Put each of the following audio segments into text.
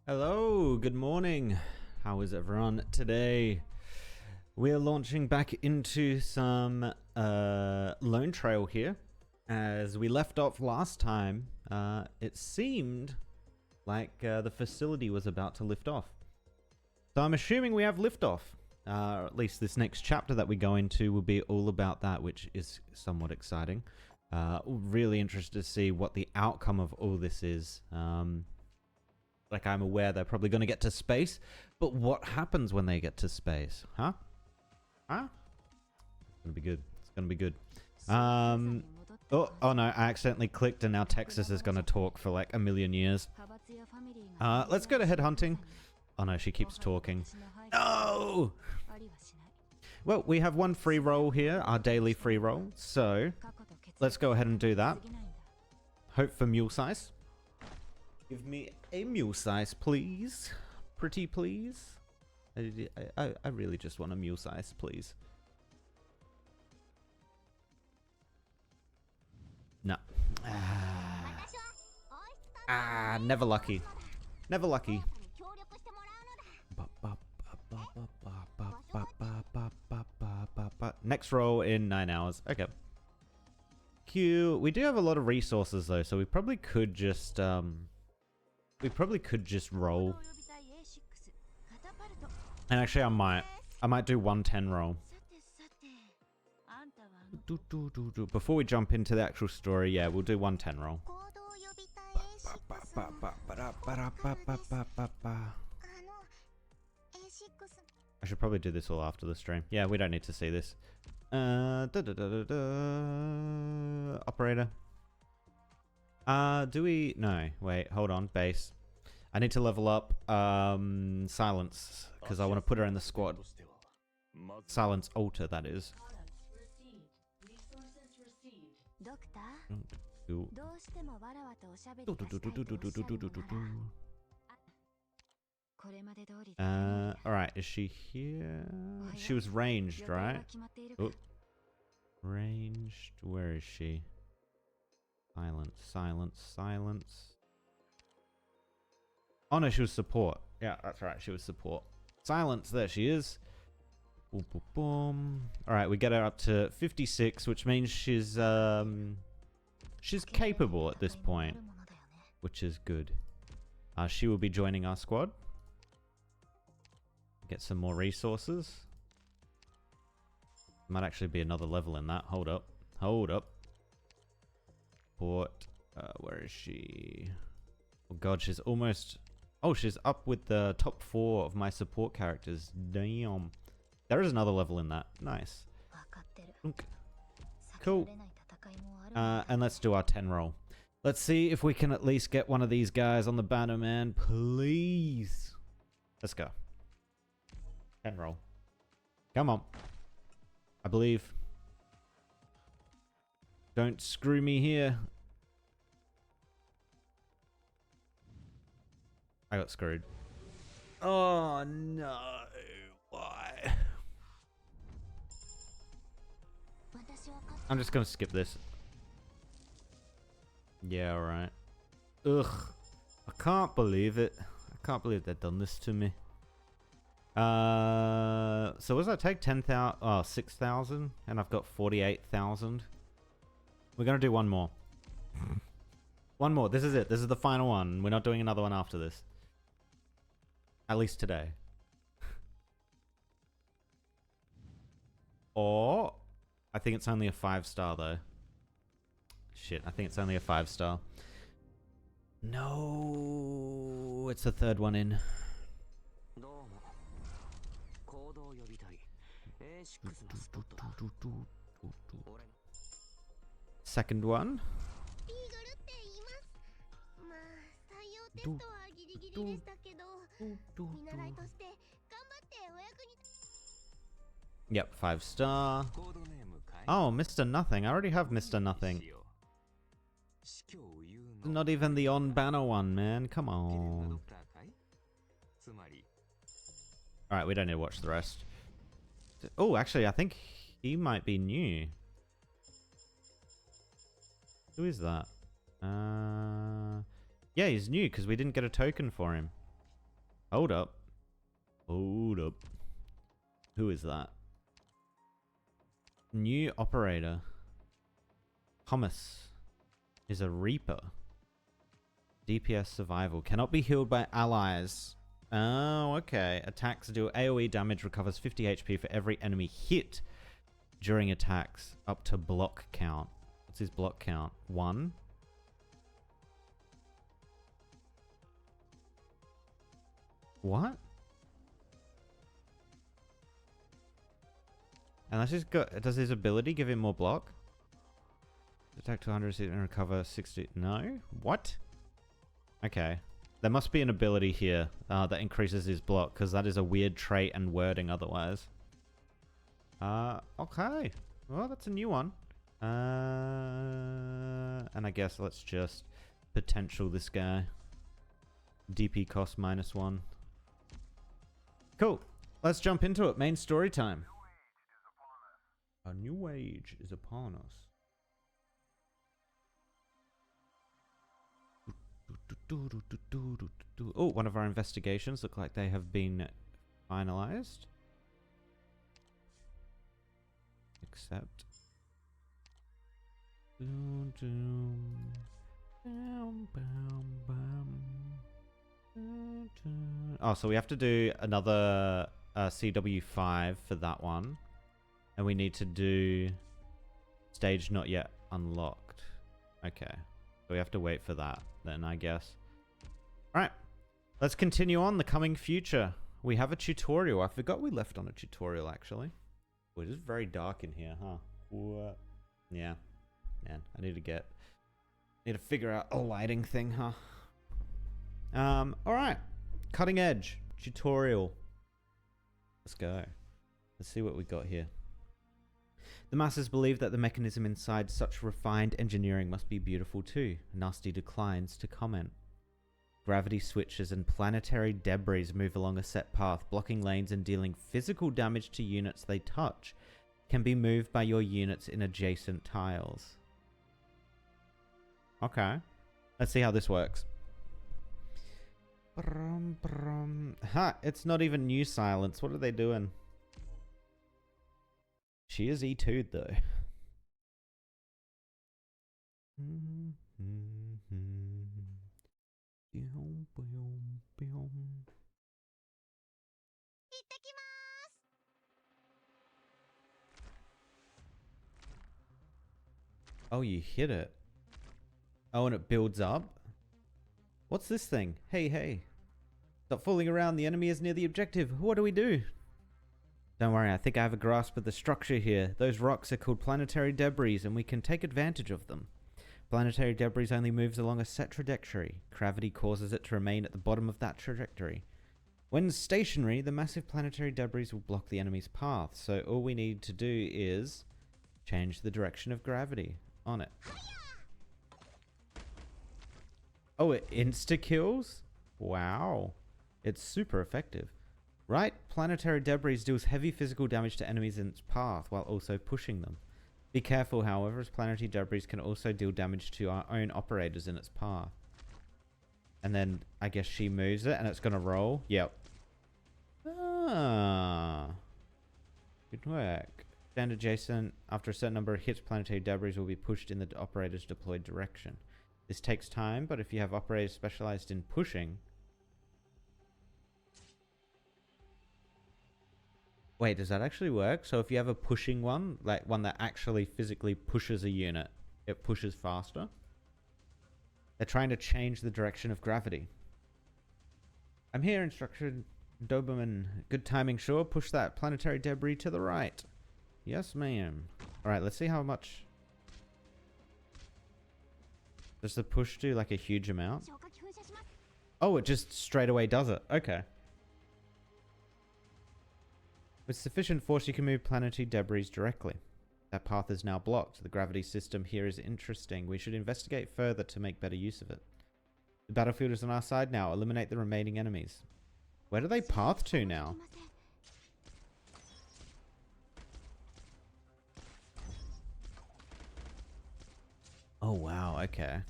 Hello, good morning. How is everyone today? We're launching back into some Lonetrail here. As we left off last time, it seemed like the facility was about to lift off. So I'm assuming we have liftoff. Or at least this next chapter that we go into will be all about that, which is somewhat exciting. Really interested to see what the outcome of all this is. Like, I'm aware they're probably going to get to space, but what happens when they get to space? Huh? Huh? It's going to be good. It's going to be good. Oh no, I accidentally clicked and now Texas is going to talk for like a million years. Let's go to head hunting. Oh no, she keeps talking. No! Well, we have one free roll here, our daily free roll. So, let's go ahead and do that. Hope for mule size. Give me a mule size, please. Pretty please. I really just want a mule size, please. No. Never lucky. Never lucky. Next roll in 9 hours. Okay. Q. We do have a lot of resources though, so we probably could just roll. And actually, I might do 110 roll. Before we jump into the actual story, yeah, we'll do 110 roll. I should probably do this all after the stream. Yeah, we don't need to see this. Operator. Do we? No, wait, hold on. Base. I need to level up Silence, because I want to put her in the squad. Silence Alter, that is. Alright, is she here? She was ranged, right? Oh. Ranged, where is she? Silence, silence, silence. Oh no, she was support. Yeah, that's right, she was support. Silence, there she is. Boom, boom, boom. Alright, we get her up to 56, which means she's capable at this point, which is good. She will be joining our squad. Get some more resources. Might actually be another level in that. Hold up. Hold up. Port. Where is she? Oh god, she's almost... Oh, she's up with the top 4 of my support characters. Damn. There is another level in that. Nice. Cool. And let's do our 10 roll. Let's see if we can at least get one of these guys on the banner, man. Please. Let's go. 10 roll. Come on. I believe. Don't screw me here. I got screwed. Oh no. Why? I'm just gonna skip this. Yeah, alright. Ugh. I can't believe it. I can't believe they've done this to me. So what does that take? 10,000? Oh, 6,000? And I've got 48,000. We're gonna do one more. One more. This is it. This is the final one. We're not doing another one after this. At least today. Or... I think it's only a 5-star though. Shit, I think it's only a 5-star. No, it's the third one in. Second one. Yep, 5-star. Oh, Mr. Nothing. I already have Mr. Nothing. Not even the on-banner one, man. Come on. Alright, we don't need to watch the rest. Oh, actually, I think he might be new. Who is that? Yeah, he's new because we didn't get a token for him. Hold up. Hold up. Who is that? New operator. Thomas is a Reaper. DPS survival. Cannot be healed by allies. Oh, okay. Attacks deal AoE damage, recovers 50 HP for every enemy hit during attacks, up to block count. What's his block count? 1? What? And that's just got. Does his ability give him more block? Attack 200 and recover 60. No? What? Okay. There must be an ability here that increases his block, because that is a weird trait and wording otherwise. Okay. Well, that's a new one. And I guess let's just potential this guy. DP cost -1. Cool. Let's jump into it. Main story time. A new age is upon us. Oh, one of our investigations look like they have been finalized. Accept. Oh, so we have to do another CW5 for that one. And we need to do stage not yet unlocked. Okay. So we have to wait for that then, I guess. Alright. Let's continue on the coming future. We have a tutorial. I forgot we left on a tutorial, actually. Oh, it is very dark in here, huh? What? Yeah. Man, I need to figure out a lighting thing, huh? Alright. Cutting edge. Tutorial. Let's go. Let's see what we got here. The masses believe that the mechanism inside such refined engineering must be beautiful too. Nasty declines to comment. Gravity switches and planetary debris move along a set path, blocking lanes and dealing physical damage to units they touch. Can be moved by your units in adjacent tiles. Okay. Let's see how this works. Ha! It's not even new silence. What are they doing? She is E2'd though. Oh, you hit it. Oh, and it builds up? What's this thing? Hey, hey. Stop fooling around. The enemy is near the objective. What do we do? Don't worry, I think I have a grasp of the structure here. Those rocks are called planetary debris, and we can take advantage of them. Planetary debris only moves along a set trajectory. Gravity causes it to remain at the bottom of that trajectory. When stationary, the massive planetary debris will block the enemy's path, so all we need to do is change the direction of gravity on it. Oh, it insta-kills? Wow. It's super effective. Right, planetary debris deals heavy physical damage to enemies in its path while also pushing them. Be careful, however, as planetary debris can also deal damage to our own operators in its path. And then I guess she moves it and it's going to roll. Yep. Ah. Good work. Stand adjacent. After a certain number of hits, planetary debris will be pushed in the operator's deployed direction. This takes time, but if you have operators specialized in pushing... Wait, does that actually work? So if you have a pushing one, like one that actually physically pushes a unit, it pushes faster? They're trying to change the direction of gravity. I'm here, Instructor Doberman. Good timing, sure. Push that planetary debris to the right. Yes, ma'am. Alright, let's see how much... Does the push do like a huge amount? Oh, it just straight away does it. Okay. With sufficient force, you can move planetary debris directly. That path is now blocked. The gravity system here is interesting. We should investigate further to make better use of it. The battlefield is on our side now. Eliminate the remaining enemies. Where do they path to now? Oh, wow. Okay.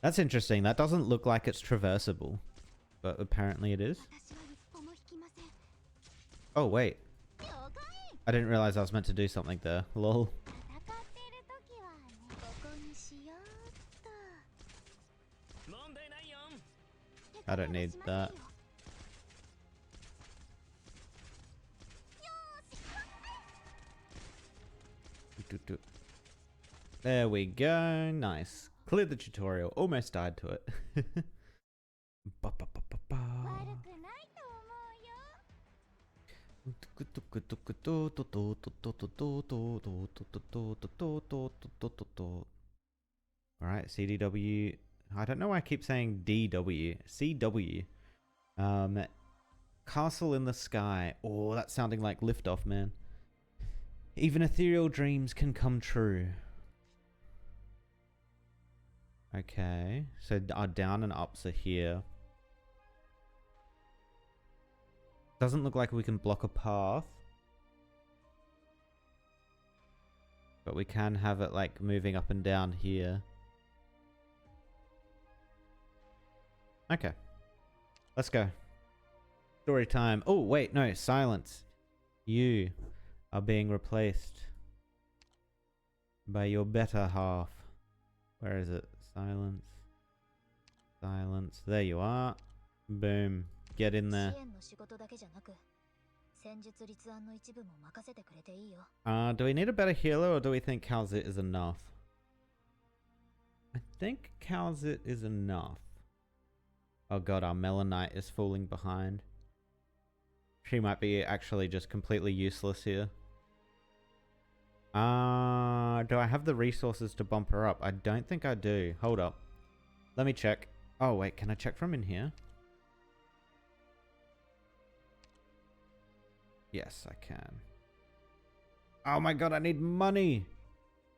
That's interesting. That doesn't look like it's traversable. but apparently it is. Oh, wait. I didn't realize I was meant to do something there. Lol. I don't need that. There we go. Nice. Cleared the tutorial. Almost died to it. Alright, CDW. I don't know why I keep saying DW. CW. Castle in the Sky. Oh, that's sounding like Liftoff, man. Even ethereal dreams can come true. Okay, so our down and ups are here. Doesn't look like we can block a path. But we can have it like moving up and down here. Okay. Let's go. Story time. Oh, wait, no, silence. You are being replaced by your better half. Where is it? Silence. Silence. There you are. Boom. Get in there. Do we need a better healer or do we think Calzit is enough? I think Calzit is enough. Oh god, our Melanite is falling behind. She might be actually just completely useless here. Do I have the resources to bump her up? I don't think I do. Hold up. Let me check. Oh wait, can I check from in here? Yes, I can. Oh my god, I need money!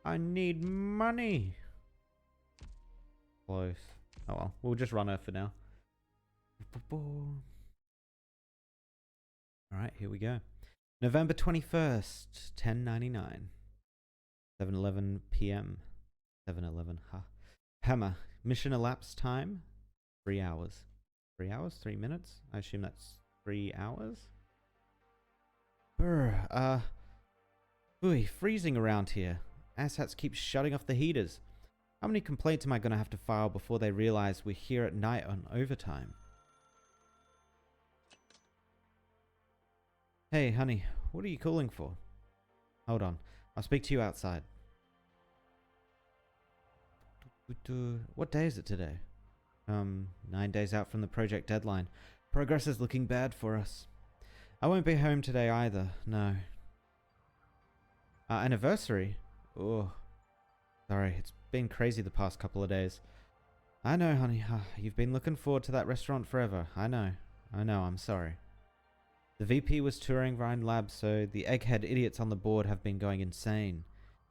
I need money! Close. Oh well, we'll just run her for now. Alright, here we go. November 21st, 10:99. 7:11 p.m. 7:11, ha. Hammer. Mission elapsed time? 3 hours. 3 hours? 3 minutes? I assume that's 3 hours? Brr, ooh, freezing around here. Asshats keep shutting off the heaters. How many complaints am I gonna have to file before they realize we're here at night on overtime? Hey, honey, what are you calling for? Hold on, I'll speak to you outside. What day is it today? 9 days out from the project deadline. Progress is looking bad for us. I won't be home today either, no. Anniversary? Oh, sorry, it's been crazy the past couple of days. I know, honey, you've been looking forward to that restaurant forever. I know, I'm sorry. The VP was touring Rhine Labs, so the egghead idiots on the board have been going insane.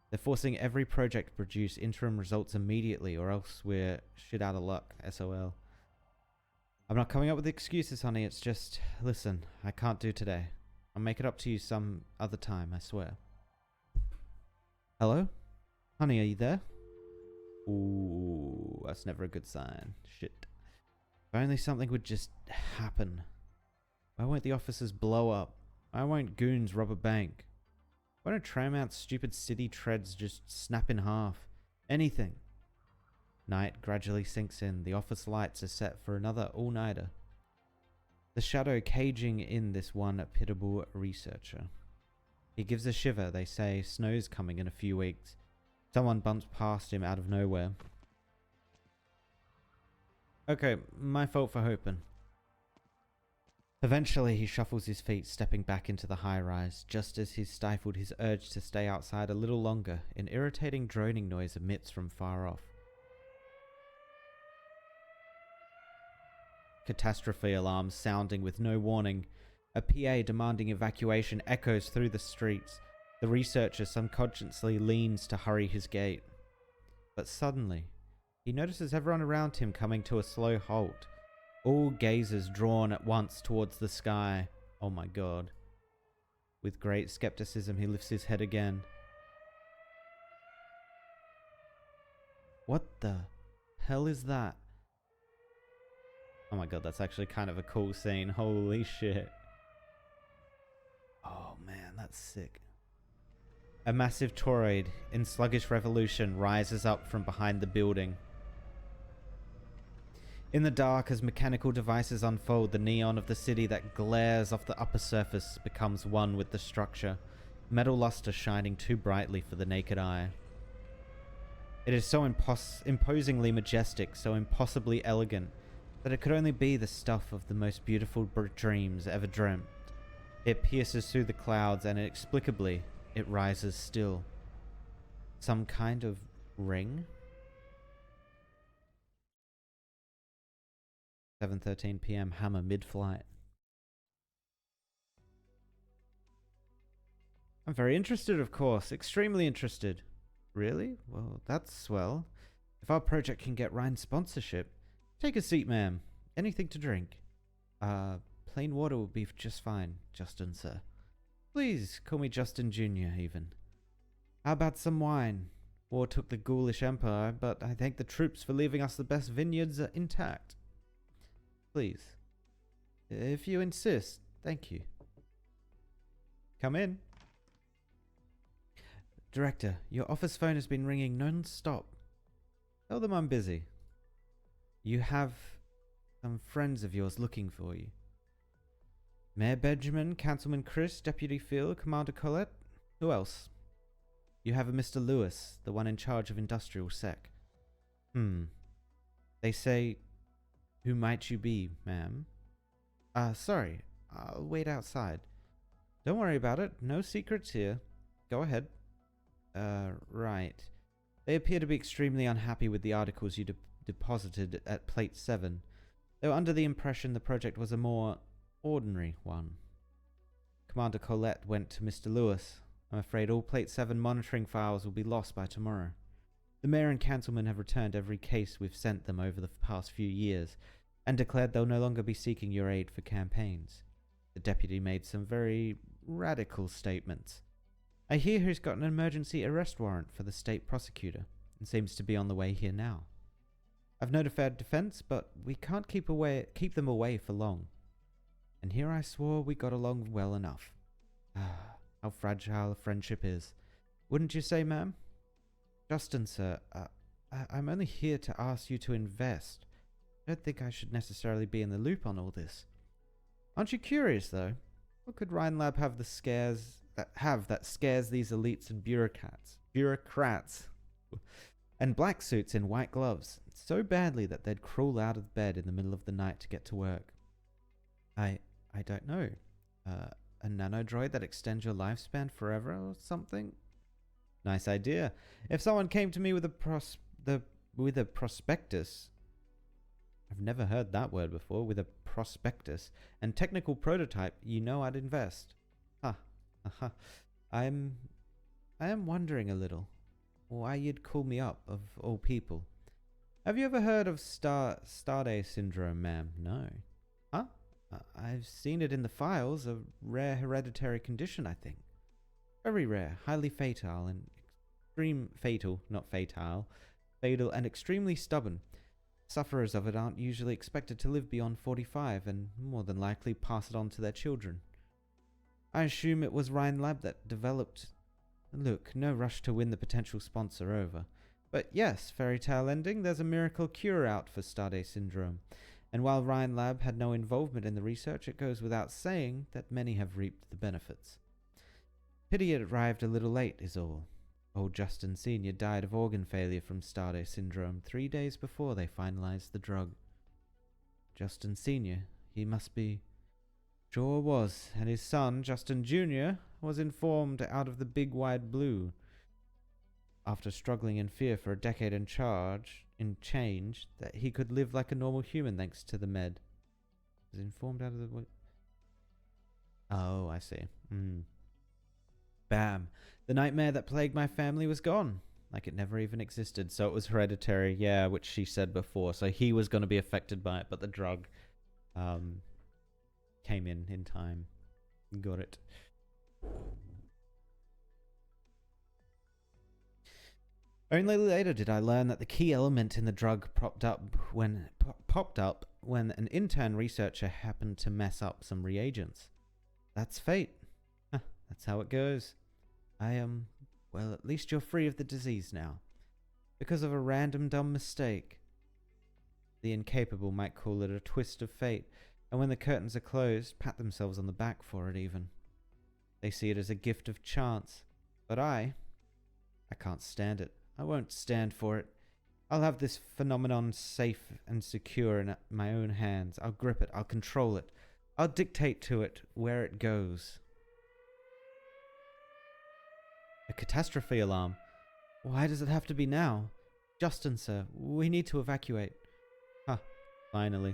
They're forcing every project to produce interim results immediately, or else we're shit out of luck, SOL. I'm not coming up with excuses, honey, it's just, listen, I can't do today. I'll make it up to you some other time, I swear. Hello? Honey, are you there? Ooh, that's never a good sign. Shit. If only something would just happen. Why won't the officers blow up? Why won't goons rob a bank? Why don't Tramount's stupid city treads just snap in half? Anything. Night gradually sinks in. The office lights are set for another all-nighter. The shadow caging in this one pitiable researcher. He gives a shiver. They say snow's coming in a few weeks. Someone bumps past him out of nowhere. Okay, my fault for hoping. Eventually, he shuffles his feet, stepping back into the high-rise, just as he's stifled his urge to stay outside a little longer. An irritating droning noise emits from far off. Catastrophe alarms sounding with no warning. A PA demanding evacuation echoes through the streets. The researcher subconsciously leans to hurry his gait. But suddenly, he notices everyone around him coming to a slow halt. All gazes drawn at once towards the sky. Oh my god. With great skepticism, he lifts his head again. What the hell is that? Oh my god, that's actually kind of a cool scene. Holy shit. Oh man, that's sick. A massive toroid in sluggish revolution rises up from behind the building. In the dark, as mechanical devices unfold, the neon of the city that glares off the upper surface becomes one with the structure, metal luster shining too brightly for the naked eye. It is so imposingly majestic, so impossibly elegant, that it could only be the stuff of the most beautiful dreams ever dreamt. It pierces through the clouds, and inexplicably, it rises still. Some kind of ring? 7:13 p.m. Hammer mid-flight. I'm very interested, of course. Extremely interested. Really? Well, that's swell. If our project can get Ryan sponsorship. Take a seat, ma'am. Anything to drink? Plain water will be just fine, Justin, sir. Please, call me Justin Jr., even. How about some wine? War took the ghoulish empire, but I thank the troops for leaving us the best vineyards intact. Please. If you insist, thank you. Come in. Director, your office phone has been ringing non-stop. Tell them I'm busy. You have some friends of yours looking for you. Mayor Benjamin, Councilman Chris, Deputy Phil, Commander Colette. Who else? You have a Mr. Lewis, the one in charge of Industrial Sec. They say, who might you be, ma'am? Sorry. I'll wait outside. Don't worry about it. No secrets here. Go ahead. Right. They appear to be extremely unhappy with the articles you deposited at Plate 7. They were under the impression the project was a more ordinary one. Commander Colette went to Mr. Lewis. I'm afraid all Plate 7 monitoring files will be lost by tomorrow. The mayor and councilman have returned every case we've sent them over the past few years and declared they'll no longer be seeking your aid for campaigns. The deputy made some very radical statements. I hear he's got an emergency arrest warrant for the state prosecutor and seems to be on the way here now. I've notified defense, but we can't keep them away for long. And here I swore we got along well enough. How fragile a friendship is. Wouldn't you say, ma'am? Justin, sir, I'm only here to ask you to invest. I don't think I should necessarily be in the loop on all this. Aren't you curious, though? What could Ryan Lab have that scares these elites and bureaucrats, and black suits in white gloves so badly that they'd crawl out of bed in the middle of the night to get to work? I don't know. A nanodroid that extends your lifespan forever or something? Nice idea. If someone came to me with a prospectus, I've never heard that word before, with a prospectus and technical prototype, you know I'd invest. I am wondering a little why you'd call me up, of all people. Have you ever heard of Starday syndrome, ma'am? No. Huh? I've seen it in the files, a rare hereditary condition, I think. Very rare, highly fatal and fatal and extremely stubborn. Sufferers of it aren't usually expected to live beyond 45 and more than likely pass it on to their children. I assume it was Ryan Lab that developed... Look, no rush to win the potential sponsor over. But yes, fairy tale ending, there's a miracle cure out for Starday syndrome. And while Ryan Lab had no involvement in the research, it goes without saying that many have reaped the benefits. Pity it arrived a little late is all. Old Justin Sr. died of organ failure from Starday syndrome 3 days before they finalized the drug. Justin Sr., he must be... Sure was, and his son, Justin Jr., was informed out of the big wide blue. After struggling in fear for a decade in change, that he could live like a normal human thanks to the med. Was informed out of the... Oh, I see. Bam. The nightmare that plagued my family was gone. Like it never even existed. So it was hereditary, yeah, which she said before. So he was going to be affected by it, but the drug came in time. Got it. Only later did I learn that the key element in the drug popped up when an intern researcher happened to mess up some reagents. That's fate. Huh, that's how it goes. Well, at least you're free of the disease now. Because of a random dumb mistake. The incapable might call it a twist of fate, and when the curtains are closed, pat themselves on the back for it even. They see it as a gift of chance. But I can't stand it. I won't stand for it. I'll have this phenomenon safe and secure in my own hands. I'll grip it. I'll control it. I'll dictate to it where it goes. A catastrophe alarm. Why does it have to be now? Justin, sir, we need to evacuate. Huh, finally.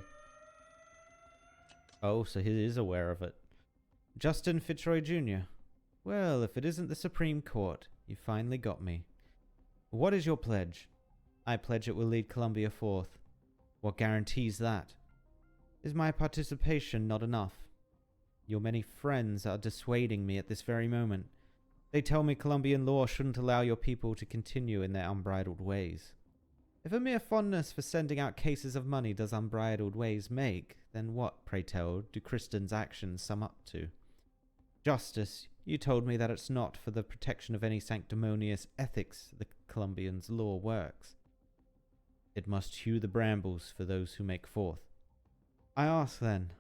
Oh, so he is aware of it. Justin Fitzroy Jr. Well, if it isn't the Supreme Court, you finally got me. What is your pledge? I pledge it will lead Columbia forth. What guarantees that? Is my participation not enough? Your many friends are dissuading me at this very moment. They tell me Colombian law shouldn't allow your people to continue in their unbridled ways. If a mere fondness for sending out cases of money does unbridled ways make, then what, pray tell, do Kristen's actions sum up to? Justice, you told me that it's not for the protection of any sanctimonious ethics the Colombians' law works. It must hew the brambles for those who make forth. I ask then,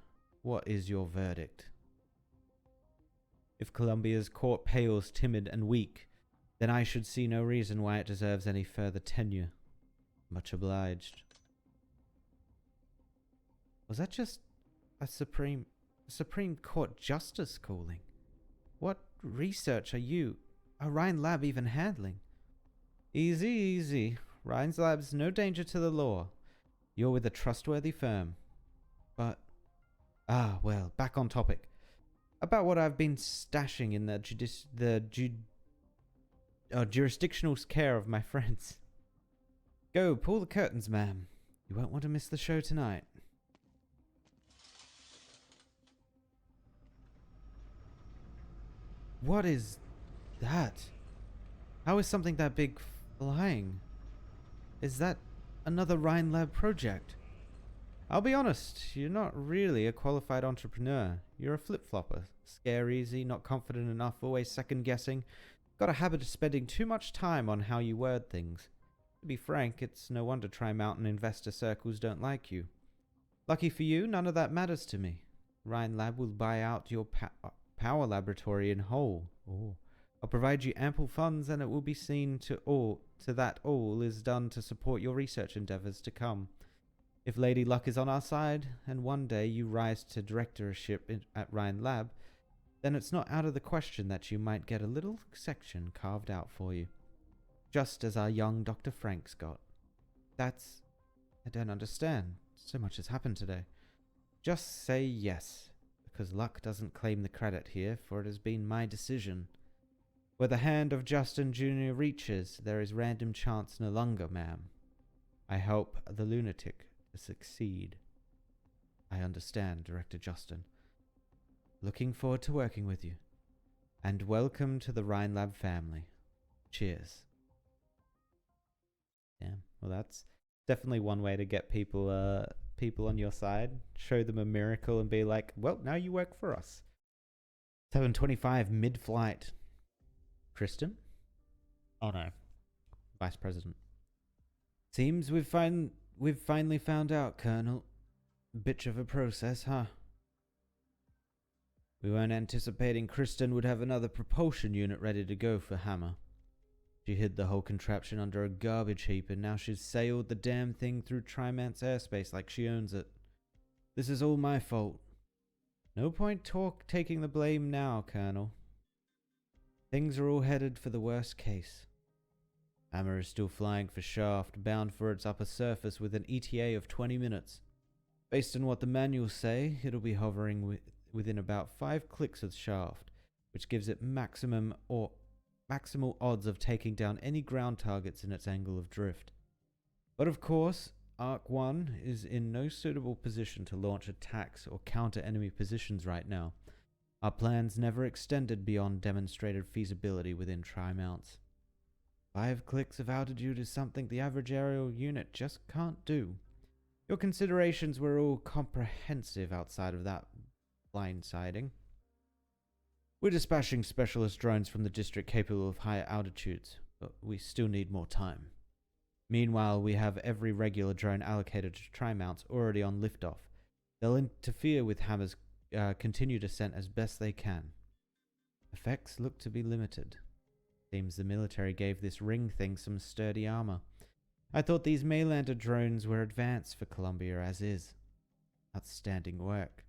what is your verdict? If Colombia's court pales timid and weak, then I should see no reason why it deserves any further tenure. Much obliged. Was that just a Supreme Court justice calling? What research are Rhine Lab even handling? Easy, easy. Rhine's Lab's no danger to the law. You're with a trustworthy firm. But, well, back on topic. About what I've been stashing in the jurisdictional care of my friends. Go, pull the curtains, ma'am. You won't want to miss the show tonight. What is that? How is something that big flying? Is that another Rhine Lab project? I'll be honest, you're not really a qualified entrepreneur. You're a flip-flopper. Scare easy, not confident enough, always second-guessing. Got a habit of spending too much time on how you word things. To be frank, it's no wonder Tri-Mountain investor circles don't like you. Lucky for you, none of that matters to me. Rhine Lab will buy out your power laboratory in whole. I'll provide you ample funds, and it will be seen to that all is done to support your research endeavors to come. If Lady Luck is on our side, and one day you rise to directorship at Rhine Lab, then it's not out of the question that you might get a little section carved out for you. Just as our young Dr. Franks got. I don't understand. So much has happened today. Just say yes, because Luck doesn't claim the credit here, for it has been my decision. Where the hand of Justin Jr. reaches, there is random chance no longer, ma'am. I help the lunatic to succeed. I understand, Director Justin. Looking forward to working with you. And welcome to the Rhine Lab family. Cheers. Yeah, well, that's definitely one way to get people on your side. Show them a miracle and be like, well, now you work for us. 7:25 mid-flight. Kristen? Oh no. Vice President. Seems we've finally found out, Colonel. Bitch of a process, huh? We weren't anticipating Kristen would have another propulsion unit ready to go for Hammer. She hid the whole contraption under a garbage heap, and now she's sailed the damn thing through Trimant's airspace like she owns it. This is all my fault. No point taking the blame now, Colonel. Things are all headed for the worst case. Hammer is still flying for Shaft, bound for its upper surface with an ETA of 20 minutes. Based on what the manuals say, it'll be hovering within about 5 clicks of Shaft, which gives it maximal odds of taking down any ground targets in its angle of drift. But of course, Arc 1 is in no suitable position to launch attacks or counter enemy positions right now. Our plans never extended beyond demonstrated feasibility within Tri-Mounts. 5 clicks of altitude is something the average aerial unit just can't do. Your considerations were all comprehensive outside of that blindsiding. We're dispatching specialist drones from the district capable of higher altitudes, but we still need more time. Meanwhile, we have every regular drone allocated to tri-mounts already on liftoff. They'll interfere with Hammer's continued descent as best they can. Effects look to be limited. Seems the military gave this ring thing some sturdy armor. I thought these Maylander drones were advanced for Columbia as is. Outstanding work.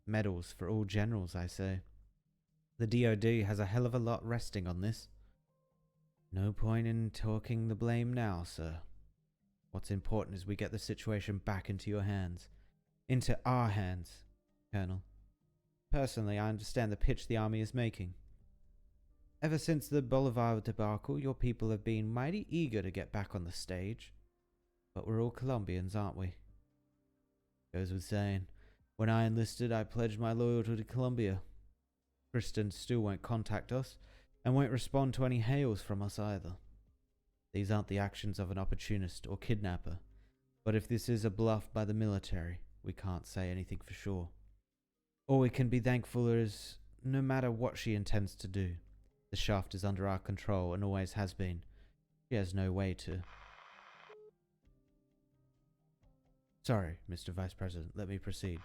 Medals for all generals, I say. The DoD has a hell of a lot resting on this. No point in talking the blame now, sir. What's important is we get the situation back into your hands. Into our hands, Colonel. Personally, I understand the pitch the Army is making. Ever since the Bolivar debacle, your people have been mighty eager to get back on the stage. But we're all Colombians, aren't we? Goes with saying, when I enlisted, I pledged my loyalty to Colombia. Kristen still won't contact us, and won't respond to any hails from us either. These aren't the actions of an opportunist or kidnapper, but if this is a bluff by the military, we can't say anything for sure. All we can be thankful is, no matter what she intends to do, the shaft is under our control and always has been. She has no way to... Sorry, Mr. Vice President, let me proceed.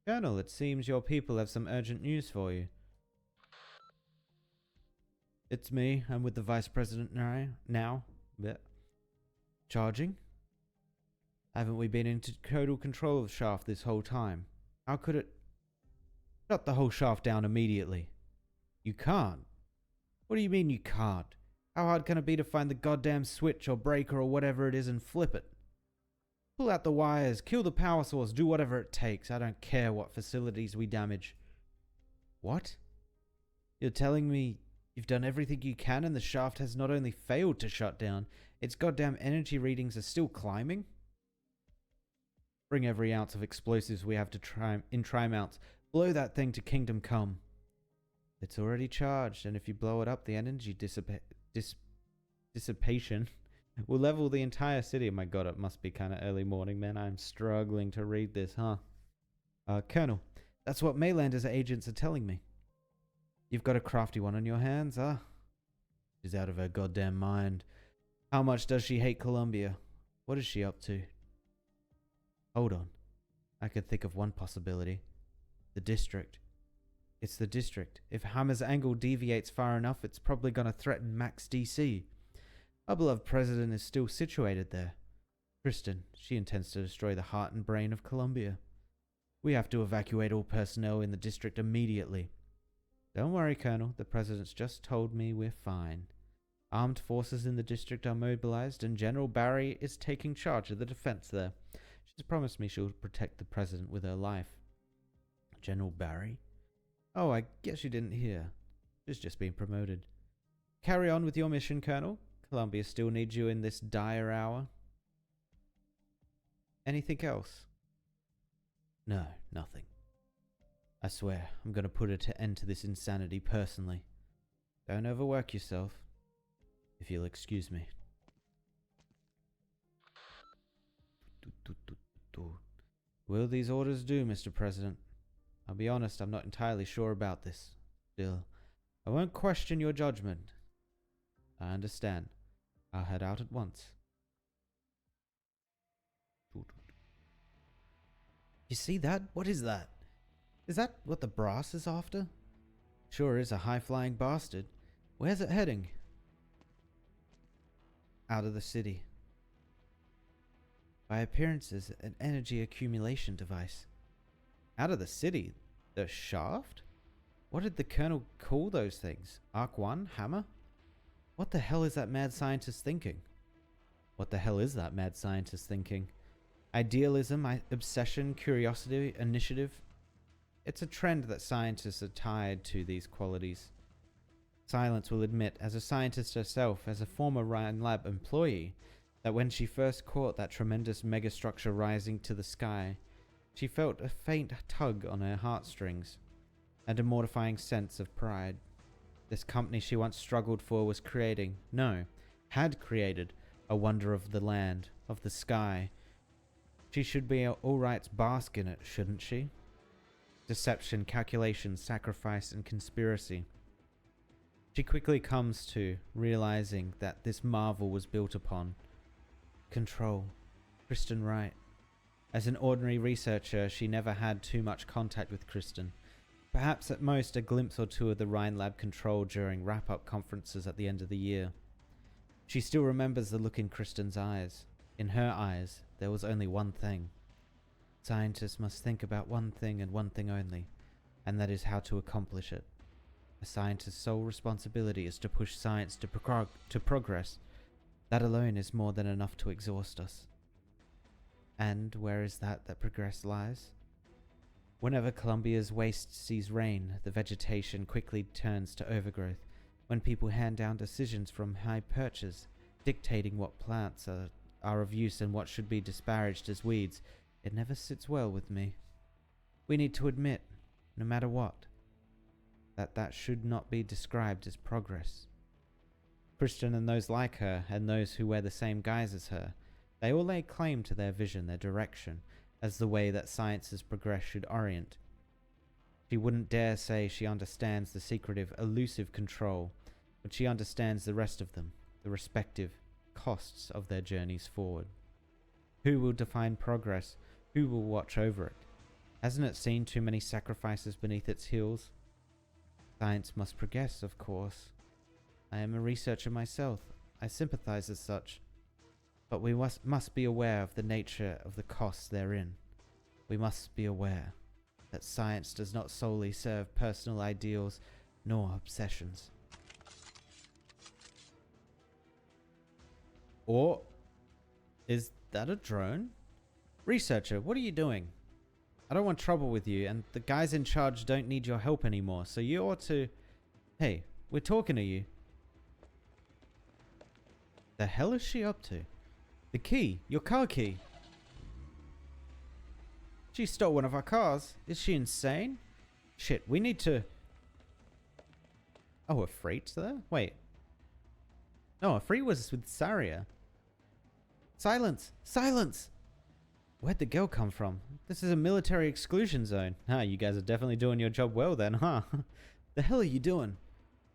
Colonel, it seems your people have some urgent news for you. It's me. I'm with the Vice President now. Charging? Haven't we been in total control of the shaft this whole time? How could it... Shut the whole shaft down immediately. You can't. What do you mean you can't? How hard can it be to find the goddamn switch or breaker or whatever it is and flip it? Pull out the wires, kill the power source, do whatever it takes. I don't care what facilities we damage. What? You're telling me you've done everything you can and the shaft has not only failed to shut down, its goddamn energy readings are still climbing? Bring every ounce of explosives we have to in tri-mounts. Blow that thing to kingdom come. It's already charged, and if you blow it up, the energy dissipation will level the entire city. Oh my god, it must be kind of early morning, man. I'm struggling to read this, huh? Colonel, that's what Maylander's agents are telling me. You've got a crafty one on your hands, huh? She's out of her goddamn mind. How much does she hate Colombia? What is she up to? Hold on. I could think of one possibility. The district. It's the district. If Hammer's angle deviates far enough, it's probably going to threaten Max DC. Our beloved president is still situated there. Kristen, she intends to destroy the heart and brain of Colombia. We have to evacuate all personnel in the district immediately. Don't worry, Colonel. The president's just told me we're fine. Armed forces in the district are mobilized, and General Barry is taking charge of the defense there. She's promised me she'll protect the president with her life. General Barry? Oh, I guess you didn't hear. She's just been promoted. Carry on with your mission, Colonel. Columbia still needs you in this dire hour. Anything else? No, nothing. I swear, I'm going to put an end to this insanity personally. Don't overwork yourself, if you'll excuse me. Will these orders do, Mr. President? I'll be honest, I'm not entirely sure about this. Still, I won't question your judgment. I understand. I'll head out at once. You see that? What is that? Is that what the brass is after? Sure is a high-flying bastard. Where's it heading? Out of the city. By appearances, an energy accumulation device. Out of the city? The shaft? What did the Colonel call those things? Arc 1? Hammer? What the hell is that mad scientist thinking? What the hell is that mad scientist thinking? Idealism, obsession, curiosity, initiative. It's a trend that scientists are tied to these qualities. Silence will admit, as a scientist herself, as a former Ryan Lab employee, that when she first caught that tremendous megastructure rising to the sky, she felt a faint tug on her heartstrings, and a mortifying sense of pride. This company she once struggled for was creating, no, had created, a wonder of the land, of the sky. She should be all right's bask in it, shouldn't she? Deception, calculation, sacrifice, and conspiracy. She quickly comes to realizing that this marvel was built upon control. Kristen Wright. As an ordinary researcher, she never had too much contact with Kristen. Perhaps at most a glimpse or two of the Rhine Lab control during wrap-up conferences at the end of the year. She still remembers the look in Kristen's eyes. In her eyes, there was only one thing. Scientists must think about one thing and one thing only, and that is how to accomplish it. A scientist's sole responsibility is to push science to progress. That alone is more than enough to exhaust us. And where is that progress lies? Whenever Columbia's waste sees rain, the vegetation quickly turns to overgrowth. When people hand down decisions from high perches, dictating what plants are of use and what should be disparaged as weeds, it never sits well with me. We need to admit, no matter what, that should not be described as progress. Kristen and those like her, and those who wear the same guise as her, they all lay claim to their vision, their direction, as the way that science's progress should orient. She wouldn't dare say she understands the secretive, elusive control, but she understands the rest of them, the respective costs of their journeys forward. Who will define progress? Who will watch over it? Hasn't it seen too many sacrifices beneath its heels? Science must progress, of course. I am a researcher myself. I sympathize as such. But we must be aware of the nature of the costs therein. We must be aware that science does not solely serve personal ideals nor obsessions. Or is that a drone? Researcher, what are you doing? I don't want trouble with you, and the guys in charge don't need your help anymore, so you ought to... Hey, we're talking to you. The hell is she up to? The key, your car key. She stole one of our cars. Is she insane? Shit, we need to... Oh, a freight's there? Wait. No, a freight was with Saria. Silence! Silence! Where'd the girl come from? This is a military exclusion zone. Ah, you guys are definitely doing your job well then, huh? The hell are you doing?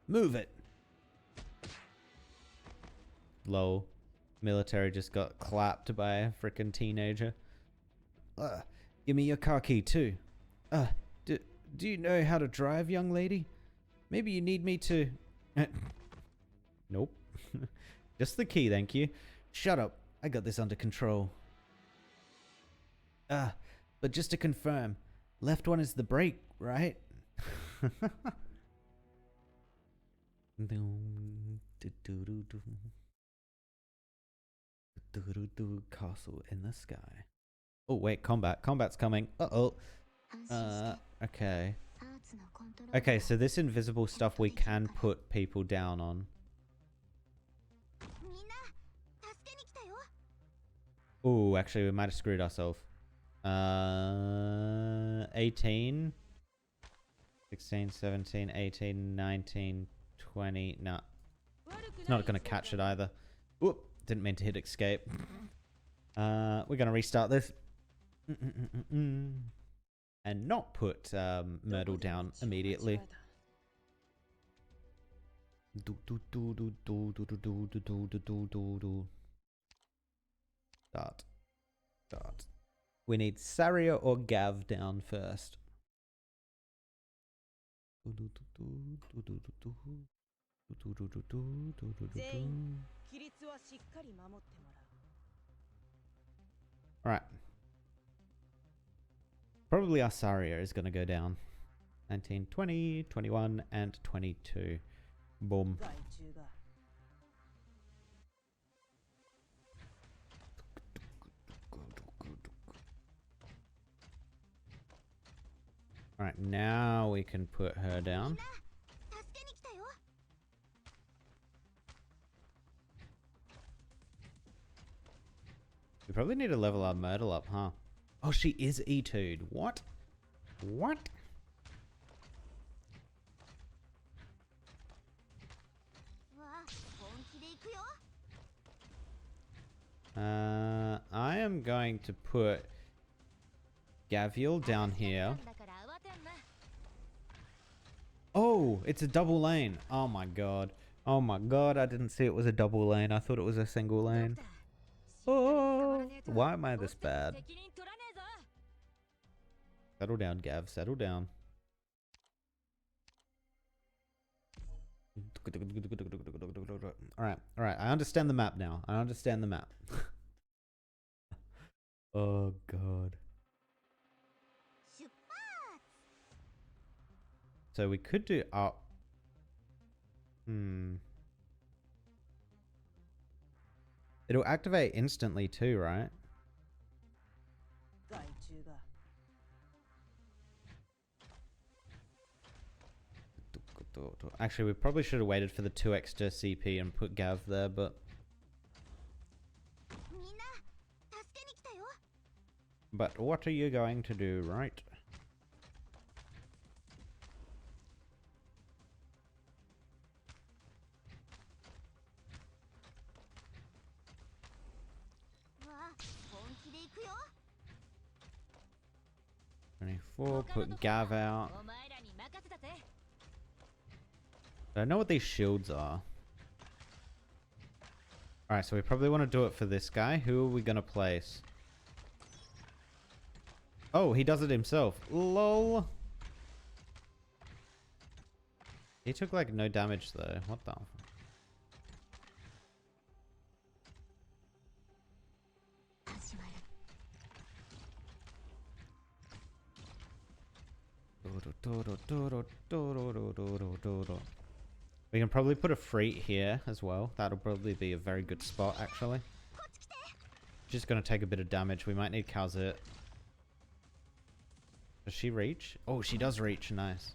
Move it! Lol. Military just got clapped by a frickin' teenager. Give me your car key too. Do you know how to drive, young lady? Maybe you need me to... Nope. Just the key, thank you. Shut up. I got this under control. But just to confirm, left one is the brake, right? Castle in the sky. Oh wait, combat. Combat's coming. Uh-oh. Okay. Okay, so this invisible stuff we can put people down on. Oh, actually we might have screwed ourselves. 18, 16, 17, 18, 19, 20. No. It's not going to catch it either. Whoop. Didn't mean to hit escape. We're going to restart this. And not put Myrtle down immediately. Start. We need Saria or Gav down first. Alright. Probably our Saria is going to go down. 19, 20, 21, and 22. Boom. Alright, now we can put her down. We probably need to level our Myrtle up, huh? Oh, she is E2'd. What? What? I am going to put Gavial down here. Oh, it's a double lane. Oh my god. Oh my god, I didn't see it was a double lane. I thought it was a single lane. Oh, why am I this bad? Settle down, Gav. Settle down. Alright, alright. I understand the map now. I understand the map. Oh god. So we could do up. It'll activate instantly too, right? Actually, we probably should have waited for the 2 extra CP and put Gav there, but... But what are you going to do, right? Put Gav out. I don't know what these shields are. Alright, so we probably want to do it for this guy. Who are we going to place? Oh, he does it himself. LOL. He took like no damage though. What the... We can probably put a Freet here as well. That'll probably be a very good spot, actually. Just gonna take a bit of damage. We might need Kazit. Does she reach? Oh, she does reach. Nice.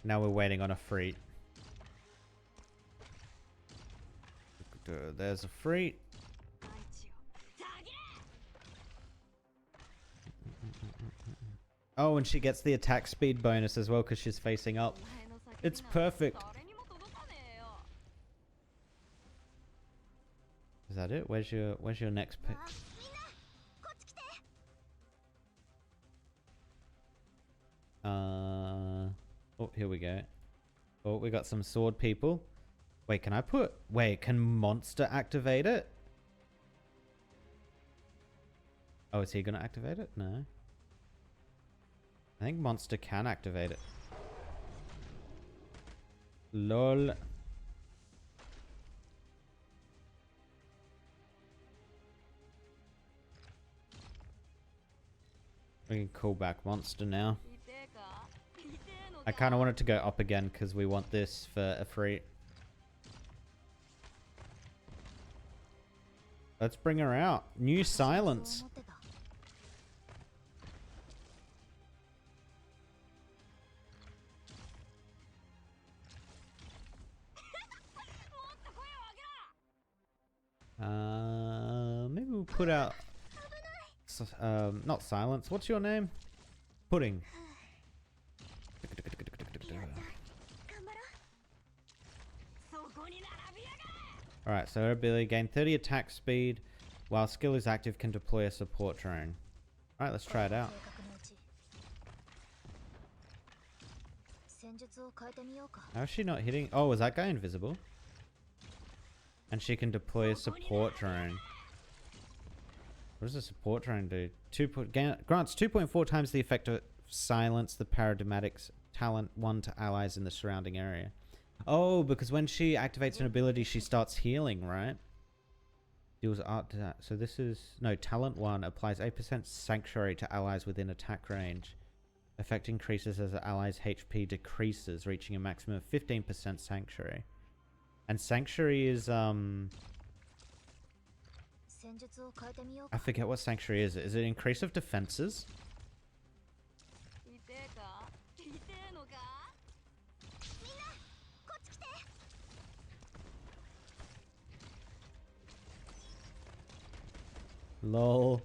Now we're waiting on a Freet. There's a Freet. Oh, and she gets the attack speed bonus as well because she's facing up. It's perfect. Is that it? Where's your next pick? Oh, here we go. Oh, we got some sword people. Wait, can I put... Wait, can Monster activate it? Oh, is he gonna activate it? No. I think Monster can activate it. LOL. We can call back Monster now. I kind of want it to go up again because we want this for a free. Let's bring her out. New silence. Maybe we'll put out... not silence. What's your name? Pudding. Alright, so her ability gain 30 attack speed. While skill is active, can deploy a support drone. Alright, let's try it out. How is she not hitting? Oh, is that guy invisible? And she can deploy a support drone. What does a support drone do? Grants 2.4 times the effect of silence the paradigmatics talent 1 to allies in the surrounding area. Oh, because when she activates an ability, she starts healing, right? Deals art to that. So this is... No, talent 1 applies 8% sanctuary to allies within attack range. Effect increases as the allies' HP decreases, reaching a maximum of 15% sanctuary. And sanctuary is... I forget what sanctuary is. Is it increase of defenses? Lol.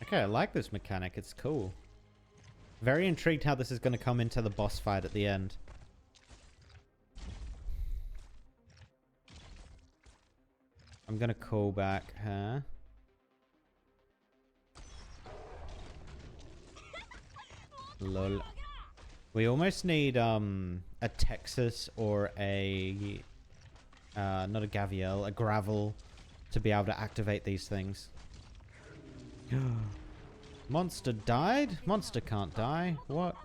Okay, I like this mechanic. It's cool. Very intrigued how this is going to come into the boss fight at the end. I'm going to call back her. Lol. We almost need a Texas or a not a Gaviel, a Gravel to be able to activate these things. Monster died? Monster can't die. What?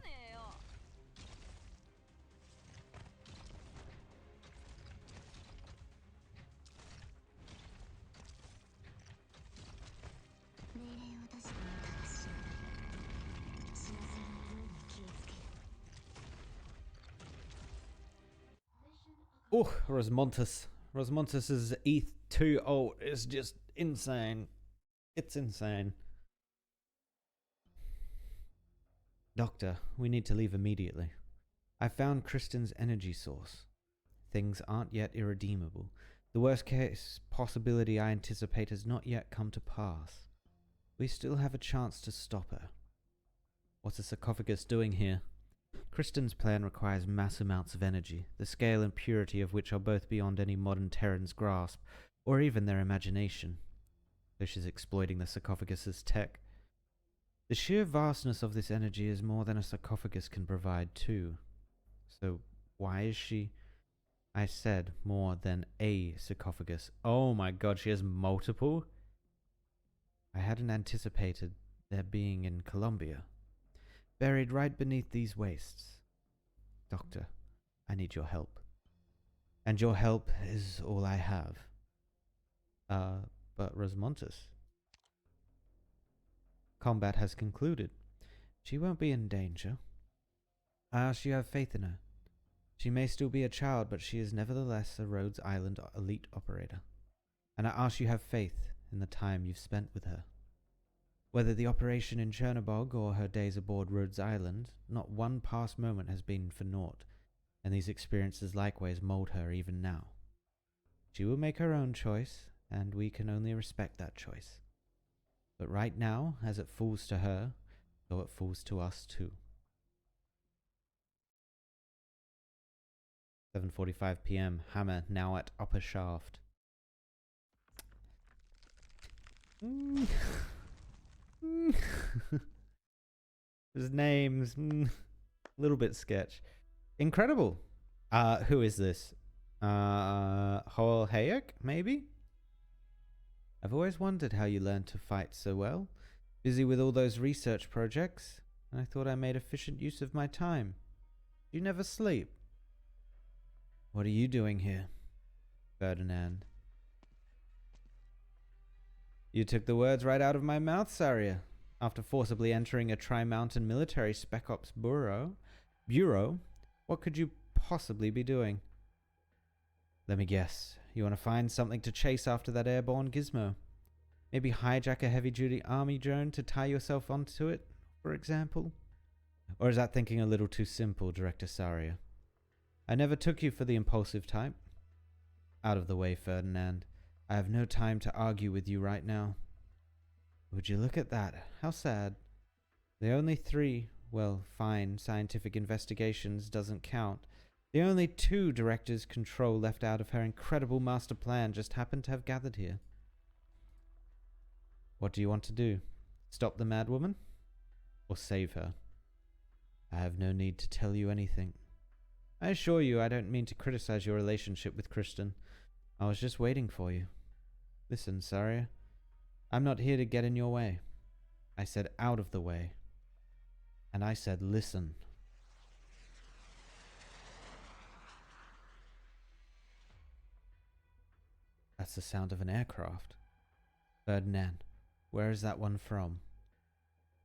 Oh, Rosmontus. Rosmontus's ETH2 ult is just insane. It's insane. Doctor, we need to leave immediately. I found Kristen's energy source. Things aren't yet irredeemable. The worst case possibility I anticipate has not yet come to pass. We still have a chance to stop her. What's a sarcophagus doing here? Kristen's plan requires mass amounts of energy, the scale and purity of which are both beyond any modern Terran's grasp, or even their imagination. Though she's exploiting the sarcophagus's tech. The sheer vastness of this energy is more than a sarcophagus can provide too. So why is she... I said more than a sarcophagus. Oh my god, she has multiple? I hadn't anticipated their being in Colombia. Buried right beneath these wastes. Doctor, I need your help. And your help is all I have. But Rosmontus... Combat has concluded. She won't be in danger. I ask you have faith in her. She may still be a child, but she is nevertheless a Rhodes Island elite operator. And I ask you have faith in the time you've spent with her. Whether the operation in Chernobog or her days aboard Rhodes Island, not one past moment has been for naught, and these experiences likewise mold her even now. She will make her own choice, and we can only respect that choice. But right now, as it falls to her, so it falls to us too. 7:45 p.m. Hammer now at upper shaft. His name's a little bit sketch. Incredible. Who is this? Hol Hayek, maybe? I've always wondered how you learned to fight so well. Busy with all those research projects, and I thought I made efficient use of my time. You never sleep. What are you doing here, Ferdinand? You took the words right out of my mouth, Saria. After forcibly entering a Tri-Mountain military Spec Ops bureau, what could you possibly be doing? Let me guess. You want to find something to chase after that airborne gizmo? Maybe hijack a heavy-duty army drone to tie yourself onto it, for example? Or is that thinking a little too simple, Director Saria? I never took you for the impulsive type. Out of the way, Ferdinand. I have no time to argue with you right now. Would you look at that? How sad. The only 3, well, fine, scientific investigations doesn't count. The only 2 directors' control left out of her incredible master plan just happened to have gathered here. What do you want to do? Stop the madwoman? Or save her? I have no need to tell you anything. I assure you I don't mean to criticize your relationship with Kristen. I was just waiting for you. Listen, Saria. I'm not here to get in your way. I said out of the way. And I said listen. That's the sound of an aircraft. Ferdinand, where is that one from?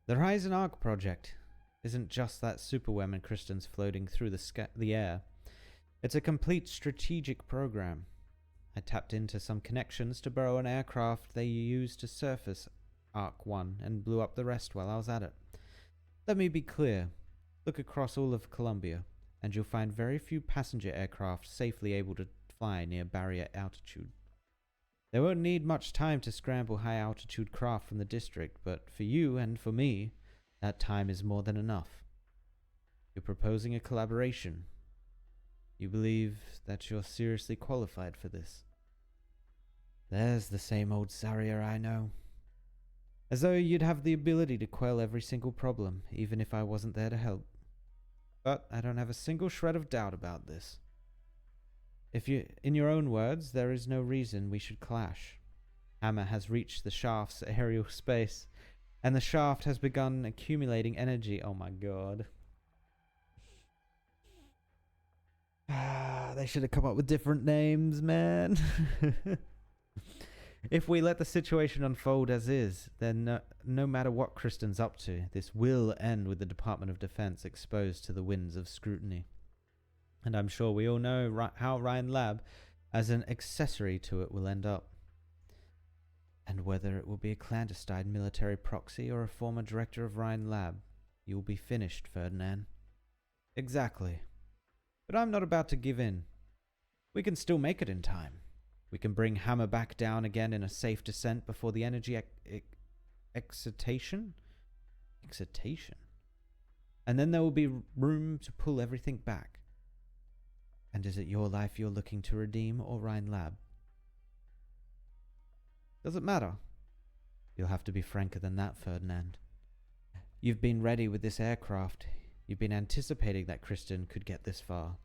The Horizon Arc project isn't just that superwoman Kristen's floating through the air. It's a complete strategic program. I tapped into some connections to borrow an aircraft they used to surface Arc 1 and blew up the rest while I was at it. Let me be clear. Look across all of Colombia, and you'll find very few passenger aircraft safely able to fly near barrier altitude. They won't need much time to scramble high-altitude craft from the district, but for you and for me, that time is more than enough. You're proposing a collaboration. You believe that you're seriously qualified for this. There's the same old Saria I know. As though you'd have the ability to quell every single problem, even if I wasn't there to help. But I don't have a single shred of doubt about this. If you, in your own words, there is no reason we should clash. Hammer has reached the shaft's aerial space, and the shaft has begun accumulating energy. Oh my god. They should have come up with different names, man. If we let the situation unfold as is, then no matter what Kristen's up to, this will end with the Department of Defense exposed to the winds of scrutiny. And I'm sure we all know how Ryan Lab, as an accessory to it, will end up. And whether it will be a clandestine military proxy or a former director of Ryan Lab, you will be finished, Ferdinand. Exactly. But I'm not about to give in. We can still make it in time. We can bring Hammer back down again in a safe descent before the energy excitation? Excitation? And then there will be room to pull everything back. And is it your life you're looking to redeem, or Ryan Lab? Does it matter? You'll have to be franker than that, Ferdinand. You've been ready with this aircraft. You've been anticipating that Kristen could get this far.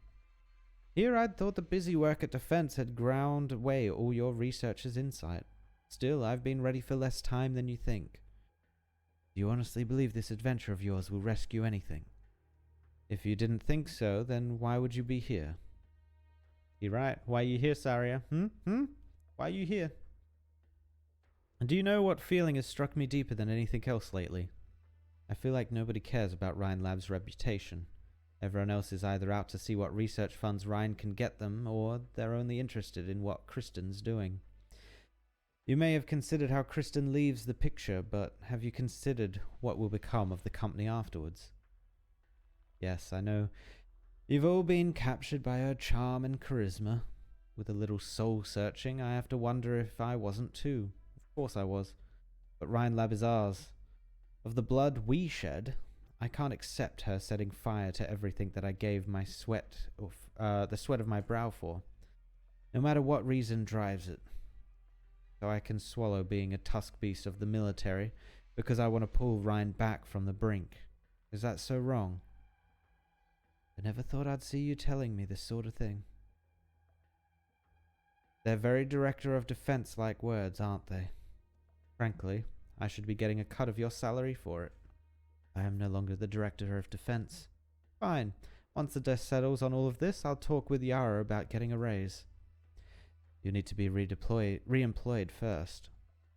Here I'd thought the busy work at Defense had ground away all your research's insight. Still, I've been ready for less time than you think. Do you honestly believe this adventure of yours will rescue anything? If you didn't think so, then why would you be here? You're right. Why are you here, Saria? Why are you here? And do you know what feeling has struck me deeper than anything else lately? I feel like nobody cares about Ryan Lab's reputation. Everyone else is either out to see what research funds Ryan can get them, or they're only interested in what Kristen's doing. You may have considered how Kristen leaves the picture, but have you considered what will become of the company afterwards? Yes, I know. You've all been captured by her charm and charisma. With a little soul-searching, I have to wonder if I wasn't too. Of course I was. But Ryan Lab is ours. Of the blood we shed, I can't accept her setting fire to everything that I gave my sweat, the sweat of my brow for. No matter what reason drives it. So I can swallow being a tusk beast of the military, because I want to pull Ryan back from the brink. Is that so wrong? I never thought I'd see you telling me this sort of thing. They're very director of defense-like words, aren't they? Frankly, I should be getting a cut of your salary for it. I am no longer the director of defense. Fine. Once the dust settles on all of this, I'll talk with Yara about getting a raise. You need to be re-employed first.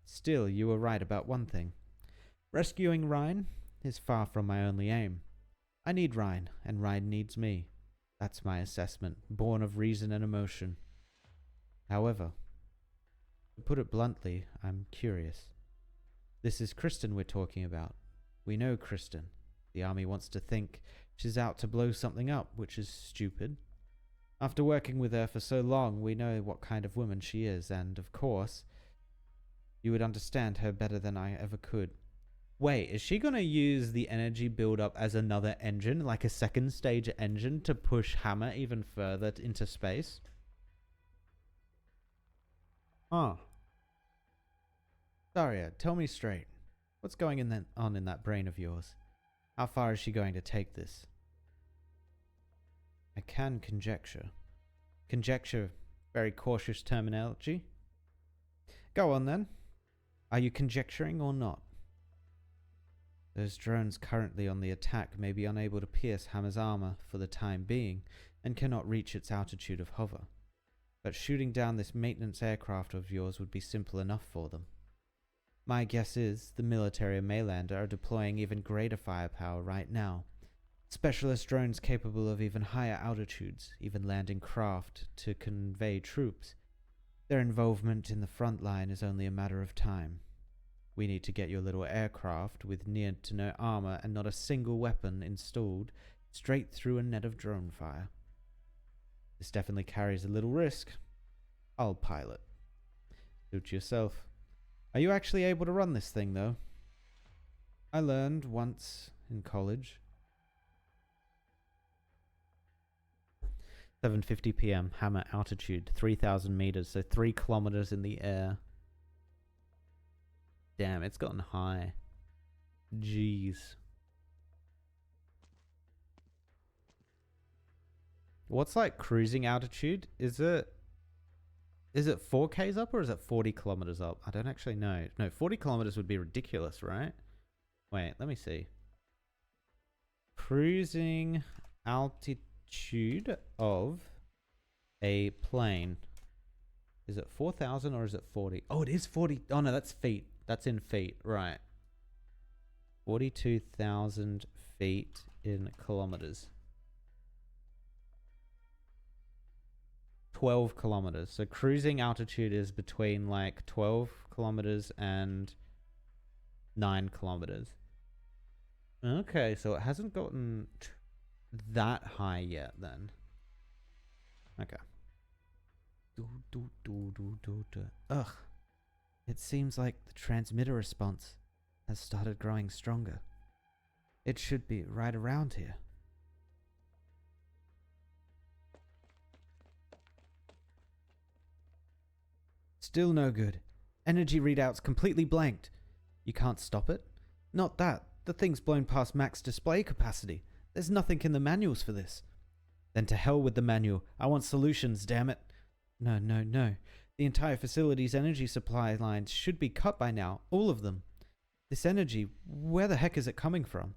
Still, you were right about one thing. Rescuing Ryan is far from my only aim. I need Ryan, and Ryan needs me. That's my assessment, born of reason and emotion. However, to put it bluntly, I'm curious. This is Kristen we're talking about. We know Kristen. The army wants to think she's out to blow something up, which is stupid. After working with her for so long, we know what kind of woman she is, and, of course, you would understand her better than I ever could. Wait, is she going to use the energy build-up as another engine, like a second stage engine, to push Hammer even further into space? Huh. Daria, tell me straight. What's going on in that brain of yours? How far is she going to take this? I can conjecture. Conjecture, very cautious terminology. Go on then. Are you conjecturing or not? Those drones currently on the attack may be unable to pierce Hammer's armor for the time being and cannot reach its altitude of hover. But shooting down this maintenance aircraft of yours would be simple enough for them. My guess is the military of Maylander are deploying even greater firepower right now. Specialist drones capable of even higher altitudes, even landing craft to convey troops. Their involvement in the front line is only a matter of time. We need to get your little aircraft with near to no armor and not a single weapon installed straight through a net of drone fire. This definitely carries a little risk. I'll pilot. Suit yourself. Are you actually able to run this thing, though? I learned once in college. 7:50 p.m. Hammer altitude 3,000 meters, so 3 kilometers in the air. Damn, it's gotten high. Jeez. What's like cruising altitude? Is it 4Ks up or is it 40 kilometers up? I don't actually know. No, 40 kilometers would be ridiculous, right? Wait, let me see. Cruising altitude of a plane. Is it 4,000 or is it 40? Oh, it is 40. Oh, no, that's feet. That's in feet. Right. 42,000 feet in kilometers. 12 kilometers. So cruising altitude is between like 12 kilometers and 9 kilometers. Okay, so it hasn't gotten that high yet then. Okay. Ugh. It seems like the transmitter response has started growing stronger. It should be right around here. Still no good. Energy readouts completely blanked. You can't stop it? Not that. The thing's blown past max display capacity. There's nothing in the manuals for this. Then to hell with the manual. I want solutions, damn it. No. The entire facility's energy supply lines should be cut by now. All of them. This energy, where the heck is it coming from?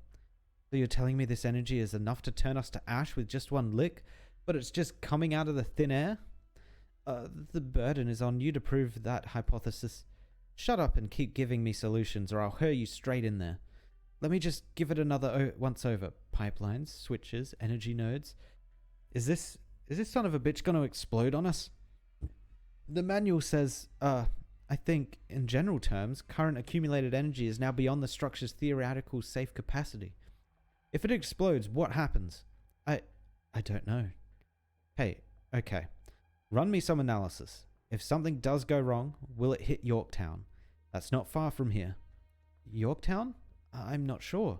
So you're telling me this energy is enough to turn us to ash with just one lick, but it's just coming out of the thin air? The burden is on you to prove that hypothesis. Shut up and keep giving me solutions or I'll hurl you straight in there. Let me just give it another once over. Pipelines, switches, energy nodes. Is this son of a bitch going to explode on us? The manual says, I think, in general terms, current accumulated energy is now beyond the structure's theoretical safe capacity. If it explodes, what happens? I don't know. Hey, okay. Run me some analysis. If something does go wrong, will it hit Yorktown? That's not far from here. Yorktown? I'm not sure.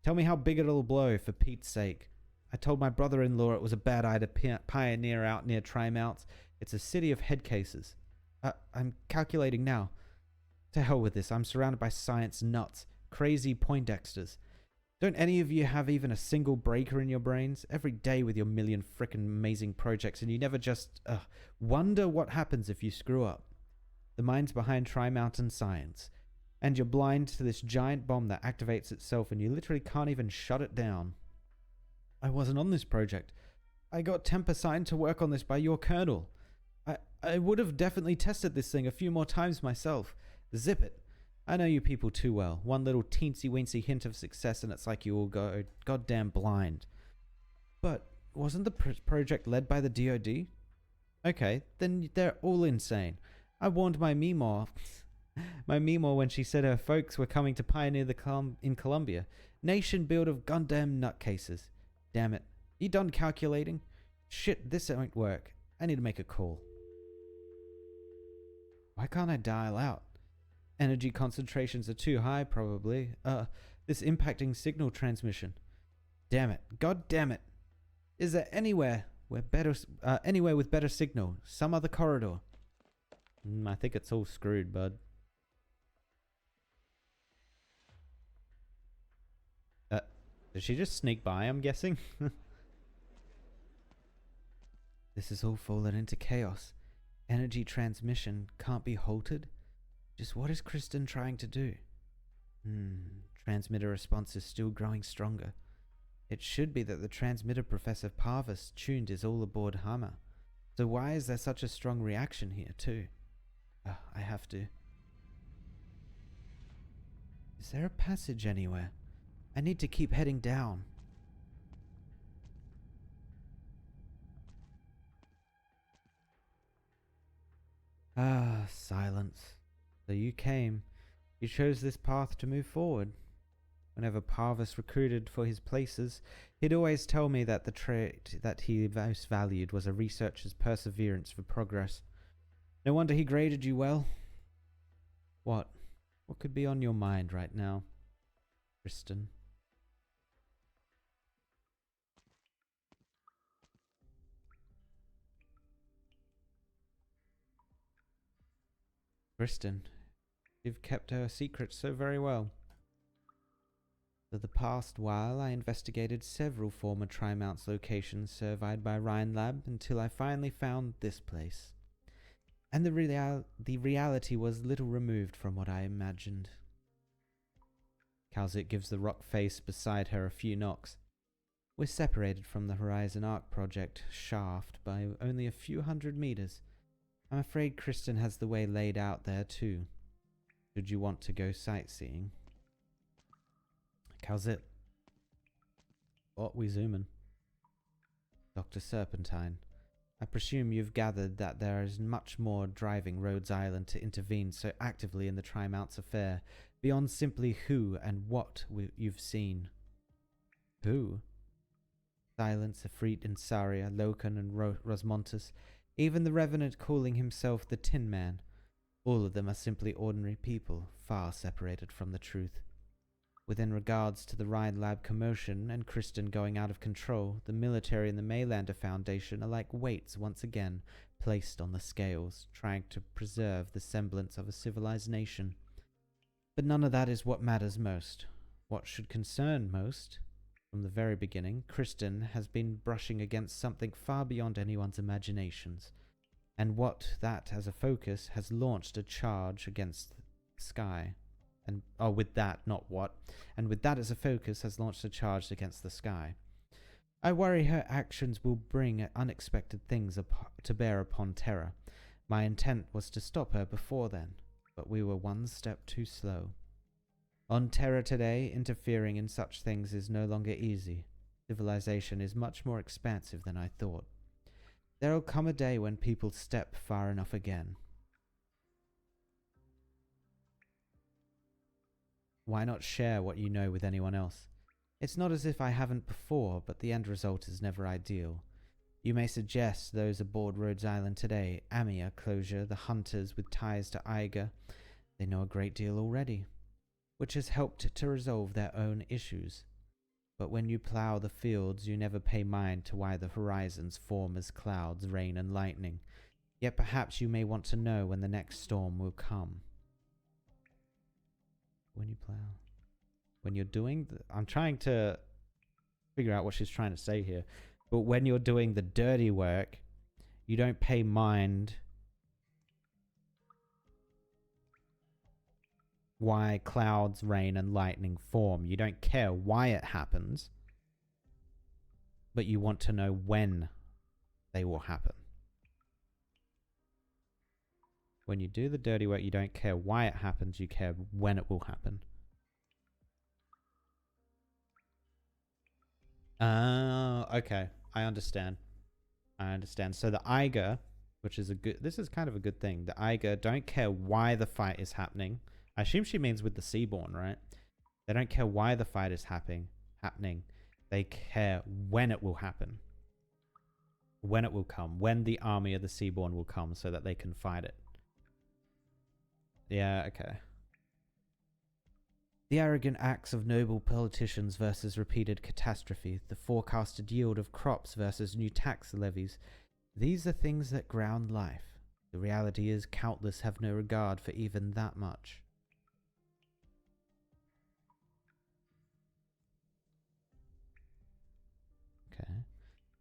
Tell me how big it'll blow, for Pete's sake. I told my brother-in-law it was a bad idea to pioneer out near Trimounts. It's a city of head cases. I'm calculating now. To hell with this. I'm surrounded by science nuts. Crazy Poindexters. Don't any of you have even a single breaker in your brains? Every day with your million frickin' amazing projects and you never just wonder what happens if you screw up. The minds behind Tri-Mountain Science. And you're blind to this giant bomb that activates itself and you literally can't even shut it down. I wasn't on this project. I got temp assigned to work on this by your colonel. I would have definitely tested this thing a few more times myself. Zip it. I know you people too well. One little teensy-weensy hint of success and it's like you all go goddamn blind. But wasn't the project led by the DoD? Okay, then they're all insane. I warned my Meemaw when she said her folks were coming to pioneer in Colombia. Nation build of goddamn nutcases. Damn it. You done calculating? Shit, this won't work. I need to make a call. Why can't I dial out? Energy concentrations are too high, probably. This impacting signal transmission. Damn it. God damn it. Is there anywhere with better signal? Some other corridor? I think it's all screwed, bud. Did she just sneak by, I'm guessing? This has all fallen into chaos. Energy transmission can't be halted. Just what is Kristen trying to do? Transmitter response is still growing stronger. It should be that the transmitter Professor Parvis tuned is all aboard Hammer. So why is there such a strong reaction here too? I have to. Is there a passage anywhere? I need to keep heading down. Silence. So you came. You chose this path to move forward. Whenever Parvis recruited for his places, he'd always tell me that the trait that he most valued was a researcher's perseverance for progress. No wonder he graded you well. What? What could be on your mind right now, Kristen? Kristen, you've kept our secret so very well. For the past while, I investigated several former Trimounts locations surveyed by Ryan Lab until I finally found this place. And the reality was little removed from what I imagined. Calzit gives the rock face beside her a few knocks. We're separated from the Horizon Arc project shaft by only a few hundred meters. I'm afraid Kristen has the way laid out there too. Should you want to go sightseeing? Calzit. Oh, we zooming. Dr. Serpentine. I presume you've gathered that there is much more driving Rhodes Island to intervene so actively in the Trimounts affair, beyond simply who and what you've seen. Who? Silence, Efreet, Insaria, Loken, and Rosmontus, even the Revenant calling himself the Tin Man. All of them are simply ordinary people, far separated from the truth. Within regards to the Ryan Lab commotion and Kristen going out of control, the military and the Maylander Foundation are like weights once again placed on the scales, trying to preserve the semblance of a civilized nation. But none of that is what matters most. What should concern most? From the very beginning, Kristen has been brushing against something far beyond anyone's imaginations, and what that as a focus has launched a charge against the sky. And with that as a focus has launched a charge against the sky. I worry her actions will bring unexpected things to bear upon Terra. My intent was to stop her before then, but we were one step too slow. On Terra today, interfering in such things is no longer easy. Civilization is much more expansive than I thought. There'll come a day when people step far enough again. Why not share what you know with anyone else? It's not as if I haven't before, but the end result is never ideal. You may suggest those aboard Rhodes Island today, Amia, Closure, the hunters with ties to Eiger. They know a great deal already, which has helped to resolve their own issues. But when you plough the fields, you never pay mind to why the horizons form as clouds, rain and lightning. Yet perhaps you may want to know when the next storm will come. When you plow. When you're doing... I'm trying to figure out what she's trying to say here. But when you're doing the dirty work, you don't pay mind why clouds, rain, and lightning form. You don't care why it happens, but you want to know when they will happen. When you do the dirty work, you don't care why it happens, you care when it will happen. Okay. I understand. So the Eiger, which is this is kind of a good thing. The Eiger don't care why the fight is happening. I assume she means with the Seaborn, right? They don't care why the fight is happening. They care when it will happen. When it will come. When the army of the Seaborn will come so that they can fight it. Yeah, okay. The arrogant acts of noble politicians versus repeated catastrophe, the forecasted yield of crops versus new tax levies, these are things that ground life. The reality is countless have no regard for even that much. Okay.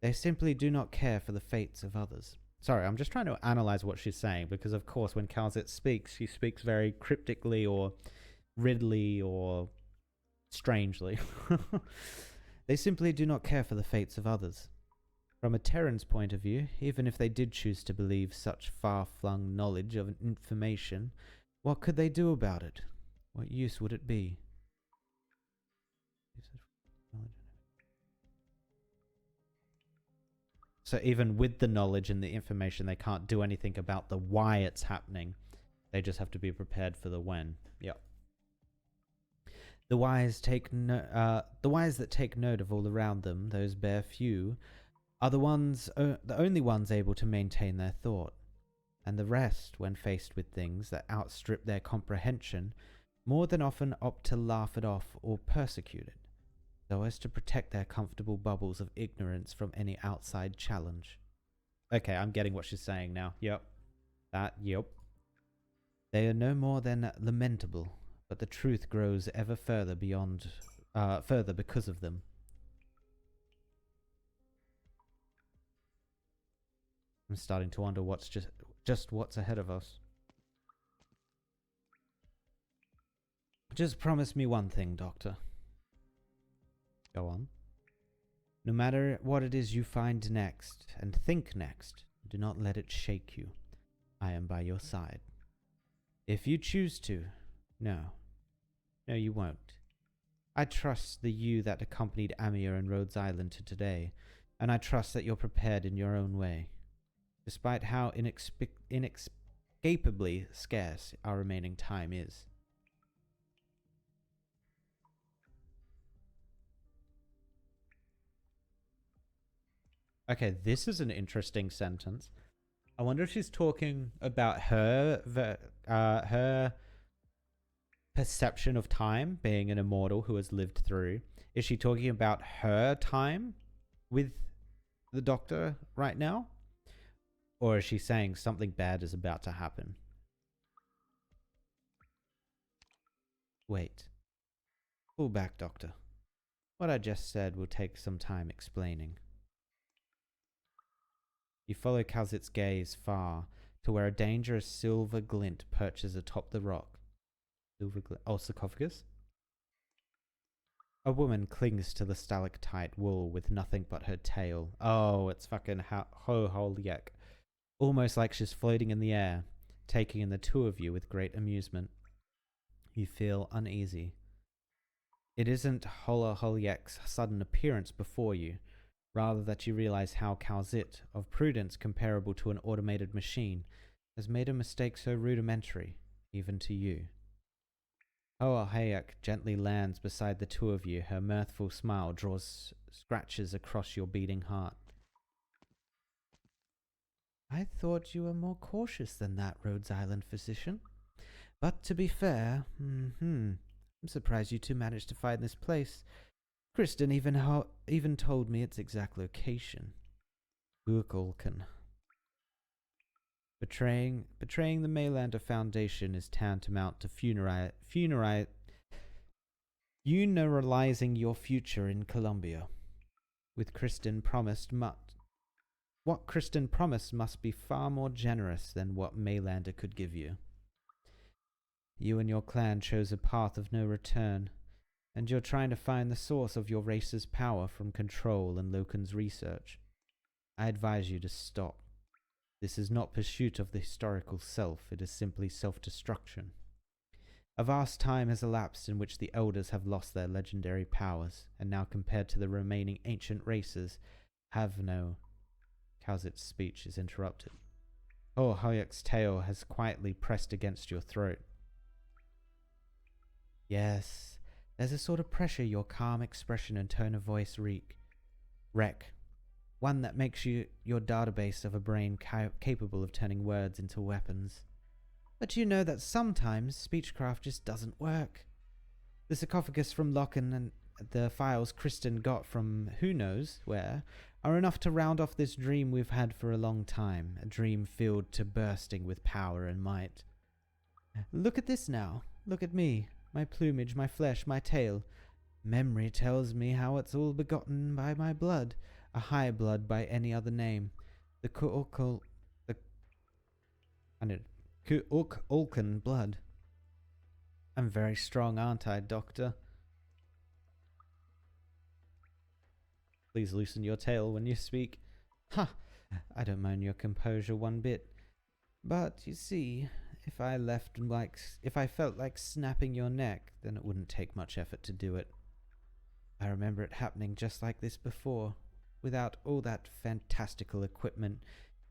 They simply do not care for the fates of others. Sorry, I'm just trying to analyze what she's saying, because of course when Calzit speaks, she speaks very cryptically or riddly or strangely. They simply do not care for the fates of others. From a Terran's point of view, even if they did choose to believe such far-flung knowledge of information, what could they do about it? What use would it be? So even with the knowledge and the information, they can't do anything about the why it's happening. They just have to be prepared for the when. Yep. The wise that take note of all around them, those bare few, are the only ones able to maintain their thought. And the rest, when faced with things that outstrip their comprehension, more than often opt to laugh it off or persecute it, so as to protect their comfortable bubbles of ignorance from any outside challenge. Okay, I'm getting what she's saying now. Yep. Yep. They are no more than lamentable, but the truth grows ever further further because of them. I'm starting to wonder what's just what's ahead of us. Just promise me one thing, Doctor. Go on. No matter what it is you find next, and think next, do not let it shake you. I am by your side. If you choose to, no. No, you won't. I trust the you that accompanied Amir and Rhodes Island to today, and I trust that you're prepared in your own way. Despite how inescapably scarce our remaining time is. Okay, this is an interesting sentence. I wonder if she's talking about her perception of time, being an immortal who has lived through. Is she talking about her time with the Doctor right now? Or is she saying something bad is about to happen? Wait. Pull back, Doctor. What I just said will take some time explaining. You follow Calzit's gaze far to where a dangerous silver glint perches atop the rock. Sarcophagus? A woman clings to the stalactite wall with nothing but her tail. Oh, it's fucking Holyak. Almost like she's floating in the air, taking in the two of you with great amusement. You feel uneasy. It isn't Holyak's sudden appearance before you, rather that you realize how Calzit, of prudence comparable to an automated machine, has made a mistake so rudimentary, even to you. Holyak gently lands beside the two of you. Her mirthful smile draws scratches across your beating heart. I thought you were more cautious than that, Rhodes Island physician. But to be fair, I'm surprised you two managed to find this place. Kristen even told me its exact location. Urkulkan. Betraying the Maylander Foundation is tantamount to funeralizing your future in Columbia. What Kristen promised must be far more generous than what Maylander could give you. You and your clan chose a path of no return, and you're trying to find the source of your race's power from control and Loken's research. I advise you to stop. This is not pursuit of the historical self, it is simply self-destruction. A vast time has elapsed in which the elders have lost their legendary powers, and now compared to the remaining ancient races, have no... Calzit's speech is interrupted. Oh, Holyak's tail has quietly pressed against your throat. Yes, there's a sort of pressure your calm expression and tone of voice wreck. One that makes you your database of a brain capable of turning words into weapons. But you know that sometimes speechcraft just doesn't work. The sarcophagus from Locken and the files Kristen got from who knows where are enough to round off this dream we've had for a long time, a dream filled to bursting with power and might. Look at this now. Look at me. My plumage, my flesh, my tail. Memory tells me how it's all begotten by my blood, a high blood by any other name. The Ku'ulkan blood. I'm very strong, aren't I, Doctor? Please loosen your tail when you speak. Ha! I don't mind your composure one bit. But, you see, if I felt like snapping your neck, then it wouldn't take much effort to do it. I remember it happening just like this before. Without all that fantastical equipment,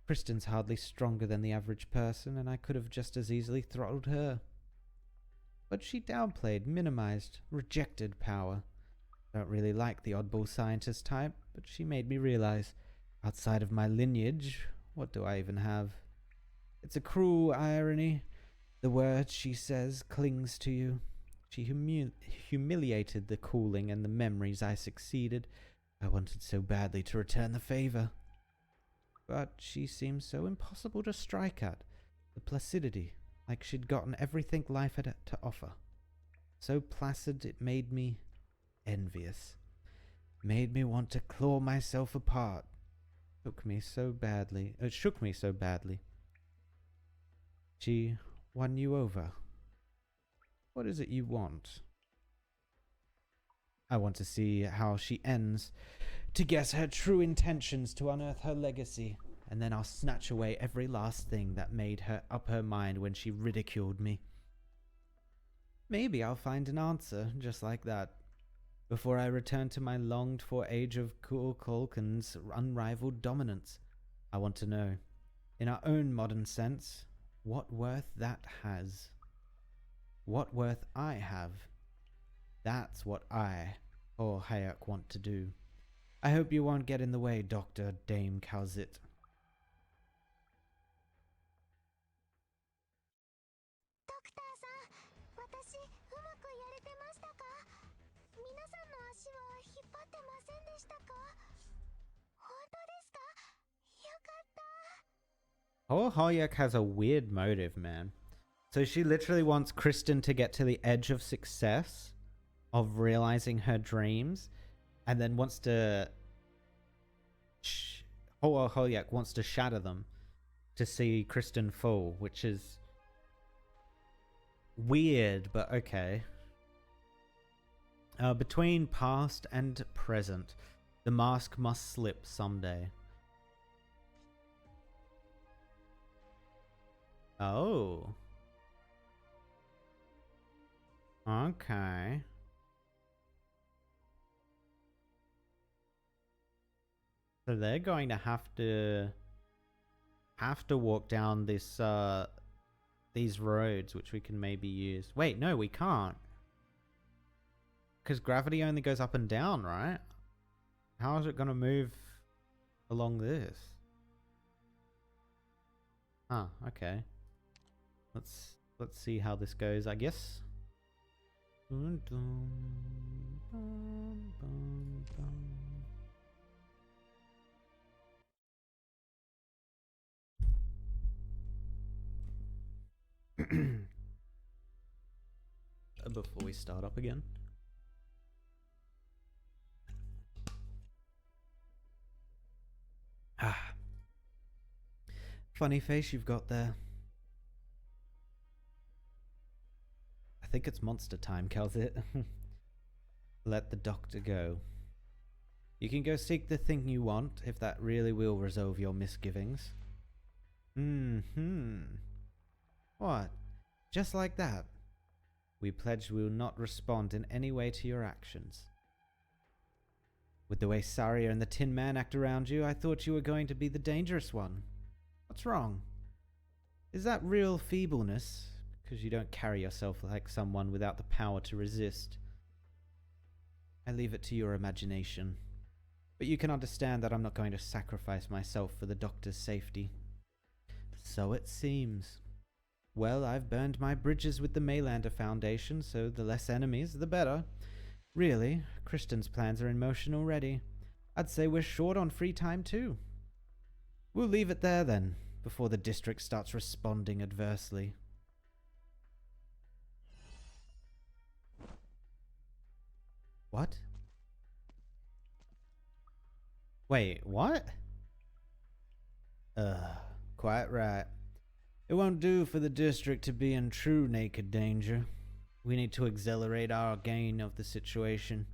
Kristen's hardly stronger than the average person, and I could have just as easily throttled her. But she downplayed, minimized, rejected power. I don't really like the oddball scientist type, but she made me realize, outside of my lineage, what do I even have? It's a cruel irony. The word, she says, clings to you. She humiliated the cooling and the memories I succeeded. I wanted so badly to return the favor. But she seems so impossible to strike at. The placidity, like she'd gotten everything life had to offer. So placid it made me envious. Made me want to claw myself apart. It shook me so badly. She won you over. What is it you want? I want to see how she ends, to guess her true intentions, to unearth her legacy, and then I'll snatch away every last thing that made her up her mind when she ridiculed me. Maybe I'll find an answer just like that, before I return to my longed-for age of Kulkulkan's unrivaled dominance. I want to know, in our own modern sense, what worth that has. What worth I have. That's what I, or Hayek, want to do. I hope you won't get in the way, Dr. Dame Calzit. Oh, Hayek has a weird motive, man. So she literally wants Kristen to get to the edge of success, of realizing her dreams, and then wants to... Holyak wants to shatter them to see Kristen fall, which is weird, but okay. Between past and present, the mask must slip someday. Oh. Okay. So they're going to have to walk down this these roads, which we can maybe use. Wait, no, we can't. Because gravity only goes up and down, right? How is it going to move along this? Huh, okay. Let's see how this goes, I guess. Before we start up again. Ah. Funny face you've got there. I think it's monster time, Calzit. Let the doctor go. You can go seek the thing you want, if that really will resolve your misgivings. What? Just like that? We pledge we will not respond in any way to your actions. With the way Saria and the Tin Man act around you, I thought you were going to be the dangerous one. What's wrong? Is that real feebleness? Because you don't carry yourself like someone without the power to resist. I leave it to your imagination. But you can understand that I'm not going to sacrifice myself for the doctor's safety. So it seems. Well, I've burned my bridges with the Maylander Foundation, so the less enemies, the better. Really, Kristen's plans are in motion already. I'd say we're short on free time too. We'll leave it there then, before the district starts responding adversely. What? Wait, what? Quite right. It won't do for the district to be in true naked danger. We need to accelerate our gain of the situation.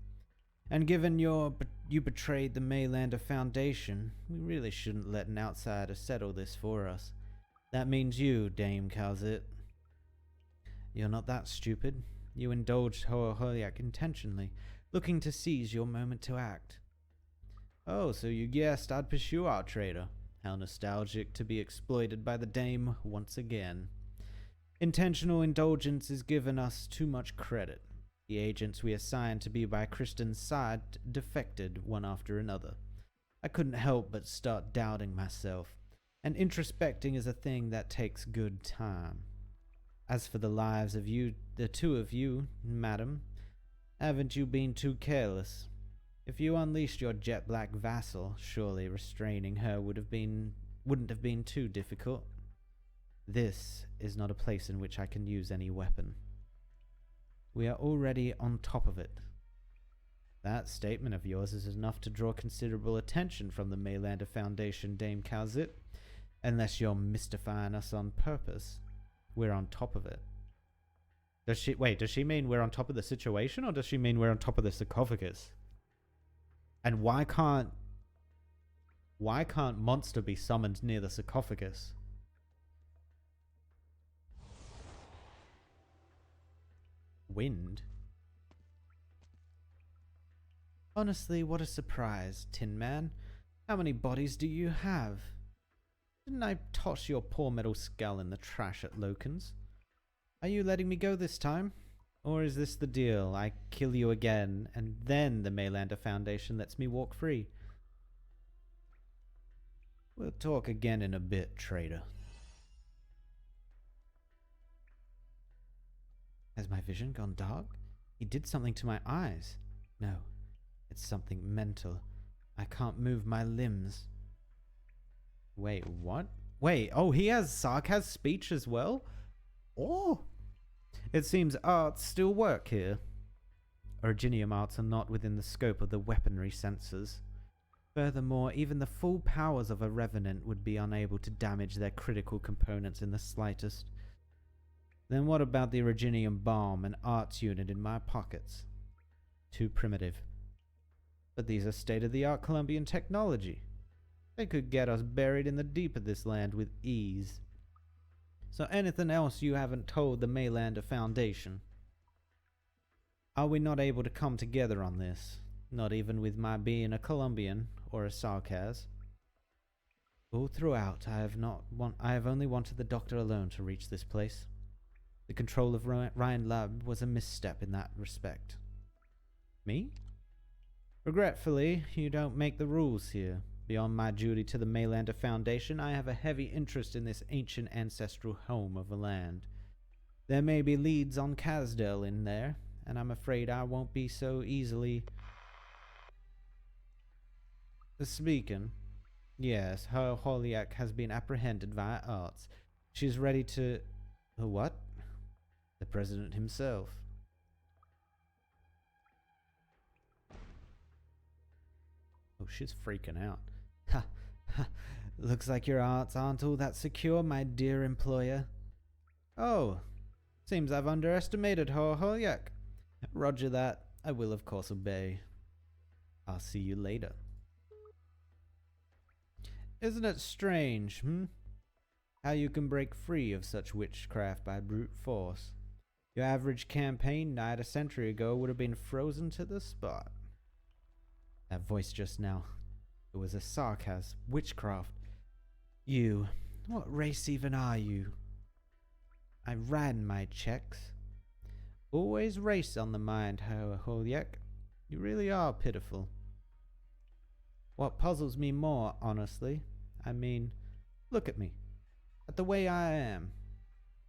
And given you betrayed the Maylander Foundation, we really shouldn't let an outsider settle this for us. That means you, Dame Calzit. You're not that stupid. You indulged Hoyak intentionally, looking to seize your moment to act. Oh, so you guessed I'd pursue our traitor. How nostalgic to be exploited by the Dame once again. Intentional indulgence is given us too much credit. The agents we assigned to be by Kristen's side defected one after another. I couldn't help but start doubting myself, and introspecting is a thing that takes good time. As for the lives of you, the two of you, madam, haven't you been too careless? If you unleashed your jet-black vassal, surely restraining her wouldn't have been too difficult. This is not a place in which I can use any weapon. We are already on top of it. That statement of yours is enough to draw considerable attention from the Maylander Foundation, Dame Calzit. Unless you're mystifying us on purpose. We're on top of it. Does she mean we're on top of the situation, or does she mean we're on top of the sarcophagus? And why can't monster be summoned near the sarcophagus? Wind? Honestly, what a surprise, Tin Man. How many bodies do you have? Didn't I toss your poor metal skull in the trash at Loken's? Are you letting me go this time? Or is this the deal? I kill you again, and then the Maylander Foundation lets me walk free. We'll talk again in a bit, traitor. Has my vision gone dark? He did something to my eyes. No, it's something mental. I can't move my limbs. Wait, what? Wait, oh, Sark has speech as well? Oh! It seems arts still work here. Originium arts are not within the scope of the weaponry sensors. Furthermore, even the full powers of a Revenant would be unable to damage their critical components in the slightest. Then what about the Originium bomb and arts unit in my pockets? Too primitive. But these are state-of-the-art Columbian technology. They could get us buried in the deep of this land with ease. So anything else you haven't told the Maylander Foundation? Are we not able to come together on this? Not even with my being a Columbian or a Sarkaz? All throughout, I have only wanted the Doctor alone to reach this place. The control of Ryan Lab was a misstep in that respect. Me? Regretfully, you don't make the rules here. Beyond my duty to the Maylander Foundation, I have a heavy interest in this ancient ancestral home of a land. There may be leads on Kazdel in there, and I'm afraid I won't be so easily... Speaking. Yes, her Holiak has been apprehended via arts. She's ready to... What? The President himself. Oh, she's freaking out. Ha, ha. Looks like your arts aren't all that secure, my dear employer. Oh, seems I've underestimated her Holiak. Roger that. I will of course obey. I'll see you later. Isn't it strange, how you can break free of such witchcraft by brute force? Your average campaign night a century ago would have been frozen to the spot. That voice just now, it was a sarcasm. Witchcraft. You, what race even are you? I ran my checks. Always race on the mind, Holiak. You really are pitiful. What puzzles me more, honestly, I mean, look at me, at the way I am.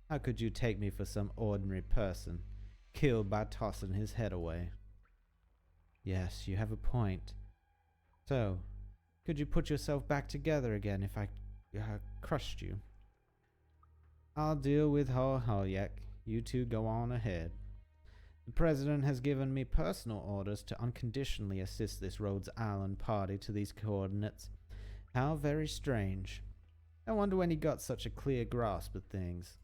How could you take me for some ordinary person, killed by tossing his head away? Yes, you have a point. So, could you put yourself back together again if I crushed you? I'll deal with Holiak. You two go on ahead. The President has given me personal orders to unconditionally assist this Rhodes Island party to these coordinates. How very strange. I wonder when he got such a clear grasp of things.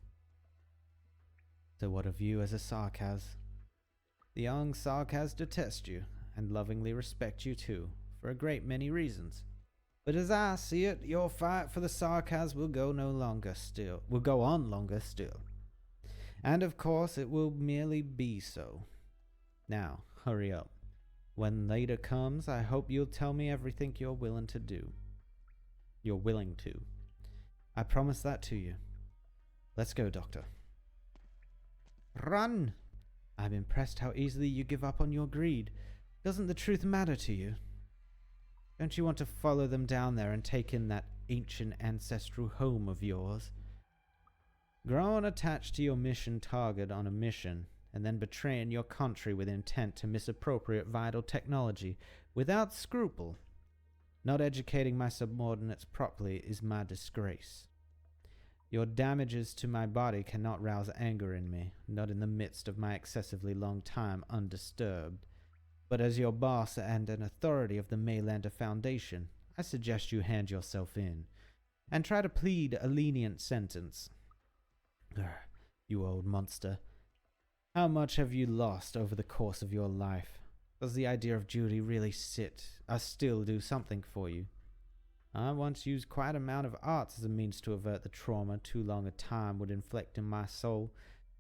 So what of you as a Sarkaz? The young Sarkaz detest you, and lovingly respect you too, for a great many reasons. But as I see it, your fight for the Sarkaz will go on longer still. And of course it will merely be so. Now, hurry up. When later comes, I hope you'll tell me everything you're willing to do. You're willing to. I promise that to you. Let's go, Doctor. Run! I'm impressed how easily you give up on your greed. Doesn't the truth matter to you? Don't you want to follow them down there and take in that ancient ancestral home of yours? Growing attached to your mission target on a mission, and then betraying your country with intent to misappropriate vital technology without scruple. Not educating my subordinates properly is my disgrace. Your damages to my body cannot rouse anger in me, not in the midst of my excessively long time undisturbed. But as your boss and an authority of the Maylander Foundation, I suggest you hand yourself in, and try to plead a lenient sentence. You old monster. How much have you lost over the course of your life? Does the idea of duty really still do something for you? I once used quite an amount of arts as a means to avert the trauma too long a time would inflict in my soul,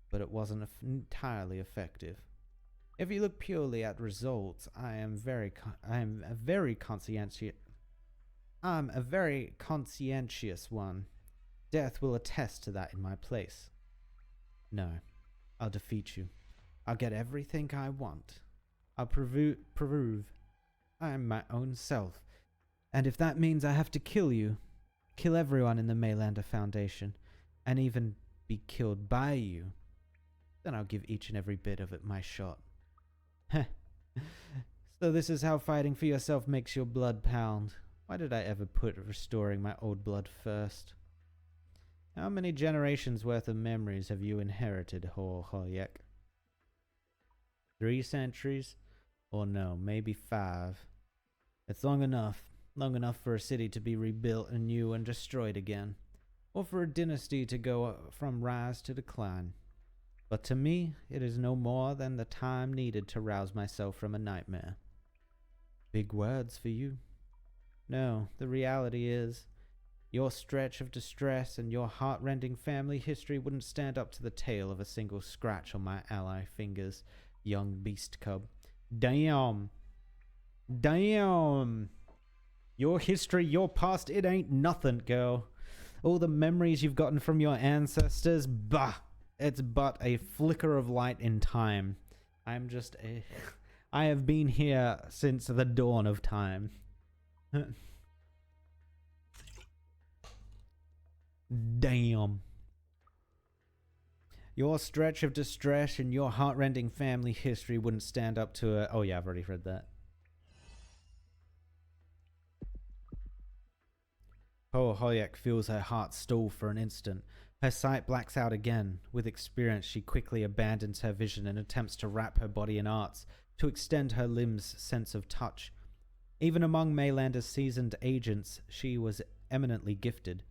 but it wasn't entirely effective. If you look purely at results, I'm a very conscientious one. Death will attest to that in my place. No, I'll defeat you. I'll get everything I want. I'll prove I am my own self. And if that means I have to kill you, kill everyone in the Maylander Foundation, and even be killed by you, then I'll give each and every bit of it my shot. Heh. So this is how fighting for yourself makes your blood pound. Why did I ever put restoring my old blood first? How many generations worth of memories have you inherited, Hoyek? 3 centuries? Or no, maybe 5. It's long enough for a city to be rebuilt anew and destroyed again, or for a dynasty to go from rise to decline. But to me, it is no more than the time needed to rouse myself from a nightmare. Big words for you. No, the reality is, your stretch of distress and your heart-rending family history wouldn't stand up to the tale of a single scratch on my ally fingers, young beast cub. Damn! Damn! Your history, your past, it ain't nothing, girl. All the memories you've gotten from your ancestors, bah! It's but a flicker of light in time. I have been here since the dawn of time. Damn. Your stretch of distress and your heartrending family history wouldn't stand up to a... Oh yeah, I've already read that. Oh, Hoyek feels her heart stall for an instant. Her sight blacks out again. With experience, she quickly abandons her vision and attempts to wrap her body in arts, to extend her limbs' sense of touch. Even among Maylander's seasoned agents, she was eminently gifted.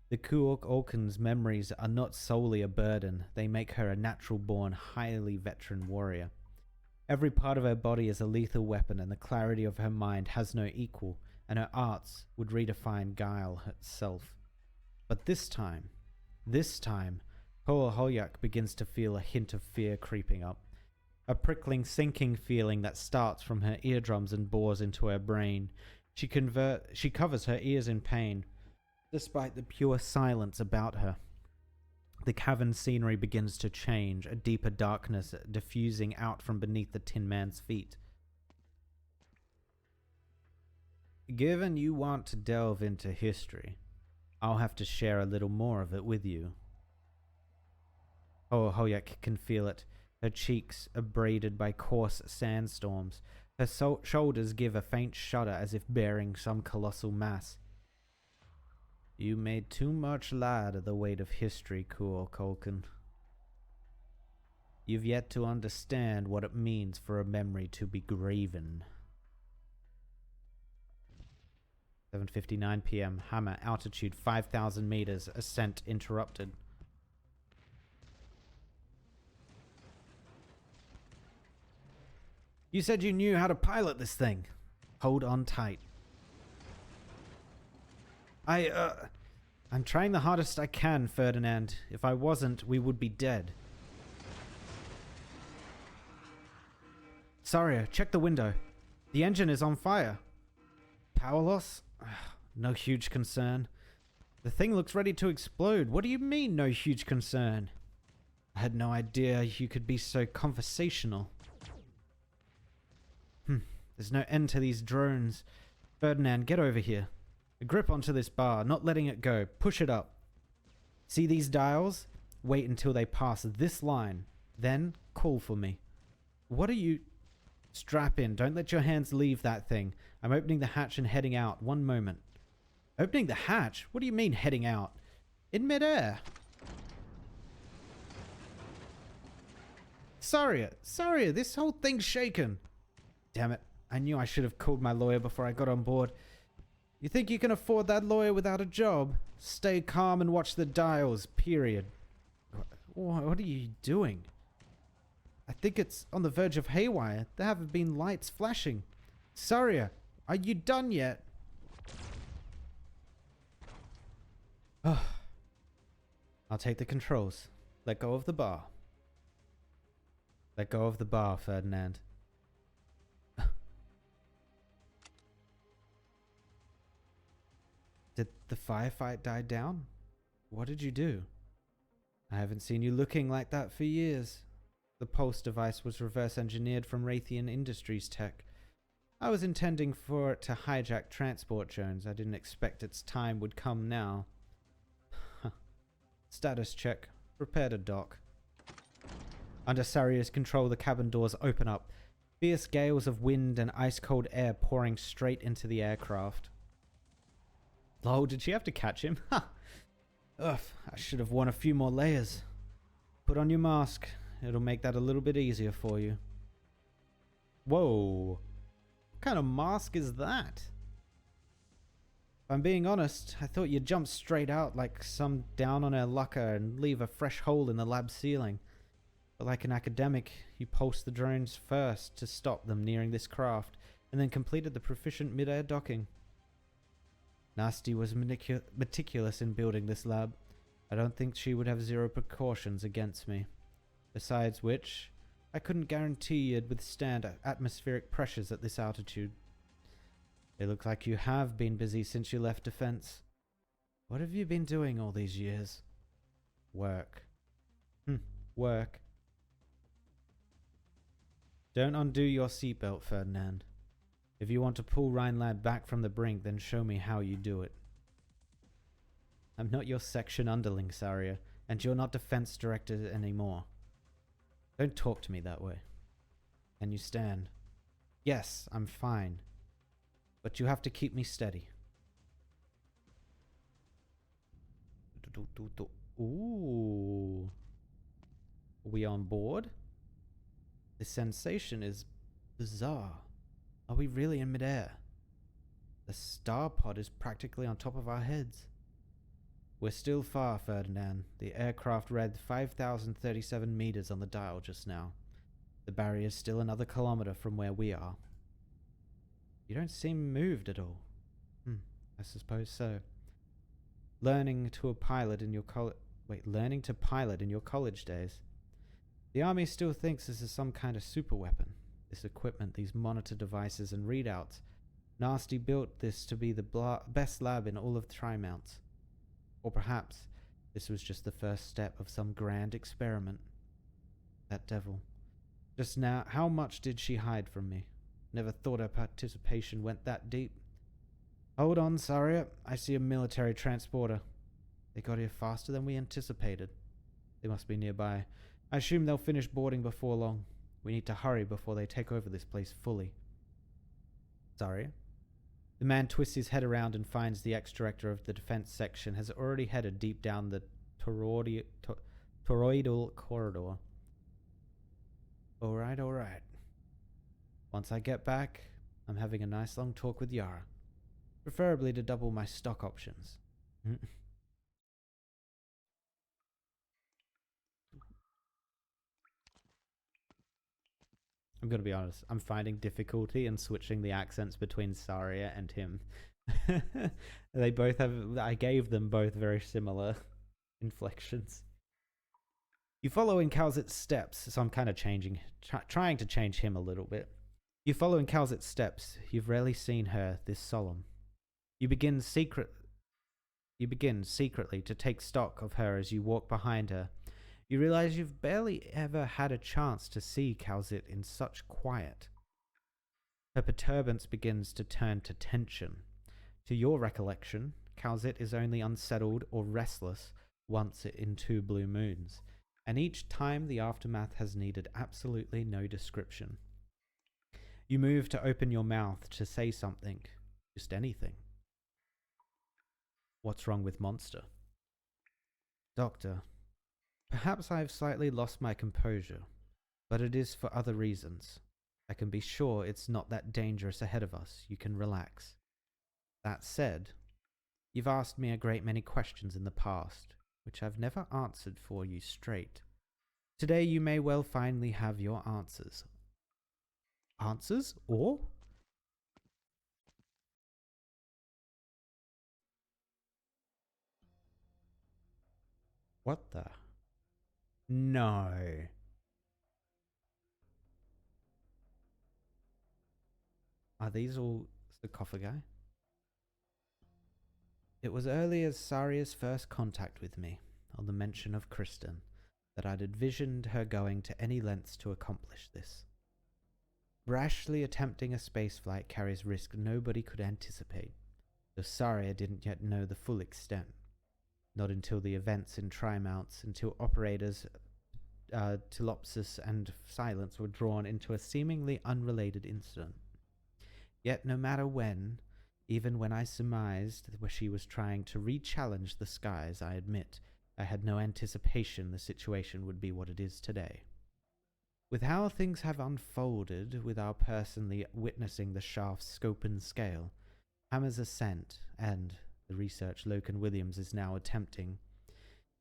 The Kuok-Orkan's memories are not solely a burden, they make her a natural-born, highly veteran warrior. Every part of her body is a lethal weapon, and the clarity of her mind has no equal, and her arts would redefine guile itself. But this time, Hoyak begins to feel a hint of fear creeping up. A prickling, sinking feeling that starts from her eardrums and bores into her brain. She covers her ears in pain, despite the pure silence about her. The cavern scenery begins to change, a deeper darkness diffusing out from beneath the Tin Man's feet. Given you want to delve into history, I'll have to share a little more of it with you. Oh, Hoyak can feel it. Her cheeks abraded by coarse sandstorms. Her shoulders give a faint shudder as if bearing some colossal mass. You made too much light of the weight of history, Kuok-Orkan. You've yet to understand what it means for a memory to be graven. 7:59 p.m. Hammer, altitude 5,000 meters, ascent interrupted. You said you knew how to pilot this thing. Hold on tight. I'm trying the hardest I can, Ferdinand. If I wasn't, we would be dead. Saria, check the window. The engine is on fire. Power loss? No huge concern. The thing looks ready to explode. What do you mean, no huge concern? I had no idea you could be so conversational. There's no end to these drones. Ferdinand, get over here. Grip onto this bar, not letting it go. Push it up. See these dials? Wait until they pass this line. Then call for me. What are you... Strap in. Don't let your hands leave that thing. I'm opening the hatch and heading out. One moment. Opening the hatch? What do you mean heading out? In midair. Saria, this whole thing's shaken. Damn it. I knew I should have called my lawyer before I got on board. You think you can afford that lawyer without a job? Stay calm and watch the dials, period. What are you doing? I think it's on the verge of haywire. There haven't been lights flashing. Saria, are you done yet? Oh. I'll take the controls. Let go of the bar. Let go of the bar, Ferdinand. Did the firefight die down? What did you do? I haven't seen you looking like that for years. The pulse device was reverse engineered from Raytheon Industries tech. I was intending for it to hijack transport drones. I didn't expect its time would come now. Status check. Prepare to dock. Under Saria's control, the cabin doors open up. Fierce gales of wind and ice-cold air pouring straight into the aircraft. Lol, did she have to catch him? Ha! Ugh, I should have worn a few more layers. Put on your mask. It'll make that a little bit easier for you. Whoa. What kind of mask is that? If I'm being honest, I thought you'd jump straight out like some down-on-her-lucker and leave a fresh hole in the lab ceiling. But like an academic, you pulsed the drones first to stop them nearing this craft, and then completed the proficient mid-air docking. Nasty was meticulous in building this lab. I don't think she would have zero precautions against me. Besides which, I couldn't guarantee you'd withstand atmospheric pressures at this altitude. It looks like you have been busy since you left defense. What have you been doing all these years? Work. Work. Don't undo your seatbelt, Ferdinand. If you want to pull Rhineland back from the brink, then show me how you do it. I'm not your section underling, Saria, and you're not defense director anymore. Don't talk to me that way. Can you stand? Yes, I'm fine. But you have to keep me steady. Ooh. Are we on board? This sensation is bizarre. Are we really in midair? The star pod is practically on top of our heads. We're still far, Ferdinand. The aircraft read 5,037 meters on the dial just now. The barrier is still another kilometer from where we are. You don't seem moved at all. I suppose so. Learning to pilot in your college days. The army still thinks this is some kind of super weapon. This equipment, these monitor devices and readouts. Nasty built this to be the best lab in all of Trimounts. Or perhaps this was just the first step of some grand experiment. That devil. Just now, how much did she hide from me? Never thought her participation went that deep. Hold on, Saria. I see a military transporter. They got here faster than we anticipated. They must be nearby. I assume they'll finish boarding before long. We need to hurry before they take over this place fully. Saria? The man twists his head around and finds the ex-director of the defense section has already headed deep down the toroidal corridor. Alright. Once I get back, I'm having a nice long talk with Yara. Preferably to double my stock options. I'm going to be honest, I'm finding difficulty in switching the accents between Saria and him. They both have, I gave them both very similar inflections. You follow in Calzet's steps, so I'm kind of trying to change him a little bit. You follow in Calzet's steps. You've rarely seen her this solemn. You begin secretly to take stock of her as you walk behind her. You realize you've barely ever had a chance to see Calzet in such quiet. Her perturbance begins to turn to tension. To your recollection, Calzet is only unsettled or restless once in 2 blue moons, and each time the aftermath has needed absolutely no description. You move to open your mouth to say something, just anything. What's wrong with Monster? Doctor, perhaps I have slightly lost my composure, but it is for other reasons. I can be sure it's not that dangerous ahead of us. You can relax. That said, you've asked me a great many questions in the past, which I've never answered for you straight. Today you may well finally have your answers. Answers? Or? What the? No. Are these all sarcophagi? It was early as Saria's first contact with me, on the mention of Kristen, that I'd envisioned her going to any lengths to accomplish this. Rashly attempting a spaceflight carries risk nobody could anticipate, though Saria didn't yet know the full extent. Not until the events in Trimounts, until operators Telopsis and Silence were drawn into a seemingly unrelated incident. Yet no matter when, even when I surmised that she was trying to re-challenge the skies, I admit I had no anticipation the situation would be what it is today. With how things have unfolded, without personally witnessing the shaft's scope and scale, Hammer's ascent, and the research Logan Williams is now attempting,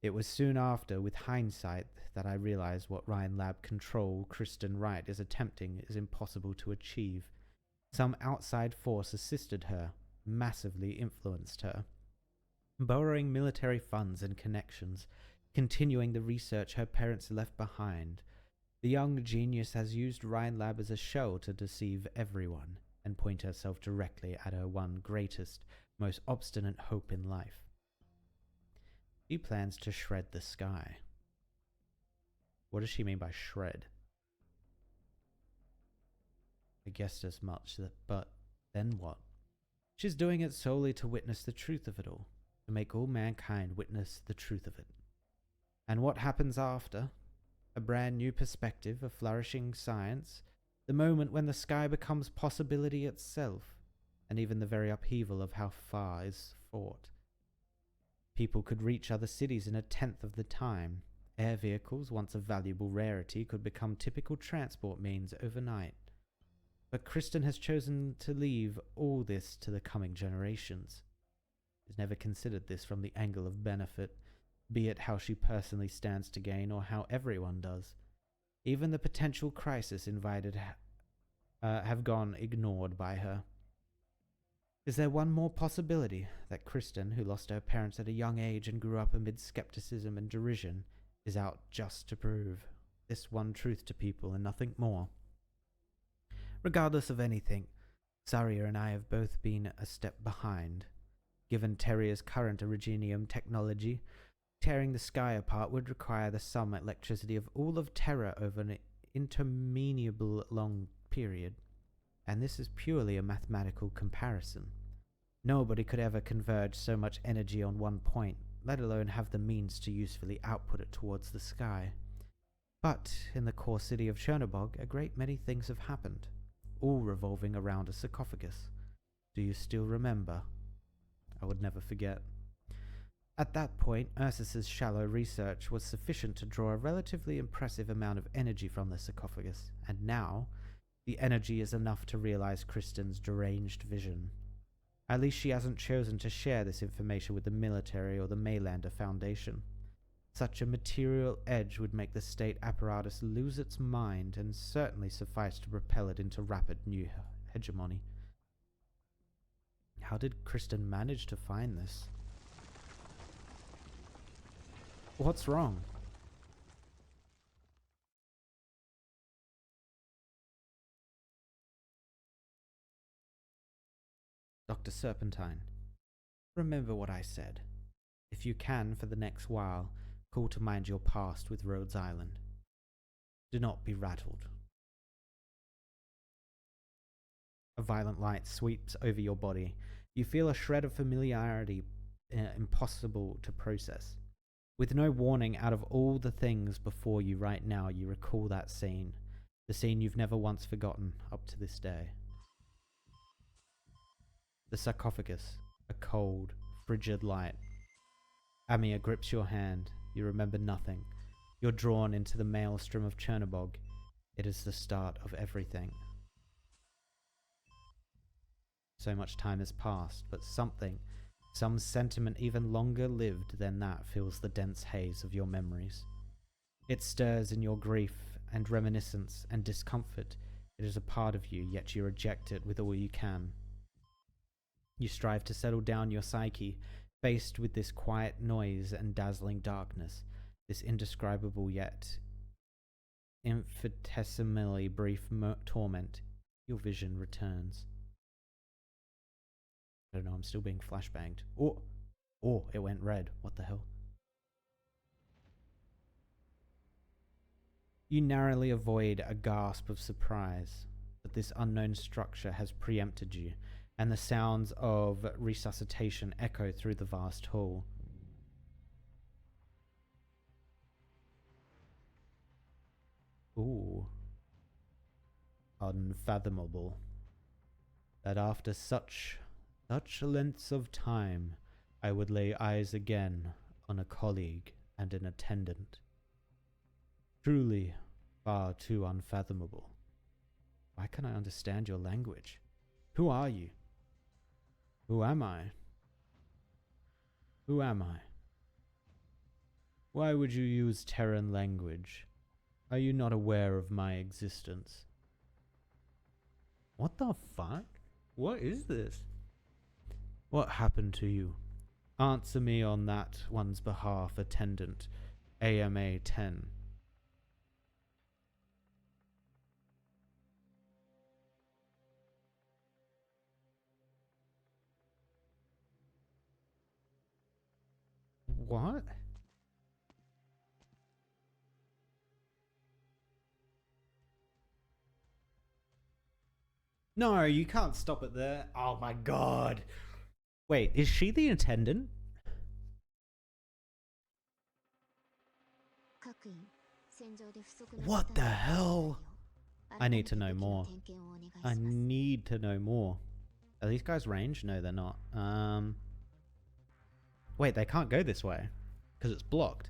it was soon after, with hindsight, that I realized what Ryan Lab control Kristen Wright is attempting is impossible to achieve. Some outside force assisted her, massively influenced her, borrowing military funds and connections, continuing the research her parents left behind. The young genius has used Ryan Lab as a shell to deceive everyone and point herself directly at her one greatest, most obstinate hope in life. She plans to shred the sky. What does she mean by shred? I guessed as much, but then what? She's doing it solely to witness the truth of it all, to make all mankind witness the truth of it. And what happens after? A brand new perspective, a flourishing science, the moment when the sky becomes possibility itself, and even the very upheaval of how far is fought. People could reach other cities in a tenth of the time. Air vehicles, once a valuable rarity, could become typical transport means overnight. But Kristen has chosen to leave all this to the coming generations. She's never considered this from the angle of benefit, be it how she personally stands to gain or how everyone does. Even the potential crisis invited have gone ignored by her. Is there one more possibility that Kristen, who lost her parents at a young age and grew up amid skepticism and derision, is out just to prove this one truth to people and nothing more? Regardless of anything, Saria and I have both been a step behind. Given Terrier's current Originium technology, tearing the sky apart would require the sum electricity of all of Terra over an interminable long period. And this is purely a mathematical comparison. Nobody could ever converge so much energy on one point, let alone have the means to usefully output it towards the sky. But in the core city of Chernobog, a great many things have happened, all revolving around a sarcophagus. Do you still remember? I would never forget. At that point, Ursus's shallow research was sufficient to draw a relatively impressive amount of energy from the sarcophagus, and now the energy is enough to realize Kristen's deranged vision. At least she hasn't chosen to share this information with the military or the Maylander Foundation. Such a material edge would make the state apparatus lose its mind and certainly suffice to propel it into rapid new hegemony. How did Kristen manage to find this? What's wrong? Dr. Serpentine, remember what I said. If you can, for the next while, call to mind your past with Rhodes Island. Do not be rattled. A violent light sweeps over your body. You feel a shred of familiarity impossible to process. With no warning, out of all the things before you right now, you recall that scene. The scene you've never once forgotten up to this day. The sarcophagus, a cold, frigid light. Amia grips your hand, You remember nothing. You're drawn into the maelstrom of Chernobog. It is the start of everything. So much time has passed, but some sentiment even longer lived than that fills the dense haze of your memories. It stirs in your grief and reminiscence and discomfort. It is a part of you, yet you reject it with all you can. You strive to settle down your psyche, faced with this quiet noise and dazzling darkness, this indescribable yet infinitesimally brief torment. Your vision returns. I don't know, I'm still being flashbanged. Oh, it went red. What the hell? You narrowly avoid a gasp of surprise that this unknown structure has preempted you, and the sounds of resuscitation echo through the vast hall. Ooh. Unfathomable. That after such lengths of time, I would lay eyes again on a colleague and an attendant. Truly far too unfathomable. Why can't I understand your language? Who are you? Who am I? Who am I? Why would you use Terran language? Are you not aware of my existence? What the fuck? What is this? What happened to you? Answer me on that one's behalf, attendant. AMA 10. What? No, you can't stop it there. Oh my god. Wait, is she the attendant? What the hell? I need to know more. I need to know more. Are these guys ranged? No, they're not. Wait, they can't go this way because it's blocked.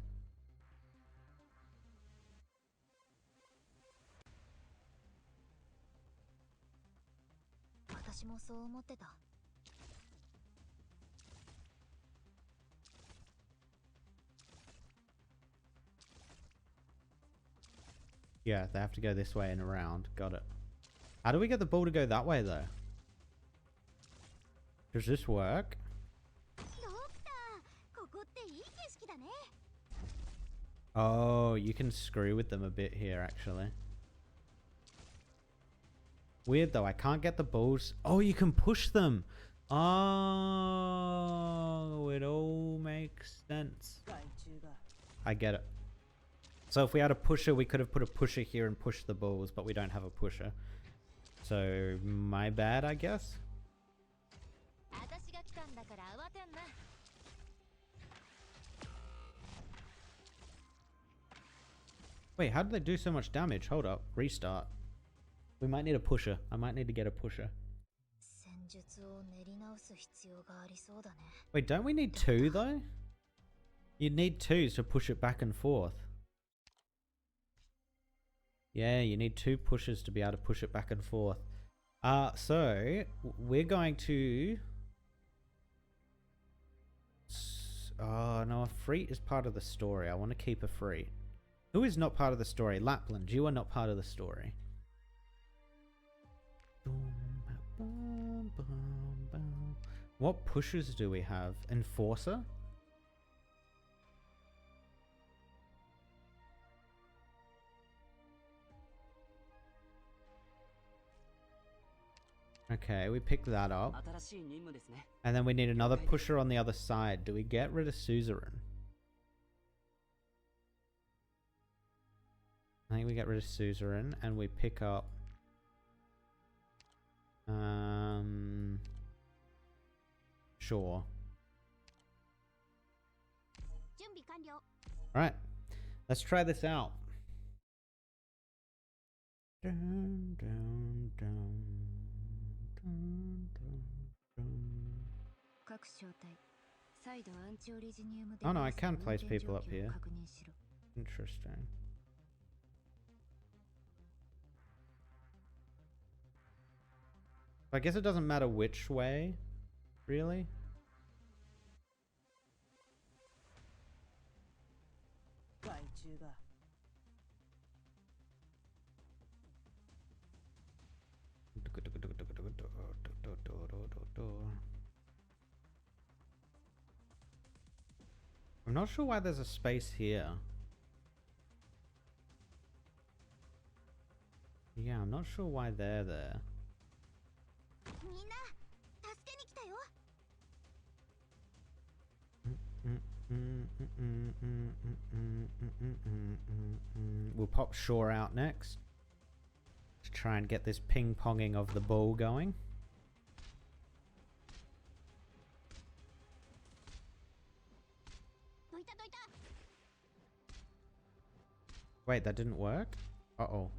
Yeah, they have to go this way and around. Got it. How do we get the ball to go that way, though? Does this work? Oh, you can screw with them a bit here, actually. Weird, though. I can't get the balls. Oh, you can push them. Oh, it all makes sense. I get it. So if we had a pusher, we could have put a pusher here and pushed the balls, but we don't have a pusher. So, my bad, I guess? Wait, how did they do so much damage? Hold up. Restart. We might need a pusher. I might need to get a pusher. Wait, don't we need two, though? You'd need two to push it back and forth. Yeah, you need two pushers to be able to push it back and forth. So we're going to... Oh, no, a free is part of the story. I want to keep a free. Who is not part of the story? Lapland, you are not part of the story. What pushers do we have? Enforcer? Okay, we pick that up. And then we need another pusher on the other side. Do we get rid of Suzerain? I think we get rid of Suzerain and we pick up... Sure. Alright, let's try this out. Dun, dun, dun. Oh no, I can place people up here. Interesting. I guess it doesn't matter which way, really. I'm not sure why there's a space here. Yeah, I'm not sure why they're there. We'll pop Shore out next to try and get this ping-ponging of the ball going. Wait, that didn't work? Uh-oh.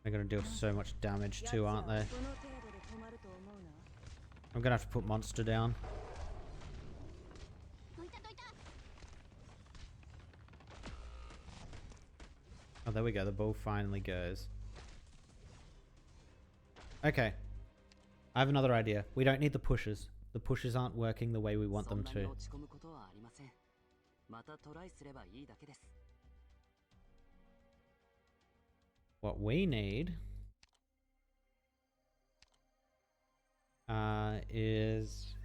They're gonna deal so much damage too, aren't they? I'm gonna have to put Monster down. Oh, there we go. The ball finally goes. Okay. I have another idea. We don't need the pushes. The pushes aren't working the way we want them to. What we need is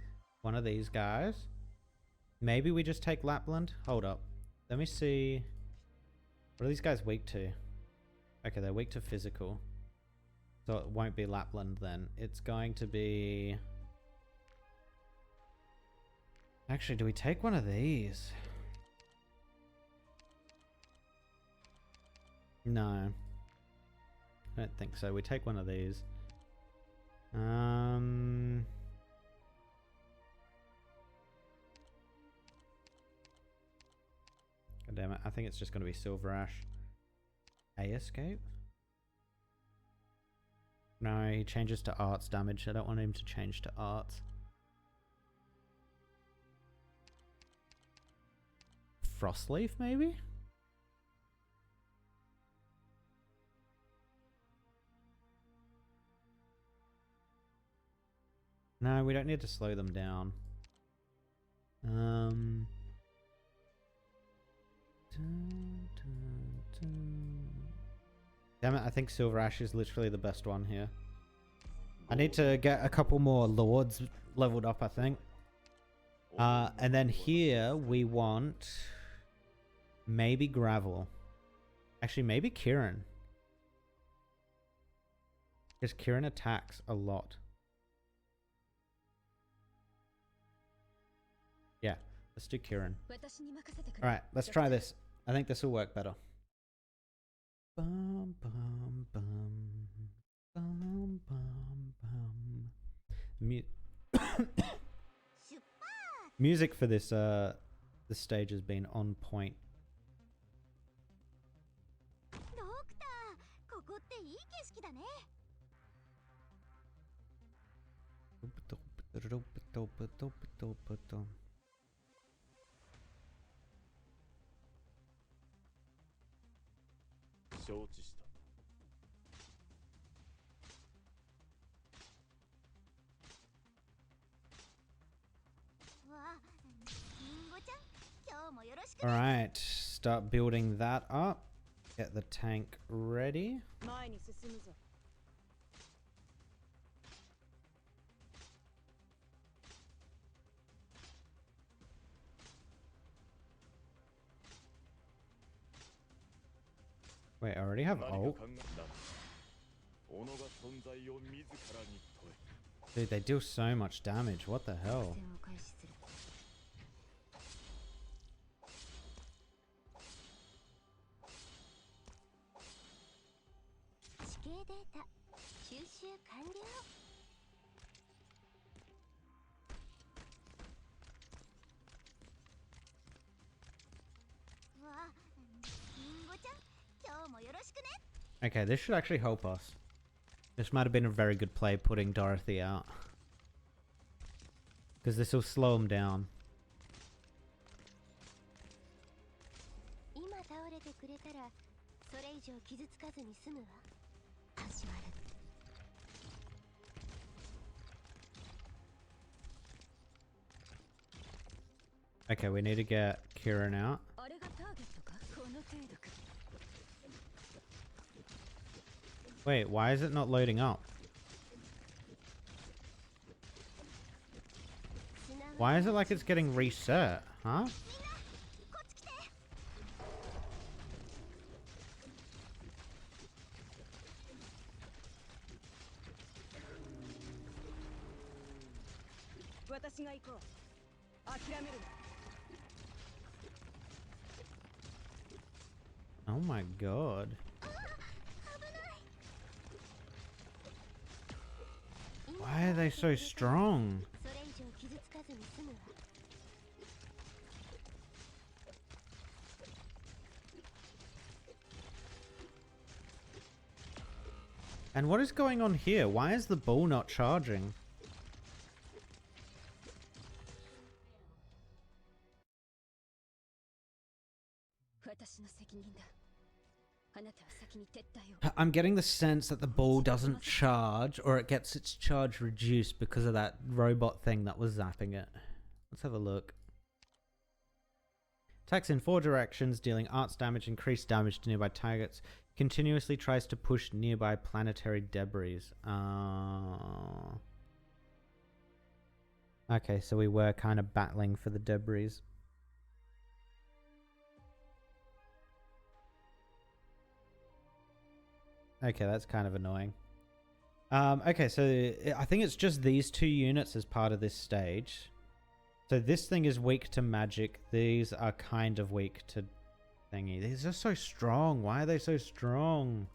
one of these guys. Maybe we just take Lapland. Hold up. Let me see. What are these guys weak to? Okay, they're weak to physical. So it won't be Lapland then. It's going to be... Actually, do we take one of these? No. I don't think so. We take one of these. God damn it. I think it's just going to be Silver Ash. A escape? No, he changes to arts damage. I don't want him to change to arts. Frostleaf, maybe? No, we don't need to slow them down. Damn it, I think Silver Ash is literally the best one here. I need to get a couple more Lords leveled up, I think. And then here we want maybe Gravel. Actually, maybe Kieran. Because Kieran attacks a lot. Yeah, let's do Kieran. Alright, let's try this. I think this will work better. Bum, bum, bum. Bum, bum, bum. Music for this this stage has been on point. Alright, start building that up. Get the tank ready. Wait, I already have ult? Dude, they deal so much damage. What the hell? Okay, this should actually help us. This might have been a very good play putting Dorothy out. Because this will slow him down. Okay, we need to get Kieran out. Wait, why is it not loading up? Why is it like it's getting reset? Huh? Oh my god. Why are they so strong? And what is going on here? Why is the ball not charging? I'm getting the sense that the ball doesn't charge, or it gets its charge reduced because of that robot thing that was zapping it. Let's have a look. Attacks in 4 directions, dealing arts damage, increased damage to nearby targets. Continuously tries to push nearby planetary debris. Okay, so we were kind of battling for the debris. Okay, that's kind of annoying. Okay, so I think it's just these 2 units as part of this stage. So this thing is weak to magic. These are kind of weak to thingy. These are so strong. Why are they so strong?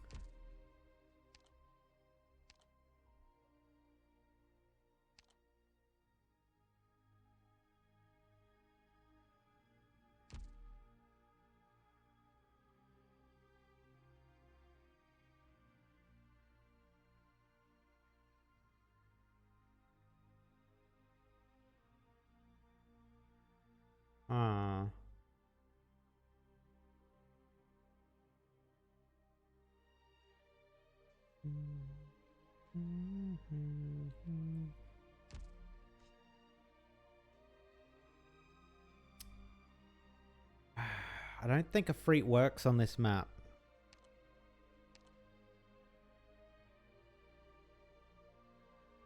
Ah. I don't think a freak works on this map.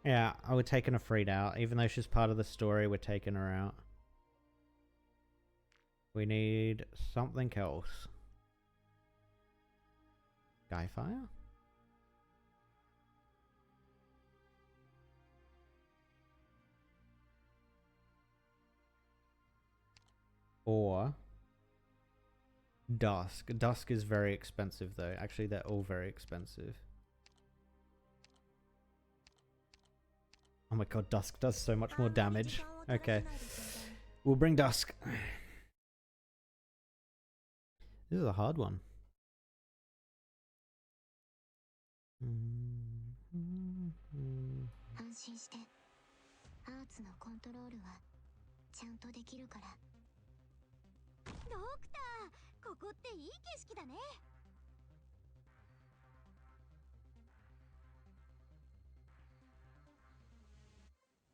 Yeah, I would taking a freak out. Even though she's part of the story, we're taking her out. We need something else. Skyfire? Or Dusk. Dusk is very expensive though. Actually, they're all very expensive. Oh my god, Dusk does so much more damage. Okay. We'll bring Dusk. This is a hard one.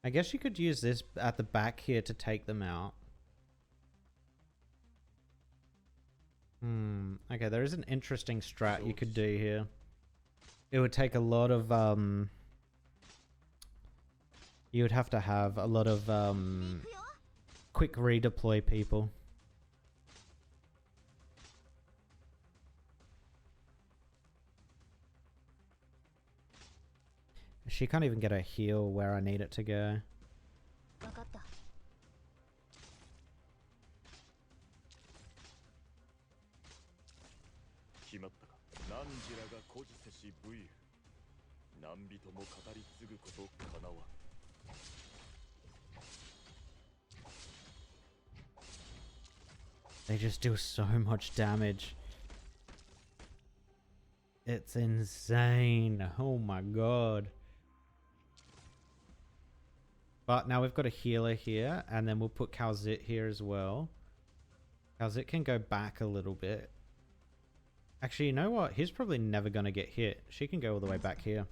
I guess you could use this at the back here to take them out. Okay, there is an interesting strat you could do here. It would take a lot of, you would have to have a lot of, quick redeploy people. She can't even get a heal where I need it to go. They just do so much damage. It's insane. Oh my god. But now we've got a healer here, and then we'll put Calzit here as well. Calzit can go back a little bit. Actually, you know what? He's probably never going to get hit. She can go all the way back here.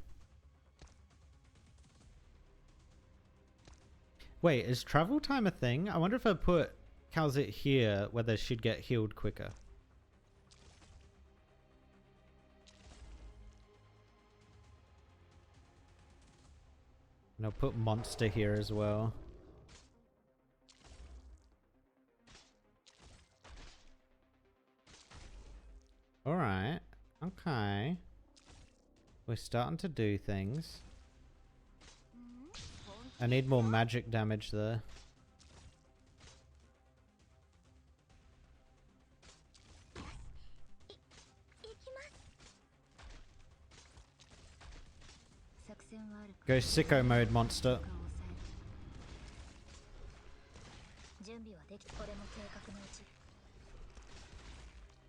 Wait, is travel time a thing? I wonder if I put Calzit here, whether she'd get healed quicker. And I'll put Monster here as well. Alright. Okay. We're starting to do things. I need more magic damage there. Go sicko mode, monster.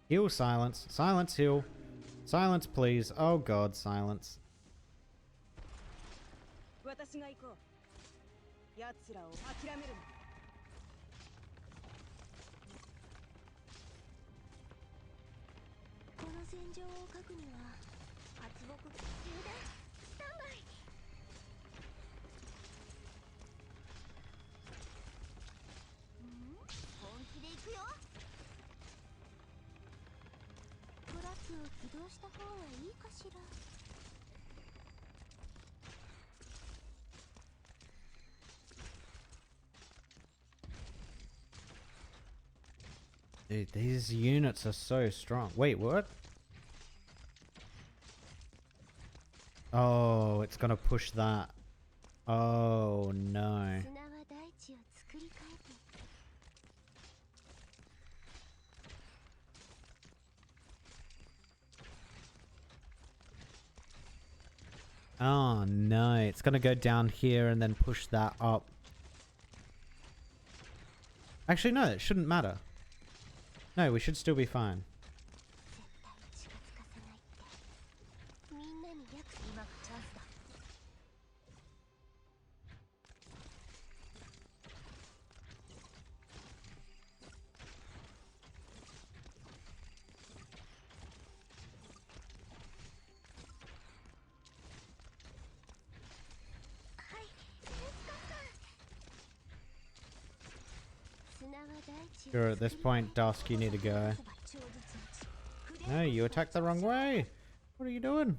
Heal, silence. Silence, heal. Silence, please. Oh god, silence. Dude, these units are so strong. Wait, what? Oh, it's gonna push that. Oh, no. Oh, no. It's gonna go down here and then push that up. Actually, no, it shouldn't matter. No, we should still be fine. Sure, at this point, Dusk, you need to go. No, you attacked the wrong way. What are you doing?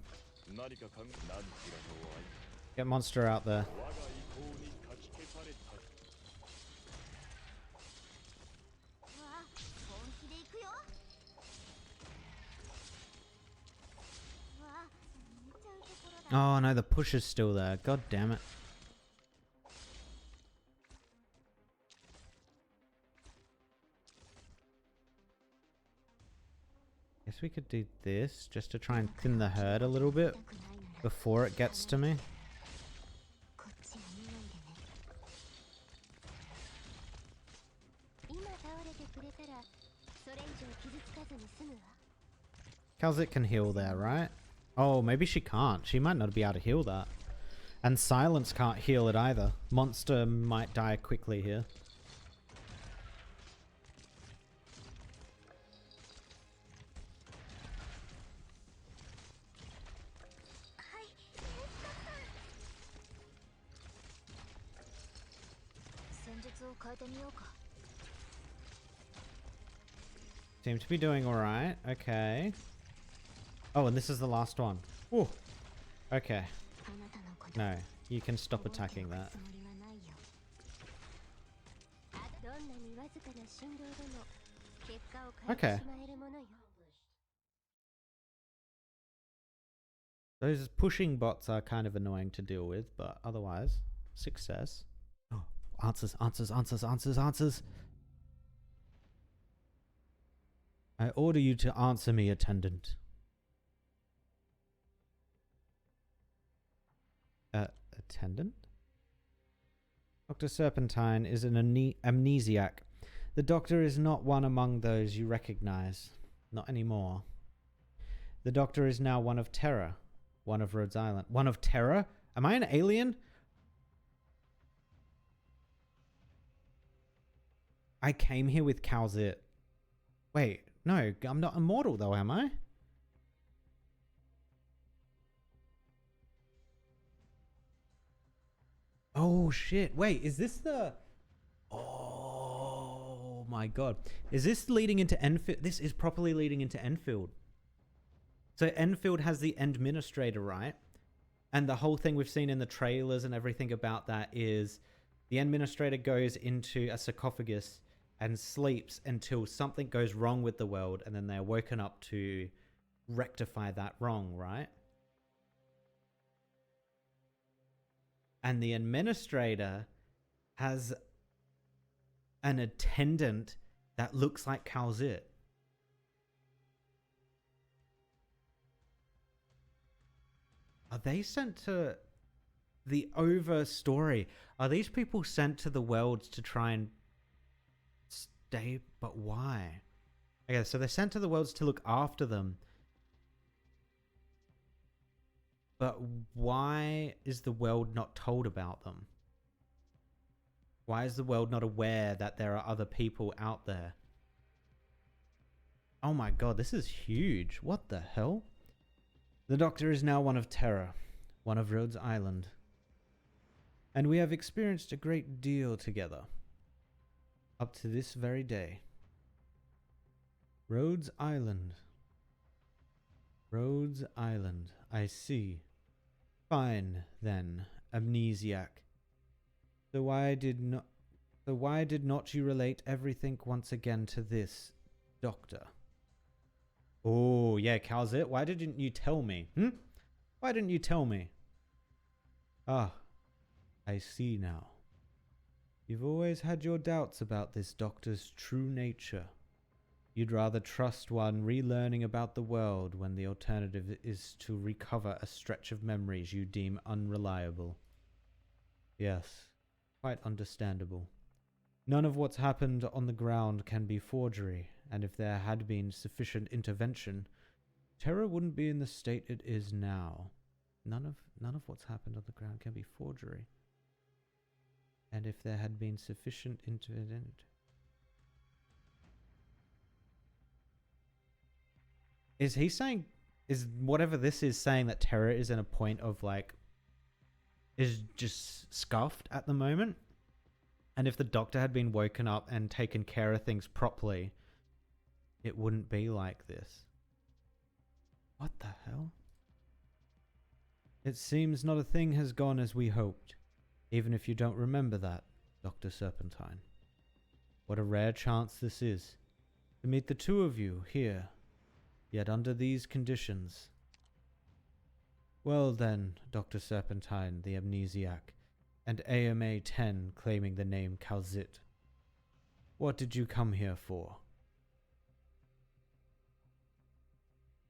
Get Monster out there. Oh no, the push is still there. God damn it. Guess we could do this just to try and thin the herd a little bit before it gets to me. Calzit can heal there, right? Oh, maybe she can't. She might not be able to heal that. And Silence can't heal it either. Monster might die quickly here. Seem to be doing alright. Okay. Oh, and this is the last one. Ooh. Okay. No, you can stop attacking that. Okay. Those pushing bots are kind of annoying to deal with, but otherwise, success. Oh, answers, answers, answers, answers, answers. I order you to answer me, attendant. Attendant? Dr. Serpentine is an amnesiac. The doctor is not one among those you recognize. Not anymore. The doctor is now one of terror. One of Rhodes Island. One of terror? Am I an alien? I came here with Calzit. Wait, no, I'm not immortal though, am I? Oh shit, wait, is this the... Oh my god. Is this leading into Enfield? This is properly leading into Enfield. So Enfield has the Administrator, right? And the whole thing we've seen in the trailers and everything about that is the Administrator goes into a sarcophagus and sleeps until something goes wrong with the world, and then they're woken up to rectify that wrong, right? And the Administrator has an attendant that looks like Calzit. Are they sent to the over story? Are these people sent to the worlds to try and stay? But why? Okay, so they're sent to the worlds to look after them. But why is the world not told about them? Why is the world not aware that there are other people out there? Oh my god, this is huge. What the hell? The Doctor is now one of Terra, one of Rhodes Island. And we have experienced a great deal together. Up to this very day. Rhodes Island. Rhodes Island, I see. Fine, then, amnesiac. So why did not you relate everything once again to this Doctor? Oh, yeah, Calzit, why didn't you tell me? Why didn't you tell me? Ah, I see now. You've always had your doubts about this Doctor's true nature. You'd rather trust one relearning about the world when the alternative is to recover a stretch of memories you deem unreliable. Yes, quite understandable. None of what's happened on the ground can be forgery, and if there had been sufficient intervention, Terra wouldn't be in the state it is now. None of what's happened on the ground can be forgery. And if there had been sufficient intervention... Is he saying... Is whatever this is saying that Terra is in a point of like... is just scuffed at the moment? And if the Doctor had been woken up and taken care of things properly, it wouldn't be like this. What the hell? It seems not a thing has gone as we hoped, even if you don't remember that, Dr. Serpentine. What a rare chance this is, to meet the two of you here, yet under these conditions. Well then, Dr. Serpentine, the amnesiac, and AMA 10 claiming the name Calzit. What did you come here for?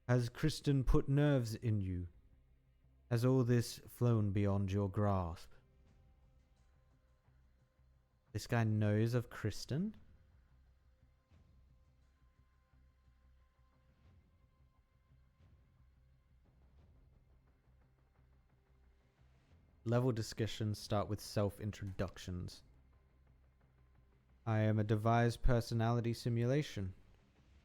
Has Kristen put nerves in you? Has all this flown beyond your grasp? This guy knows of Kristen? Level discussions start with self-introductions. I am a devised personality simulation.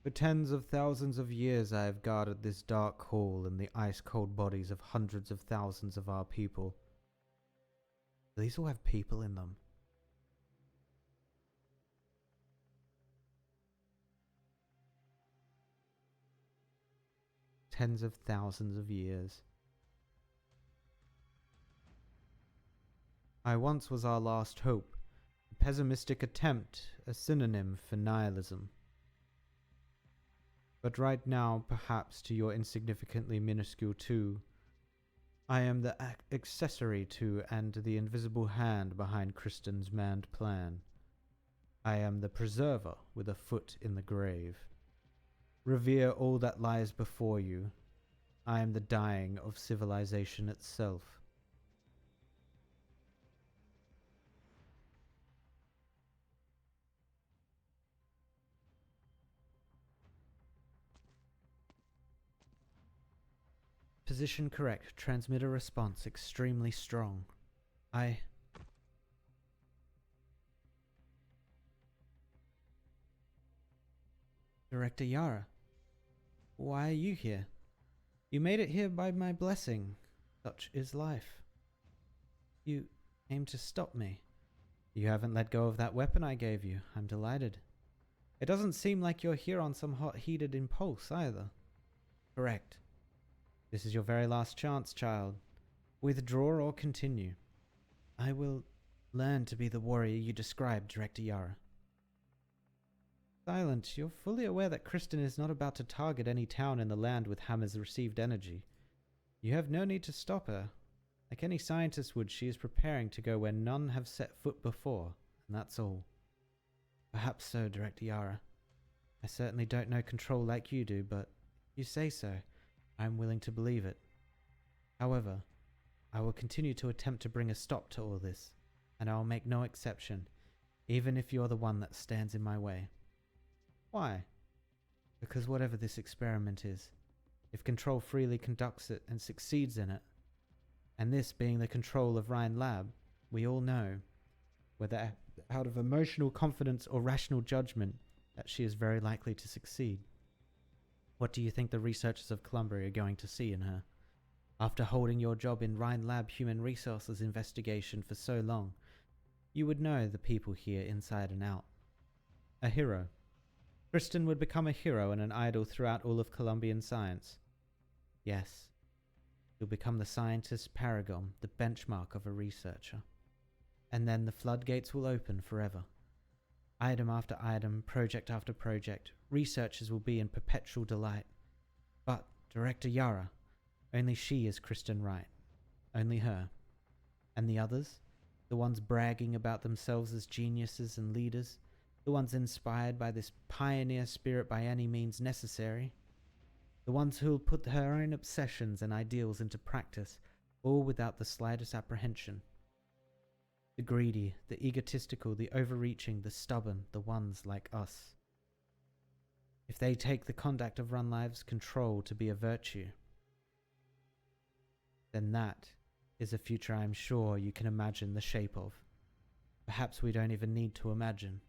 For tens of thousands of years I have guarded this dark hall and the ice-cold bodies of hundreds of thousands of our people. Do these all have people in them? Tens of thousands of years. I once was our last hope, a pessimistic attempt, a synonym for nihilism. But right now, perhaps to your insignificantly minuscule too, I am the accessory to and the invisible hand behind Kristen's manned plan. I am the preserver with a foot in the grave. Revere all that lies before you. I am the dying of civilization itself. Position correct. Transmitter response extremely strong. Director Yara, why are you here? You made it here by my blessing. Such is life. You aim to stop me. You haven't let go of that weapon I gave you. I'm delighted. It doesn't seem like you're here on some hot-heated impulse either. Correct. This is your very last chance, child. Withdraw or continue. I will learn to be the warrior you described, Director Yara. Silent, you're fully aware that Kristen is not about to target any town in the land with Hammer's received energy. You have no need to stop her. Like any scientist would, she is preparing to go where none have set foot before, and that's all. Perhaps so, Director Yara. I certainly don't know control like you do, but if you say so, I'm willing to believe it. However, I will continue to attempt to bring a stop to all this, and I will make no exception, even if you're the one that stands in my way. Why? Because whatever this experiment is, if Control freely conducts it and succeeds in it, and this being the control of Rhine Lab, we all know, whether out of emotional confidence or rational judgment, that she is very likely to succeed. What do you think the researchers of Columbia are going to see in her? After holding your job in Rhine Lab Human Resources investigation for so long, you would know the people here inside and out. A hero. Kristen would become a hero and an idol throughout all of Columbian science. Yes, you'll become the scientist paragon, the benchmark of a researcher. And then the floodgates will open forever. Item after item, project after project, researchers will be in perpetual delight. But Director Yara, only she is Kristen Wright. Only her. And the others? The ones bragging about themselves as geniuses and leaders? The ones inspired by this pioneer spirit by any means necessary? The ones who'll put her own obsessions and ideals into practice, all without the slightest apprehension? The greedy, the egotistical, the overreaching, the stubborn, the ones like us. If they take the conduct of Run Live's control to be a virtue, then that is a future I'm sure you can imagine the shape of. Perhaps we don't even need to imagine.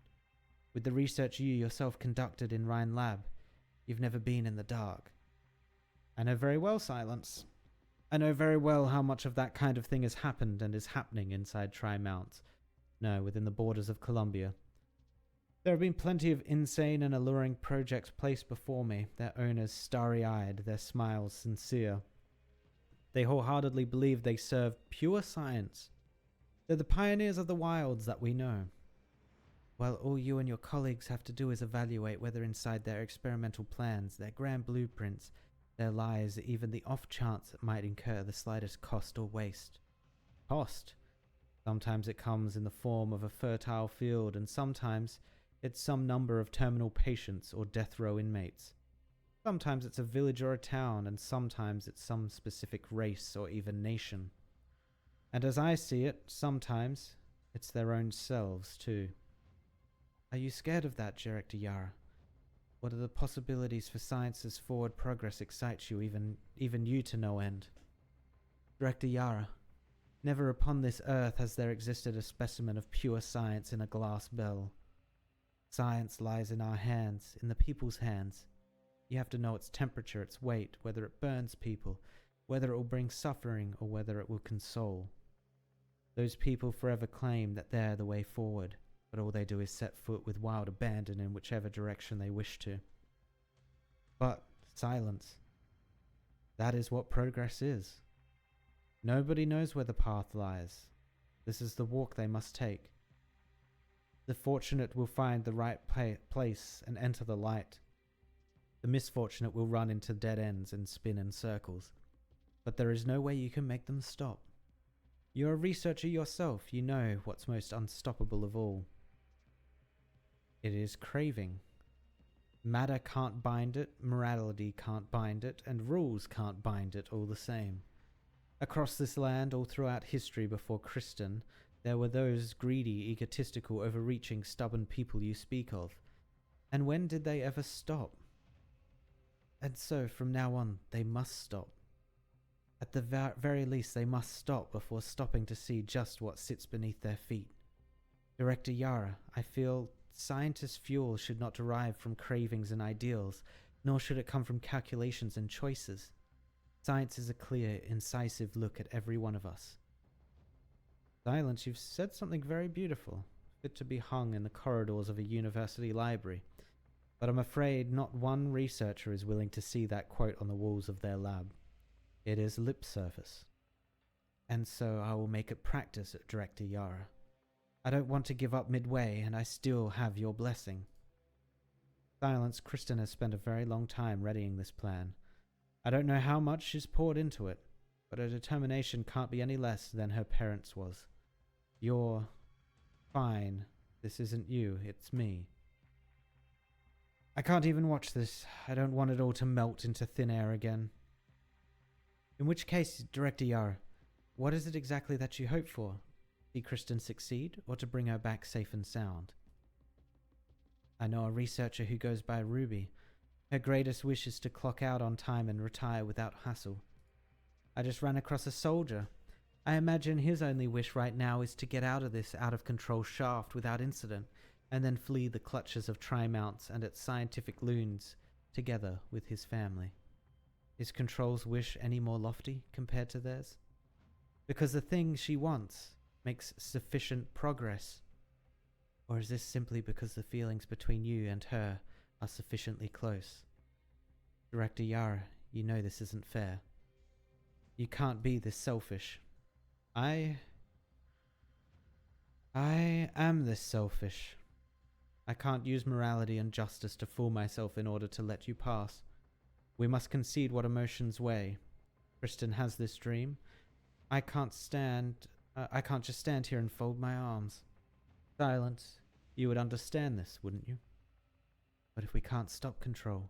With the research you yourself conducted in Rhine Lab, you've never been in the dark. I know very well, Silence. I know very well how much of that kind of thing has happened and is happening inside Tri-Mount. No, within the borders of Columbia. There have been plenty of insane and alluring projects placed before me, their owners starry-eyed, their smiles sincere. They wholeheartedly believe they serve pure science. They're the pioneers of the wilds that we know. Well, all you and your colleagues have to do is evaluate whether inside their experimental plans, their grand blueprints, there lies even the off chance it might incur the slightest cost or waste. Cost? Sometimes it comes in the form of a fertile field, and sometimes it's some number of terminal patients or death row inmates. Sometimes it's a village or a town, and sometimes it's some specific race or even nation. And as I see it, sometimes it's their own selves too. Are you scared of that, Director Yara? What are the possibilities for science's forward progress excites you, even you to no end? Director Yara, never upon this earth has there existed a specimen of pure science in a glass bell. Science lies in our hands, in the people's hands. You have to know its temperature, its weight, whether it burns people, whether it will bring suffering, or whether it will console. Those people forever claim that they're the way forward, but all they do is set foot with wild abandon in whichever direction they wish to. But Silence. That is what progress is. Nobody knows where the path lies. This is the walk they must take. The fortunate will find the right place and enter the light. The misfortunate will run into dead ends and spin in circles. But there is no way you can make them stop. You're a researcher yourself. You know what's most unstoppable of all. It is craving. Matter can't bind it, morality can't bind it, and rules can't bind it all the same. Across this land, all throughout history before Kristen, there were those greedy, egotistical, overreaching, stubborn people you speak of. And when did they ever stop? And so, from now on, they must stop. At the very least, they must stop before stopping to see just what sits beneath their feet. Director Yara, I feel Scientists' fuel should not derive from cravings and ideals, nor should it come from calculations and choices. Science is a clear, incisive look at every one of us. Silence, you've said something very beautiful, fit to be hung in the corridors of a university library. But I'm afraid not one researcher is willing to see that quote on the walls of their lab. It is lip service. And so I will make it practice, Director Yara. I don't want to give up midway, and I still have your blessing. Silence, Kristen has spent a very long time readying this plan. I don't know how much she's poured into it, but her determination can't be any less than her parents' was. You're fine. This isn't you, it's me. I can't even watch this. I don't want it all to melt into thin air again. In which case, Director Yara, what is it exactly that you hope for? See Kristen succeed, or to bring her back safe and sound? I know a researcher who goes by Ruby. Her greatest wish is to clock out on time and retire without hassle. I just ran across a soldier. I imagine his only wish right now is to get out of this out-of-control shaft without incident, and then flee the clutches of Tri-Mounts and its scientific loons, together with his family. Is Control's wish any more lofty compared to theirs? Because the thing she wants makes sufficient progress? Or is this simply because the feelings between you and her are sufficiently close? Director Yara, you know this isn't fair. You can't be this selfish. I am this selfish. I can't use morality and justice to fool myself in order to let you pass. We must concede what emotions weigh. Kristen has this dream. I can't just stand here and fold my arms. Silence. You would understand this, wouldn't you? But if we can't stop Control,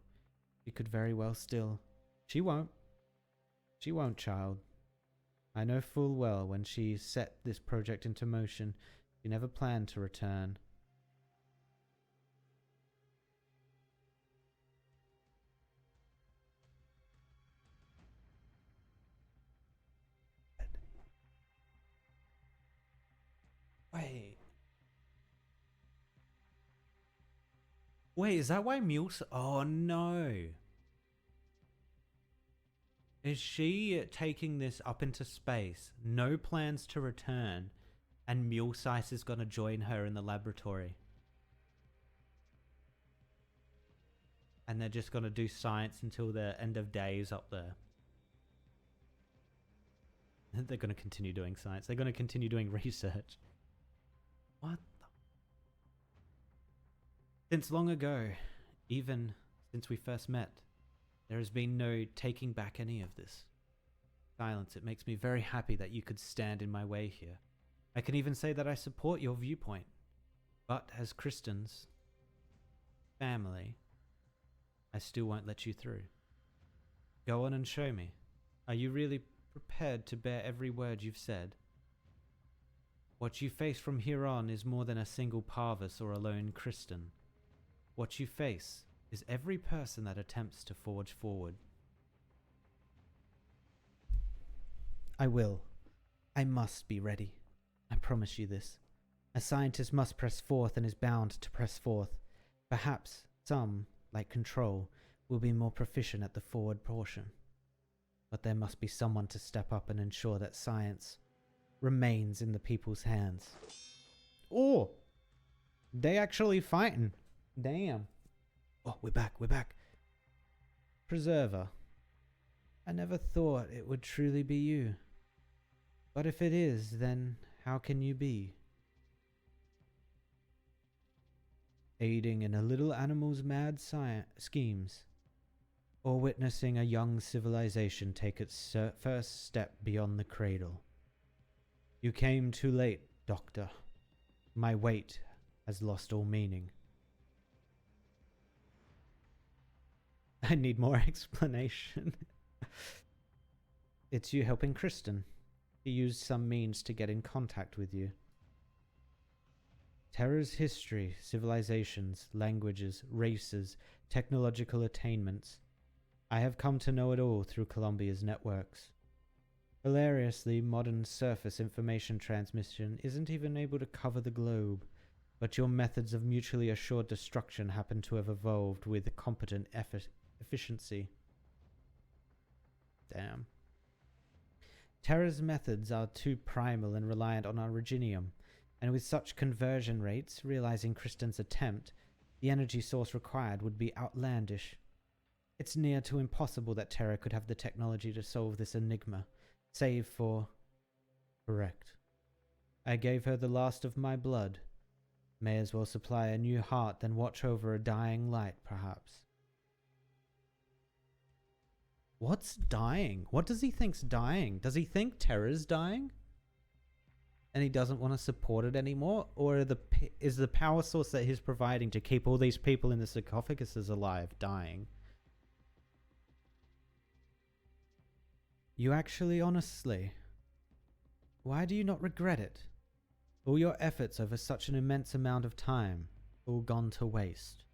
she could very well still. She won't. She won't, child. I know full well when she set this project into motion, she never planned to return. Wait, is that why Mule's... Oh no. Is she taking this up into space, no plans to return, and Mulesice is going to join her in the laboratory? And they're just going to do science until the end of days up there. They're going to continue doing science. They're going to continue doing research. What the... Since long ago, even since we first met, there has been no taking back any of this. Silence, it makes me very happy that you could stand in my way here. I can even say that I support your viewpoint. But as Kristen's family, I still won't let you through. Go on and show me. Are you really prepared to bear every word you've said? What you face from here on is more than a single Parvis or a lone Kristen. What you face is every person that attempts to forge forward. I will. I must be ready. I promise you this. A scientist must press forth and is bound to press forth. Perhaps some, like Control, will be more proficient at the forward portion. But there must be someone to step up and ensure that science remains in the people's hands. Oh! They actually fighting. Damn. Oh, we're back. Preserver. I never thought it would truly be you. But if it is, then how can you be? Aiding in a little animal's mad schemes, or witnessing a young civilization take its first step beyond the cradle. You came too late, Doctor. My wait has lost all meaning. I need more explanation. It's you helping Kristen. He used some means to get in contact with you. Terra's history, civilizations, languages, races, technological attainments. I have come to know it all through Columbia's networks. Hilariously, modern surface information transmission isn't even able to cover the globe. but your methods of mutually assured destruction happen to have evolved with competent efficiency. Damn. Terra's methods are too primal and reliant on originium, and with such conversion rates, realizing Kristen's attempt, the energy source required would be outlandish. It's near to impossible that Terra could have the technology to solve this enigma, save for... Correct. I gave her the last of my blood. May as well supply a new heart than watch over a dying light, perhaps. What's dying? What does he think's dying? Does he think Terra's dying? And he doesn't want to support it anymore? Or is the power source that he's providing to keep all these people in the sarcophaguses alive dying? You actually, honestly... Why do you not regret it? All your efforts over such an immense amount of time, all gone to waste.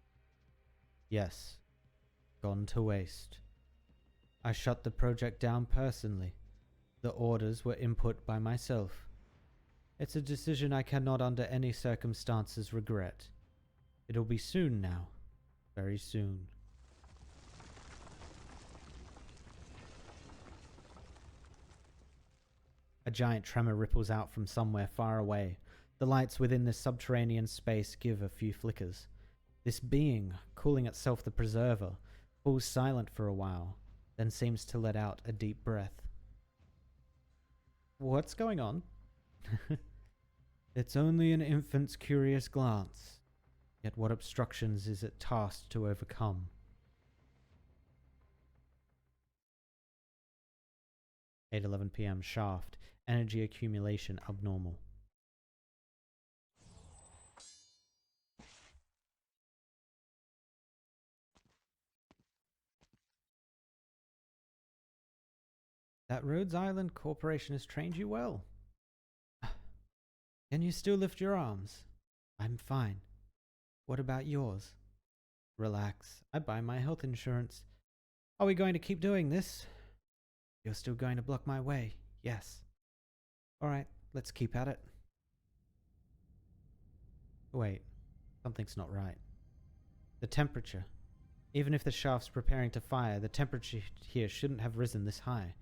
Yes, gone to waste. I shut the project down personally. The orders were input by myself. It's a decision I cannot under any circumstances regret. It'll be soon now. Very soon. A giant tremor ripples out from somewhere far away. The lights within this subterranean space give a few flickers. This being, calling itself the Preserver, falls silent for a while, then seems to let out a deep breath. What's going on? It's only an infant's curious glance. Yet what obstructions is it tasked to overcome? 8:11 p.m. Shaft. Energy accumulation abnormal. That Rhodes Island Corporation has trained you well. Can you still lift your arms? I'm fine. What about yours? Relax. I buy my health insurance. Are we going to keep doing this? You're still going to block my way? Yes. Alright, let's keep at it. Wait, something's not right. The temperature. Even if the shaft's preparing to fire, the temperature here shouldn't have risen this high.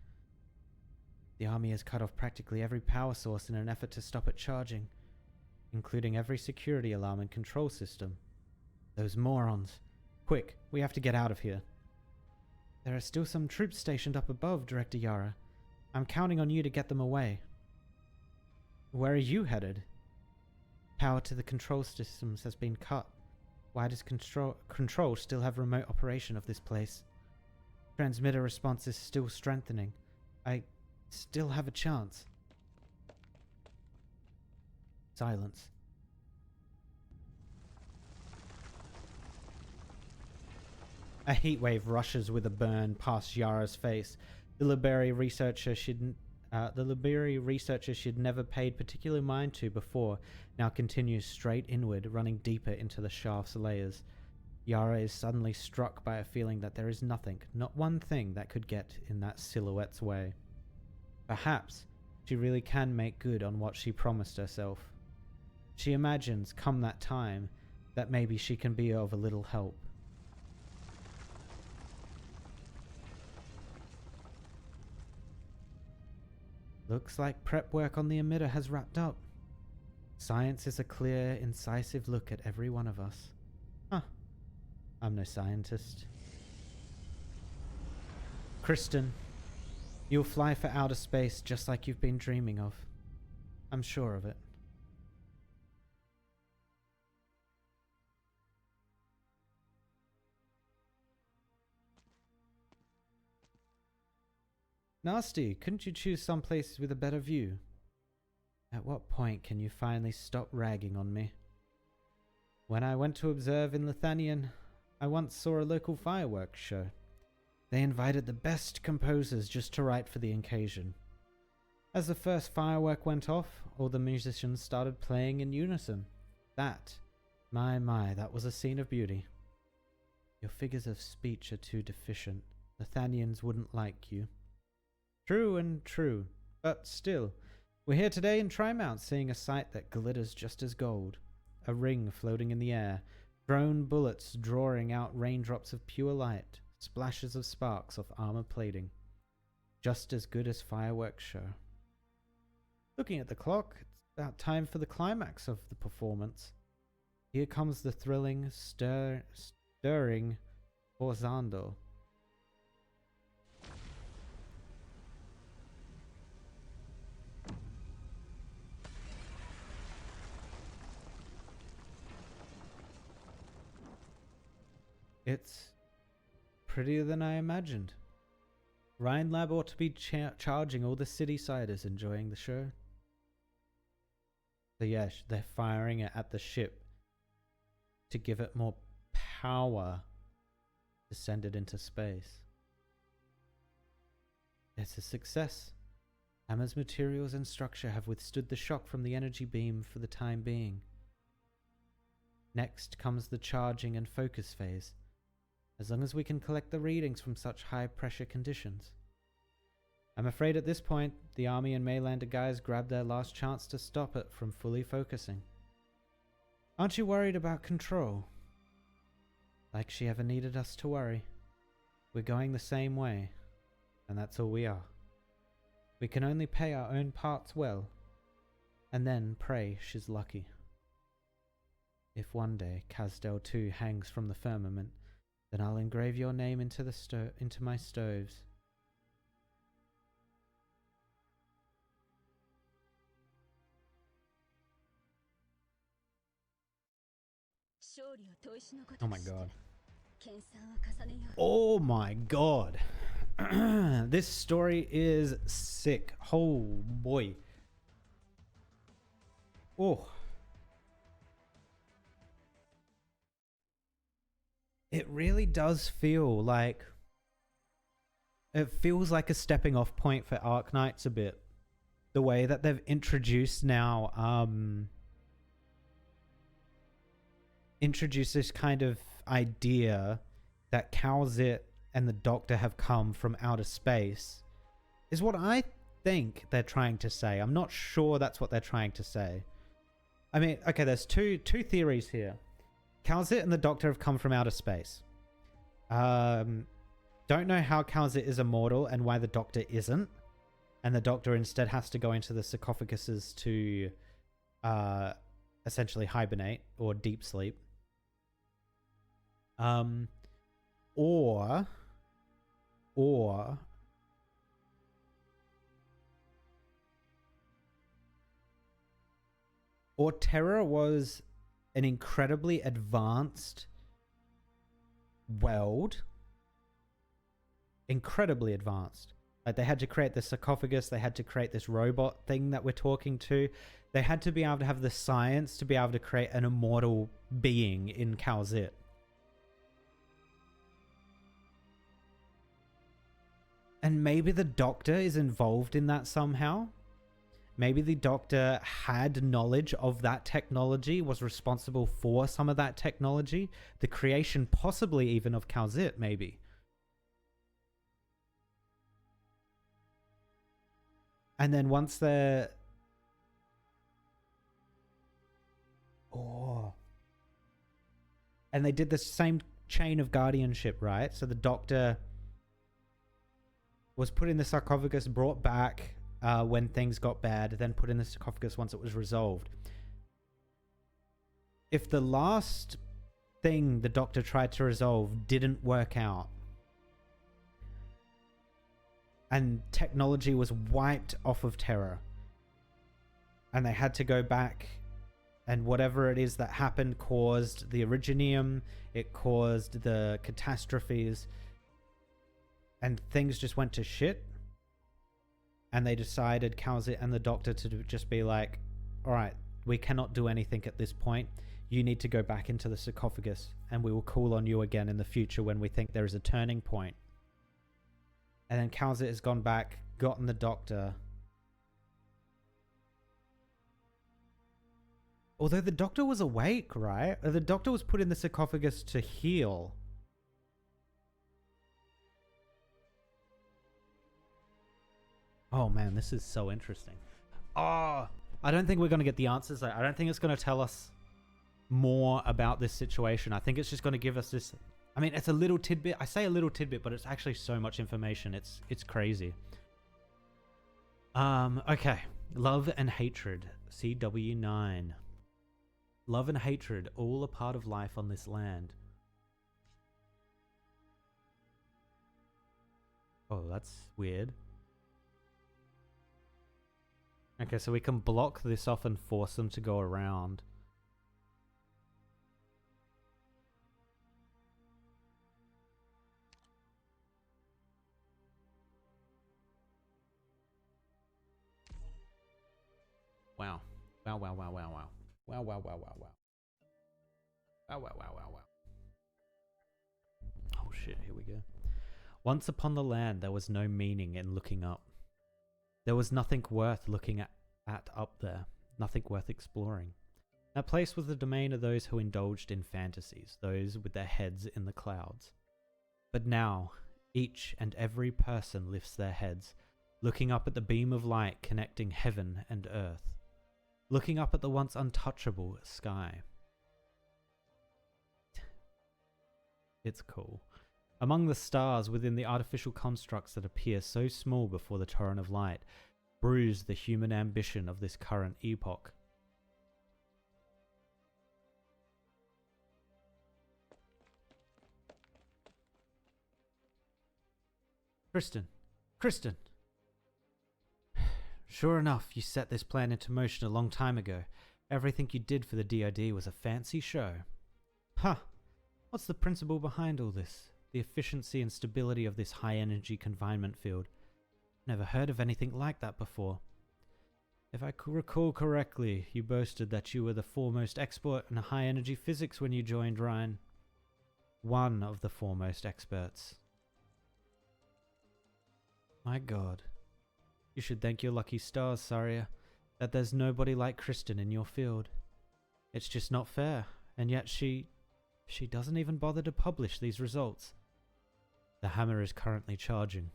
The army has cut off practically every power source in an effort to stop it charging, including every security alarm and control system. Those morons. Quick, we have to get out of here. There are still some troops stationed up above, Director Yara. I'm counting on you to get them away. Where are you headed? Power to the control systems has been cut. Why does control still have remote operation of this place? Transmitter response is still strengthening. I still have a chance. Silence. A heatwave rushes with a burn past Yara's face. The Liberi researcher she'd never paid particular mind to before now continues straight inward, running deeper into the shaft's layers. Yara is suddenly struck by a feeling that there is nothing, not one thing, that could get in that silhouette's way. Perhaps she really can make good on what she promised herself. She imagines, come that time, that maybe she can be of a little help. Looks like prep work on the emitter has wrapped up. Science is a clear, incisive look at every one of us. Huh. I'm no scientist. Kristen, you'll fly for outer space just like you've been dreaming of. I'm sure of it. Nasty, couldn't you choose some place with a better view? At what point can you finally stop ragging on me? When I went to observe in Lithanian, I once saw a local fireworks show. They invited the best composers just to write for the occasion. As the first firework went off, all the musicians started playing in unison. That, my, that was a scene of beauty. Your figures of speech are too deficient. Lithanians wouldn't like you. True and true, but still, we're here today in Trimount seeing a sight that glitters just as gold. a ring floating in the air, drone bullets drawing out raindrops of pure light, splashes of sparks off armor plating. Just as good as fireworks show. Looking at the clock, it's about time for the climax of the performance. Here comes the thrilling, stirring Forzando. It's prettier than I imagined. Rhine Lab ought to be charging all the city-siders enjoying the show. So yeah, they're firing it at the ship to give it more power to send it into space. It's a success. Hammer's materials and structure have withstood the shock from the energy beam for the time being. Next comes the charging and focus phase. As long as we can collect the readings from such high pressure conditions. I'm afraid at this point, the Army and Maylander guys grabbed their last chance to stop it from fully focusing. Aren't you worried about Control? Like she ever needed us to worry. We're going the same way, and that's all we are. We can only pay our own parts well, and then pray she's lucky. If one day Casdell 2 hangs from the firmament, then I'll engrave your name into my stoves. Oh my god. Oh my god. This story is sick. Oh boy. Oh. It really does feel like... It feels like a stepping off point for Arknights a bit. The way that they've introduced now... introduced this kind of idea that Calzit and the Doctor have come from outer space is what I think they're trying to say. I'm not sure that's what they're trying to say. I mean, okay, there's two theories here. Calzit and the Doctor have come from outer space. Don't know how Calzit is immortal and why the Doctor isn't. And the Doctor instead has to go into the sarcophaguses to essentially hibernate or deep sleep. Or Terra was an incredibly advanced world. Incredibly advanced. Like, they had to create the sarcophagus, they had to create this robot thing that we're talking to. They had to be able to have the science to be able to create an immortal being in Calzit. And maybe the Doctor is involved in that somehow. Maybe the Doctor had knowledge of that technology, was responsible for some of that technology. The creation possibly even of Calzit, maybe. And then once they're... Oh. And they did the same chain of guardianship, right? So the Doctor was put in the sarcophagus, brought back when things got bad, then put in the sarcophagus once it was resolved. If the last thing the Doctor tried to resolve didn't work out, and technology was wiped off of Terra, and they had to go back, and whatever it is that happened caused the Originium, it caused the catastrophes, and things just went to shit. And they decided, Calzit and the Doctor, to just be like, alright, we cannot do anything at this point. You need to go back into the sarcophagus, and we will call on you again in the future when we think there is a turning point. And then Calzit has gone back, gotten the Doctor. Although the Doctor was awake, right? The Doctor was put in the sarcophagus to heal. Oh man, this is so interesting. Oh, I don't think we're going to get the answers though. I don't think it's going to tell us more about this situation. I think it's just going to give us this. I mean, it's a little tidbit. I say a little tidbit, but it's actually so much information. It's crazy. Okay. Love and hatred. CW9. Love and hatred, all a part of life on this land. Oh, that's weird. Okay, so we can block this off and force them to go around. Wow. Wow, wow, wow, wow, wow. Wow, wow, wow, wow, wow. Wow, wow, wow, wow, wow. Oh shit, here we go. Once upon the land, there was no meaning in looking up. There was nothing worth looking at up there, nothing worth exploring. That place was the domain of those who indulged in fantasies, those with their heads in the clouds. But now, each and every person lifts their heads, looking up at the beam of light connecting heaven and earth, looking up at the once untouchable sky. It's cool. Among the stars within the artificial constructs that appear so small before the torrent of light, bruise the human ambition of this current epoch. Kristen! Kristen! Sure enough, you set this plan into motion a long time ago. Everything you did for the DoD was a fancy show. Huh. What's the principle behind all this? The efficiency and stability of this high-energy confinement field. Never heard of anything like that before. If I recall correctly, you boasted that you were the foremost expert in high-energy physics when you joined Ryan. One of the foremost experts. My god. You should thank your lucky stars, Saria, that there's nobody like Kristen in your field. It's just not fair, and yet she doesn't even bother to publish these results. The hammer is currently charging.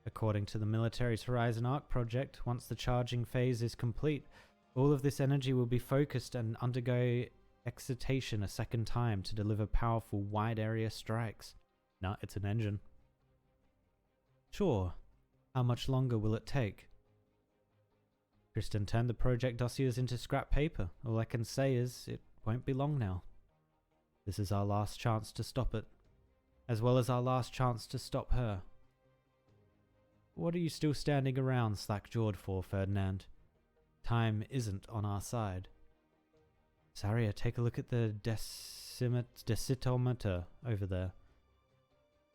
According to the military's Horizon Arc project, once the charging phase is complete, all of this energy will be focused and undergo excitation a second time to deliver powerful wide-area strikes. Nah, it's an engine. Sure. How much longer will it take? Kristen turned the project dossiers into scrap paper. All I can say is, it won't be long now. This is our last chance to stop it, as well as our last chance to stop her. What are you still standing around slack-jawed for, Ferdinand? Time isn't on our side. Saria, take a look at the decitometer over there.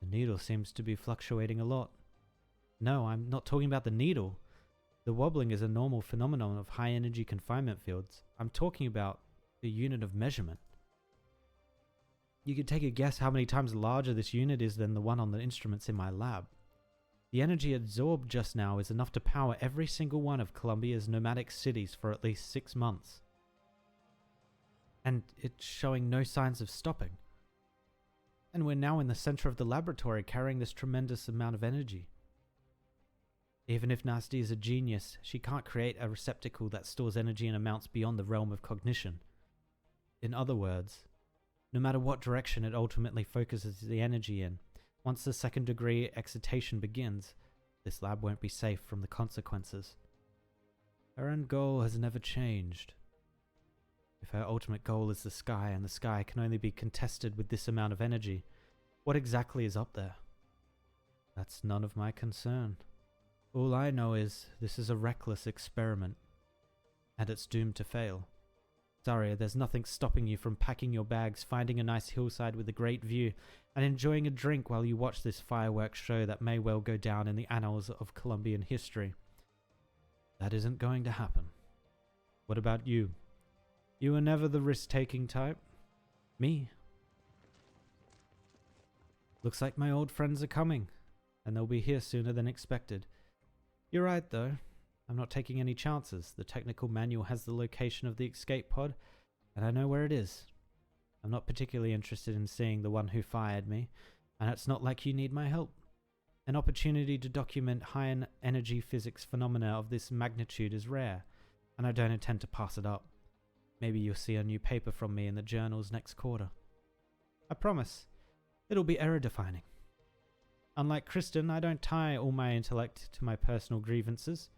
The needle seems to be fluctuating a lot. No, I'm not talking about the needle. The wobbling is a normal phenomenon of high-energy confinement fields. I'm talking about the unit of measurement. You could take a guess how many times larger this unit is than the one on the instruments in my lab. The energy absorbed just now is enough to power every single one of Columbia's nomadic cities for at least 6 months. And it's showing no signs of stopping. And we're now in the center of the laboratory carrying this tremendous amount of energy. Even if Nasty is a genius, she can't create a receptacle that stores energy in amounts beyond the realm of cognition. In other words, no matter what direction it ultimately focuses the energy in, once the second-degree excitation begins, this lab won't be safe from the consequences. Her end goal has never changed. If her ultimate goal is the sky, and the sky can only be contested with this amount of energy, what exactly is up there? That's none of my concern. All I know is this is a reckless experiment, and it's doomed to fail. Saria, there's nothing stopping you from packing your bags, finding a nice hillside with a great view, and enjoying a drink while you watch this fireworks show that may well go down in the annals of Columbian history. That isn't going to happen. What about you? You were never the risk-taking type. Me. Looks like my old friends are coming, and they'll be here sooner than expected. You're right, though. I'm not taking any chances. The technical manual has the location of the escape pod, and I know where it is. I'm not particularly interested in seeing the one who fired me, and it's not like you need my help. An opportunity to document high-energy physics phenomena of this magnitude is rare, and I don't intend to pass it up. Maybe you'll see a new paper from me in the journals next quarter. I promise, it'll be error-defining. Unlike Kristen, I don't tie all my intellect to my personal grievances.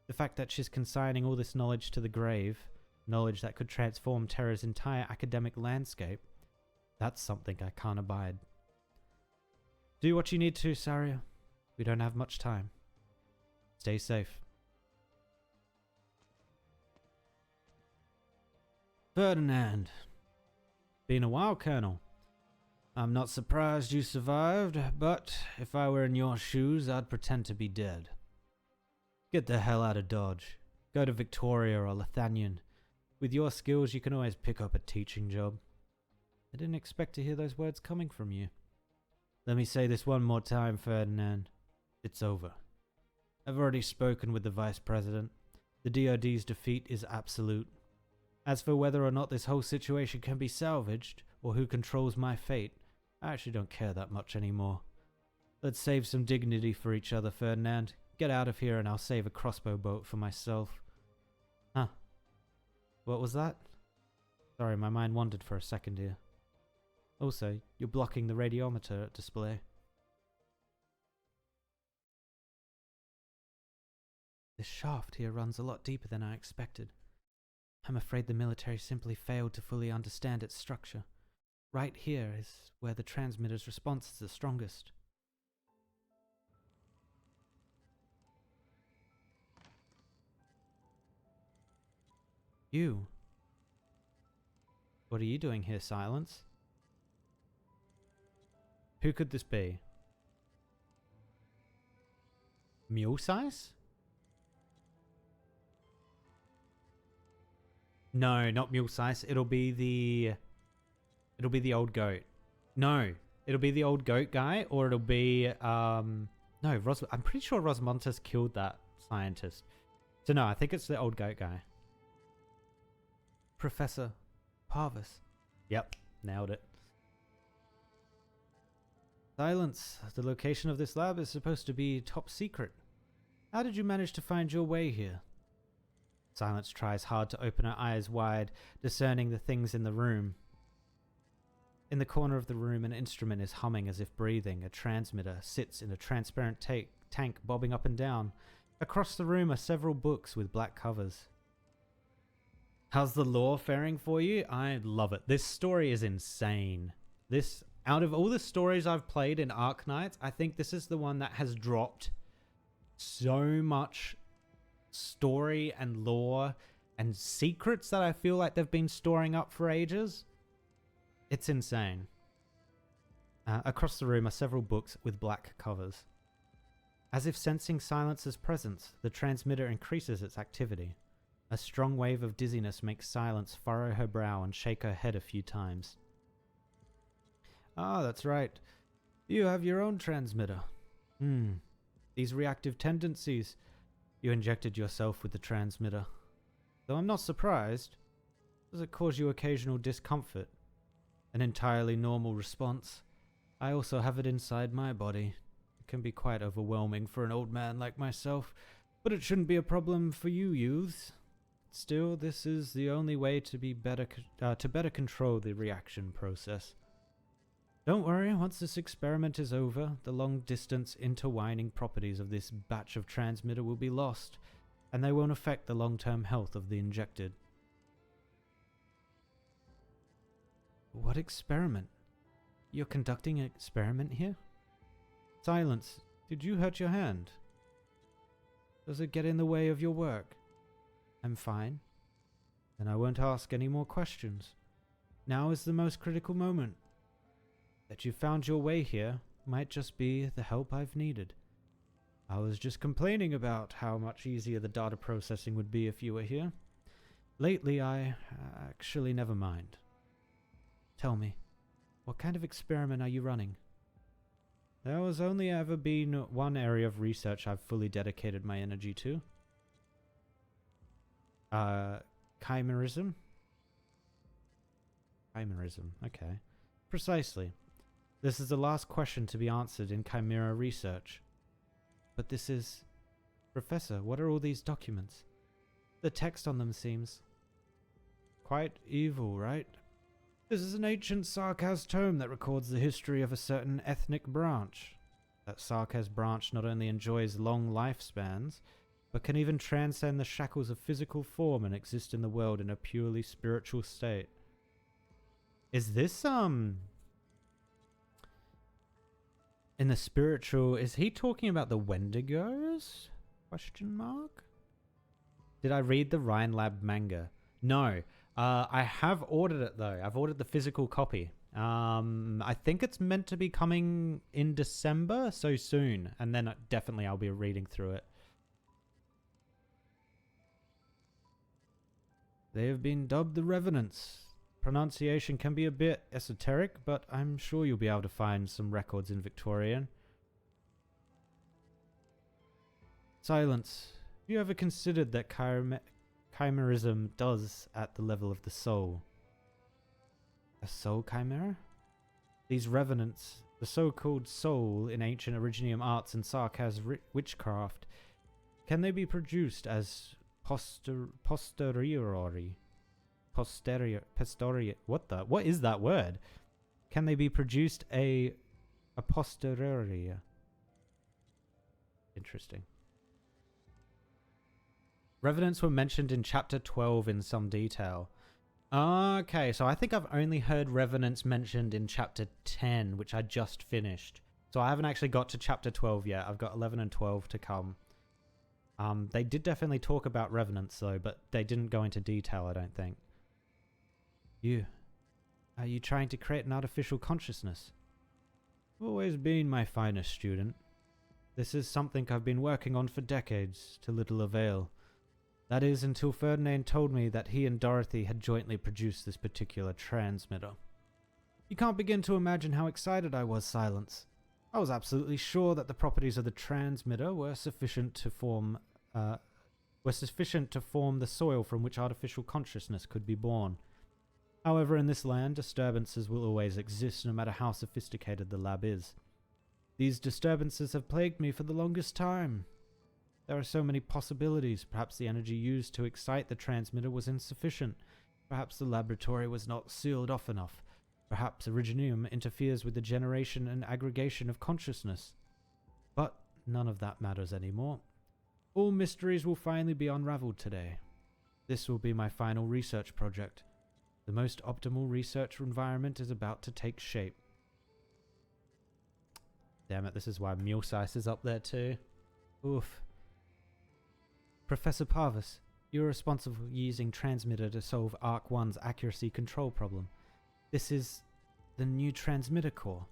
The fact that she's consigning all this knowledge to the grave, knowledge that could transform Terra's entire academic landscape, that's something I can't abide. Do what you need to, Saria. We don't have much time. Stay safe. Ferdinand. Been a while, Colonel. I'm not surprised you survived, but if I were in your shoes, I'd pretend to be dead. Get the hell out of Dodge. Go to Victoria or Lethanian. With your skills, you can always pick up a teaching job. I didn't expect to hear those words coming from you. Let me say this one more time, Ferdinand. It's over. I've already spoken with the Vice President. The DoD's defeat is absolute. As for whether or not this whole situation can be salvaged, or who controls my fate, I actually don't care that much anymore. Let's save some dignity for each other, Ferdinand. Get out of here and I'll save a crossbow bolt for myself. Huh. What was that? Sorry, my mind wandered for a second here. Also, you're blocking the radiometer display. This shaft here runs a lot deeper than I expected. I'm afraid the military simply failed to fully understand its structure. Right here is where the transmitter's response is the strongest. You? What are you doing here, Silence? Who could this be? Mule size? No, not mule size. It'll be the old goat. No, it'll be the old goat guy, or it'll be no, I'm pretty sure Rosmontas killed that scientist. So no, I think it's the old goat guy. Professor Parvis. Yep, nailed it. Silence. The location of this lab is supposed to be top secret. How did you manage to find your way here? Silence tries hard to open her eyes wide, discerning the things in the room. In the corner of the room, an instrument is humming as if breathing. A transmitter sits in a transparent tank bobbing up and down. Across the room are several books with black covers. How's the lore faring for you? I love it. This story is insane. Out of all the stories I've played in Arknights, I think this is the one that has dropped so much story and lore and secrets that I feel like they've been storing up for ages. It's insane. Across the room are several books with black covers. As if sensing Silence's presence, the transmitter increases its activity. A strong wave of dizziness makes Silence furrow her brow and shake her head a few times. Ah, that's right. You have your own transmitter. These reactive tendencies. You injected yourself with the transmitter. Though I'm not surprised. Does it cause you occasional discomfort? An entirely normal response. I also have it inside my body. It can be quite overwhelming for an old man like myself, but it shouldn't be a problem for you youths. Still, this is the only way to better control the reaction process. Don't worry, once this experiment is over, the long-distance intertwining properties of this batch of transmitter will be lost, and they won't affect the long-term health of the injected. What experiment? You're conducting an experiment here? Silence. Did you hurt your hand? Does it get in the way of your work? I'm fine. Then I won't ask any more questions. Now is the most critical moment. That you found your way here might just be the help I've needed. I was just complaining about how much easier the data processing would be if you were here. Lately, I actually never mind. Tell me, what kind of experiment are you running? There has only ever been one area of research I've fully dedicated my energy to. Chimerism? Chimerism, okay. Precisely. This is the last question to be answered in Chimera research. But this is... Professor, what are all these documents? The text on them seems... quite evil, right? This is an ancient Sarkaz tome that records the history of a certain ethnic branch. That Sarkaz branch not only enjoys long lifespans, but can even transcend the shackles of physical form and exist in the world in a purely spiritual state. Is this, in the spiritual, is he talking about the Wendigos? Question mark? Did I read the Ryan Lab manga? No. I have ordered it though. I've ordered the physical copy. I think it's meant to be coming in December, so soon. And then definitely I'll be reading through it. They have been dubbed the Revenants. Pronunciation can be a bit esoteric, but I'm sure you'll be able to find some records in Victorian. Silence. Have you ever considered that chimerism does at the level of the soul? A soul chimera? These revenants, the so-called soul in ancient Originium arts and Sarkaz witchcraft, can they be produced as posteriori? What is that word? Can they be produced a posteriori? Interesting. Revenants were mentioned in chapter 12 in some detail. Okay, so I think I've only heard Revenants mentioned in chapter 10, which I just finished. So I haven't actually got to chapter 12 yet. I've got 11 and 12 to come. They did definitely talk about Revenants though, but they didn't go into detail, I don't think. Are you trying to create an artificial consciousness? Always been my finest student. This is something I've been working on for decades, to little avail. That is, until Ferdinand told me that he and Dorothy had jointly produced this particular transmitter. You can't begin to imagine how excited I was, Silence. I was absolutely sure that the properties of the transmitter were sufficient to form the soil from which artificial consciousness could be born. However, in this land, disturbances will always exist, no matter how sophisticated the lab is. These disturbances have plagued me for the longest time. There are so many possibilities. Perhaps the energy used to excite the transmitter was insufficient. Perhaps the laboratory was not sealed off enough. Perhaps Originium interferes with the generation and aggregation of consciousness. But none of that matters anymore. All mysteries will finally be unraveled today. This will be my final research project. The most optimal research environment is about to take shape. Damn it, this is why Mulesice is up there too. Oof. Professor Parvis, you are responsible for using transmitter to solve Arc 1's accuracy control problem. This is the new transmitter core.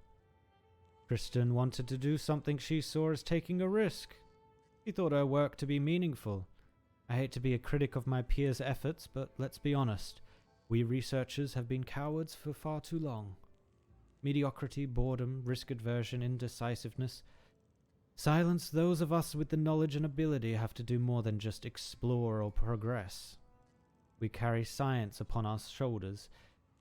Kristen wanted to do something she saw as taking a risk. She thought her work to be meaningful. I hate to be a critic of my peers' efforts, but let's be honest. We researchers have been cowards for far too long. Mediocrity, boredom, risk aversion, indecisiveness. Silence. Those of us with the knowledge and ability have to do more than just explore or progress. We carry science upon our shoulders,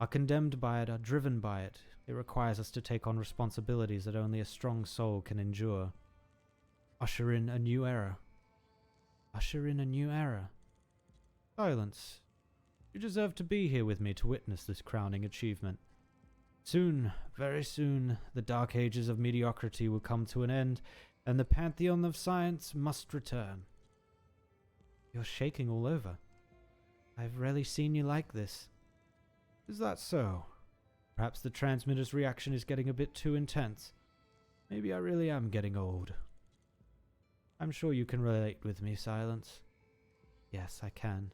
are condemned by it, are driven by it. It requires us to take on responsibilities that only a strong soul can endure. Usher in a new era. Usher in a new era. Silence. You deserve to be here with me to witness this crowning achievement. Soon, very soon, the dark ages of mediocrity will come to an end, and the pantheon of science must return. You're shaking all over. I've rarely seen you like this. Is that so? Perhaps the transmitter's reaction is getting a bit too intense. Maybe I really am getting old. I'm sure you can relate with me, Silence. Yes, I can.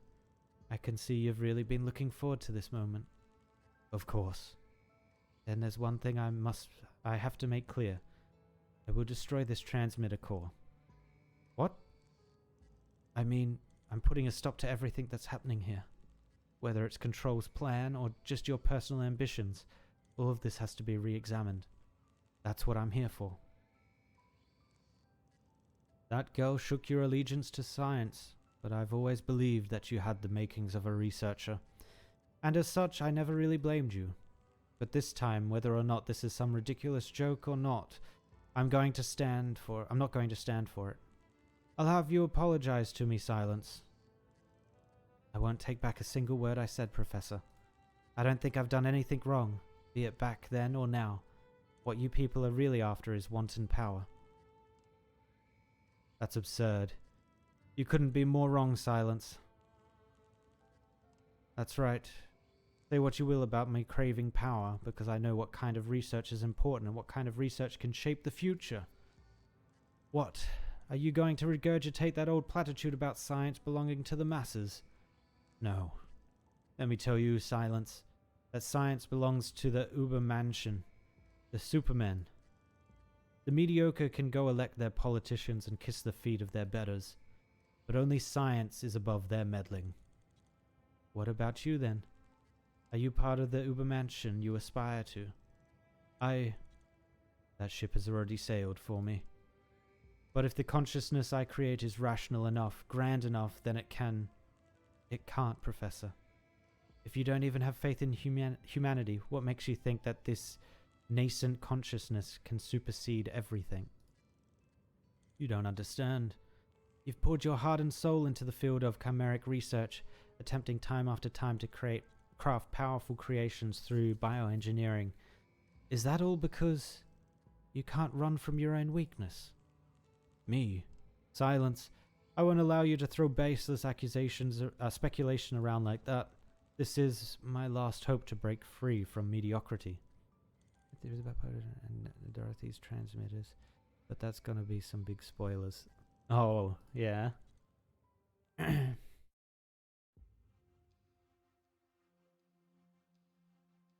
I can see you've really been looking forward to this moment. Of course. Then there's one thing I have to make clear. I will destroy this transmitter core. What? I mean, I'm putting a stop to everything that's happening here. Whether it's Control's plan or just your personal ambitions, all of this has to be re-examined. That's what I'm here for. That girl shook your allegiance to science, but I've always believed that you had the makings of a researcher. And as such, I never really blamed you. But this time, whether or not this is some ridiculous joke or not, I'm not going to stand for it. I'll have you apologize to me, Silence. I won't take back a single word I said, Professor. I don't think I've done anything wrong, be it back then or now. What you people are really after is wanton power. That's absurd. You couldn't be more wrong, Silence. That's right. Say what you will about me craving power, because I know what kind of research is important and what kind of research can shape the future. What? Are you going to regurgitate that old platitude about science belonging to the masses? No. Let me tell you, Silence, that science belongs to the Ubermenschen, the supermen. The mediocre can go elect their politicians and kiss the feet of their betters, but only science is above their meddling. What about you, then? Are you part of the Ubermenschen you aspire to? That ship has already sailed for me. But if the consciousness I create is rational enough, grand enough, then it can't, Professor. If you don't even have faith in humanity, what makes you think that this nascent consciousness can supersede everything? You don't understand. You've poured your heart and soul into the field of chimeric research, attempting time after time to craft powerful creations through bioengineering. Is that all because you can't run from your own weakness? Me? Silence. I won't allow you to throw baseless accusations or speculation around like that. This is my last hope to break free from mediocrity. There's about and Dorothy's transmitters, but that's gonna be some big spoilers. Oh, yeah.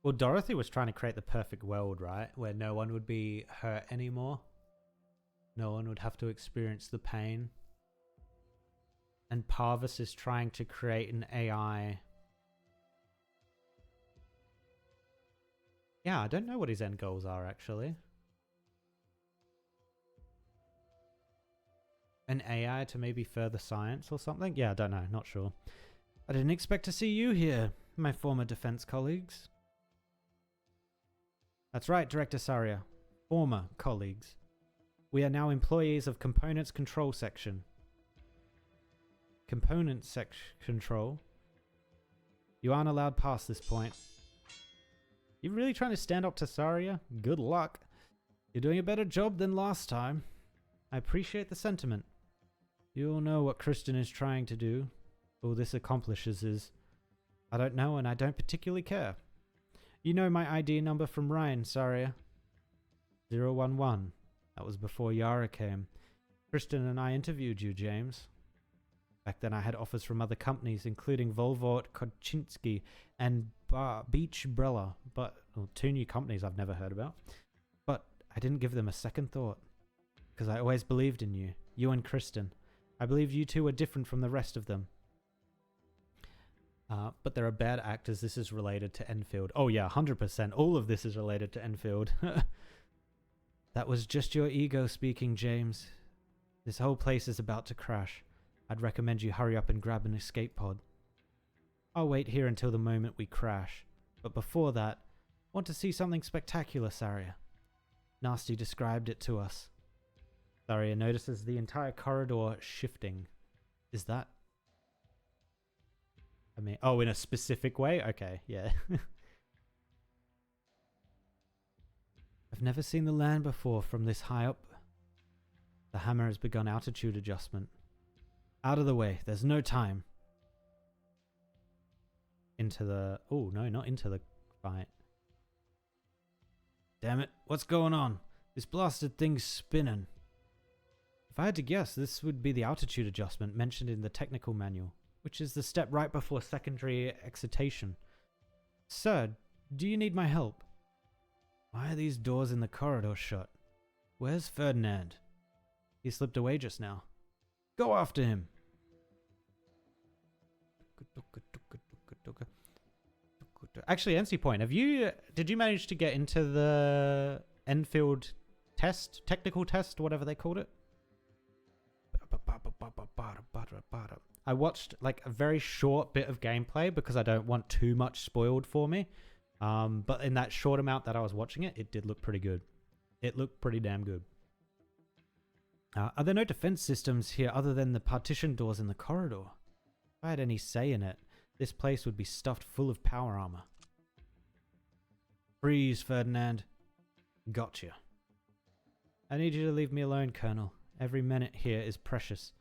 Well, Dorothy was trying to create the perfect world, right? Where no one would be hurt anymore. No one would have to experience the pain. And Parvis is trying to create an AI. Yeah, I don't know what his end goals are, actually. An AI to maybe further science or something? Yeah, I don't know, not sure. I didn't expect to see you here, my former defense colleagues. That's right, Director Saria. Former colleagues. We are now employees of Components Control Section. Components Control? You aren't allowed past this point. You really trying to stand up to Saria? Good luck. You're doing a better job than last time. I appreciate the sentiment. You all know what Kristen is trying to do. All this accomplishes is... I don't know, and I don't particularly care. You know my ID number from Ryan, Saria. 011. That was before Yara came. Kristen and I interviewed you, James. Back then I had offers from other companies, including Volvort, Koczynski, and Beach Brella, but two new companies I've never heard about. But I didn't give them a second thought, because I always believed in you, you and Kristen. I believed you two were different from the rest of them. But there are bad actors. This is related to Enfield. Oh yeah, 100%. All of this is related to Enfield. That was just your ego speaking, James. This whole place is about to crash. I'd recommend you hurry up and grab an escape pod. I'll wait here until the moment we crash. But before that, I want to see something spectacular, Saria. Nasty described it to us. Saria notices the entire corridor shifting. Is that... I mean, oh, in a specific way? Okay, yeah. I've never seen the land before from this high up. The hammer has begun altitude adjustment. Out of the way, there's no time. Into the... Oh, no, not into the fight. Damn it, what's going on? This blasted thing's spinning. If I had to guess, this would be the altitude adjustment mentioned in the technical manual, which is the step right before secondary excitation. Sir, do you need my help? Why are these doors in the corridor shut? Where's Ferdinand? He slipped away just now. Go after him! Actually, NC Point, did you manage to get into the Enfield test, technical test, whatever they called it? I watched like a very short bit of gameplay because I don't want too much spoiled for me. But in that short amount that I was watching it, it did look pretty good. It looked pretty damn good. Are there no defense systems here other than the partition doors in the corridor? If I had any say in it, this place would be stuffed full of power armor. Freeze, Ferdinand. Gotcha. I need you to leave me alone, Colonel. Every minute here is precious,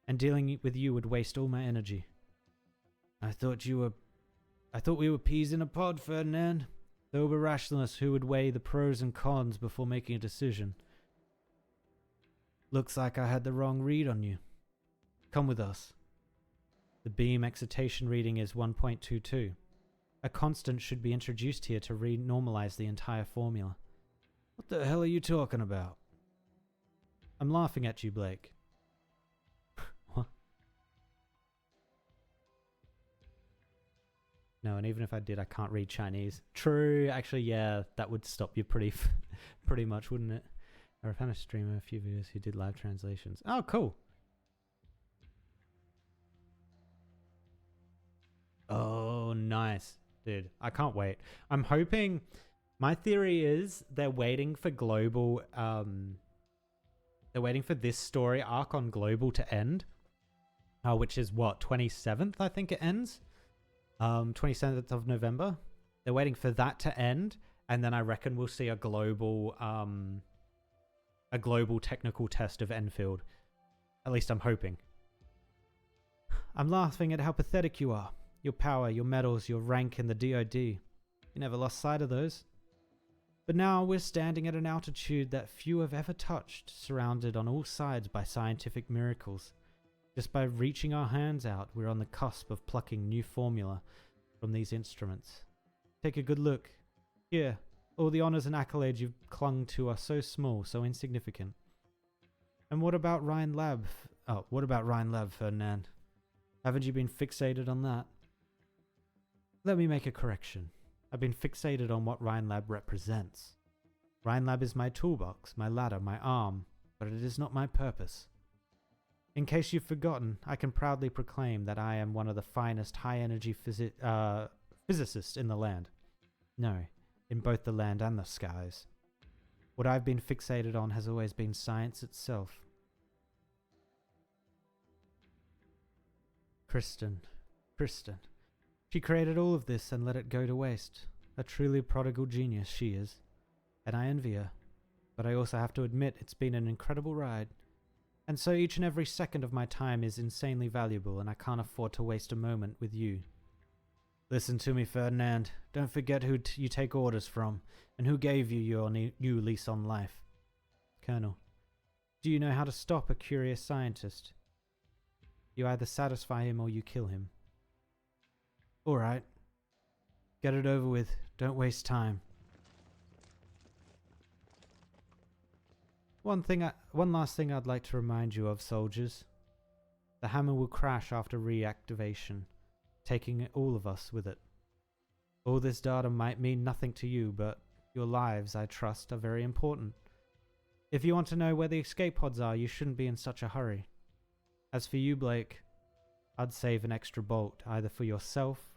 and dealing with you would waste all my energy. I thought we were peas in a pod, Ferdinand. Sober rationalists who would weigh the pros and cons before making a decision. Looks like I had the wrong read on you. Come with us. The beam excitation reading is 1.22. A constant should be introduced here to re-normalize the entire formula. What the hell are you talking about? I'm laughing at you, Blake. What? No, and even if I did, I can't read Chinese. True, actually, yeah, that would stop you pretty much, wouldn't it? I found a streamer, a few viewers who did live translations. Oh, cool. Oh, nice. Dude, I can't wait. I'm hoping... My theory is they're waiting for global... they're waiting for this story arc on global to end. Which is what? 27th, I think it ends? 27th of November. They're waiting for that to end. And then I reckon we'll see a global technical test of Enfield. At least I'm hoping. I'm laughing at how pathetic you are. Your power, your medals, your rank in the DoD. You never lost sight of those. But now we're standing at an altitude that few have ever touched, surrounded on all sides by scientific miracles. Just by reaching our hands out, we're on the cusp of plucking new formula from these instruments. Take a good look. Here, all the honors and accolades you've clung to are so small, so insignificant. And what about Ryan Lab? Oh, what about Ryan Lab, Ferdinand? Haven't you been fixated on that? Let me make a correction. I've been fixated on what Ryan Lab represents. Ryan Lab is my toolbox, my ladder, my arm, but it is not my purpose. In case you've forgotten, I can proudly proclaim that I am one of the finest high-energy physicists in the land. No, in both the land and the skies. What I've been fixated on has always been science itself. Kristen. She created all of this and let it go to waste. A truly prodigal genius she is. And I envy her. But I also have to admit it's been an incredible ride. And so each and every second of my time is insanely valuable, and I can't afford to waste a moment with you. Listen to me, Ferdinand. Don't forget who you take orders from, and who gave you your new lease on life. Colonel, do you know how to stop a curious scientist? You either satisfy him or you kill him. Alright. Get it over with. Don't waste time. One last thing I'd like to remind you of, soldiers. The hammer will crash after reactivation, taking all of us with it. All this data might mean nothing to you, but your lives, I trust, are very important. If you want to know where the escape pods are, you shouldn't be in such a hurry. As for you, Blake, I'd save an extra bolt, either for yourself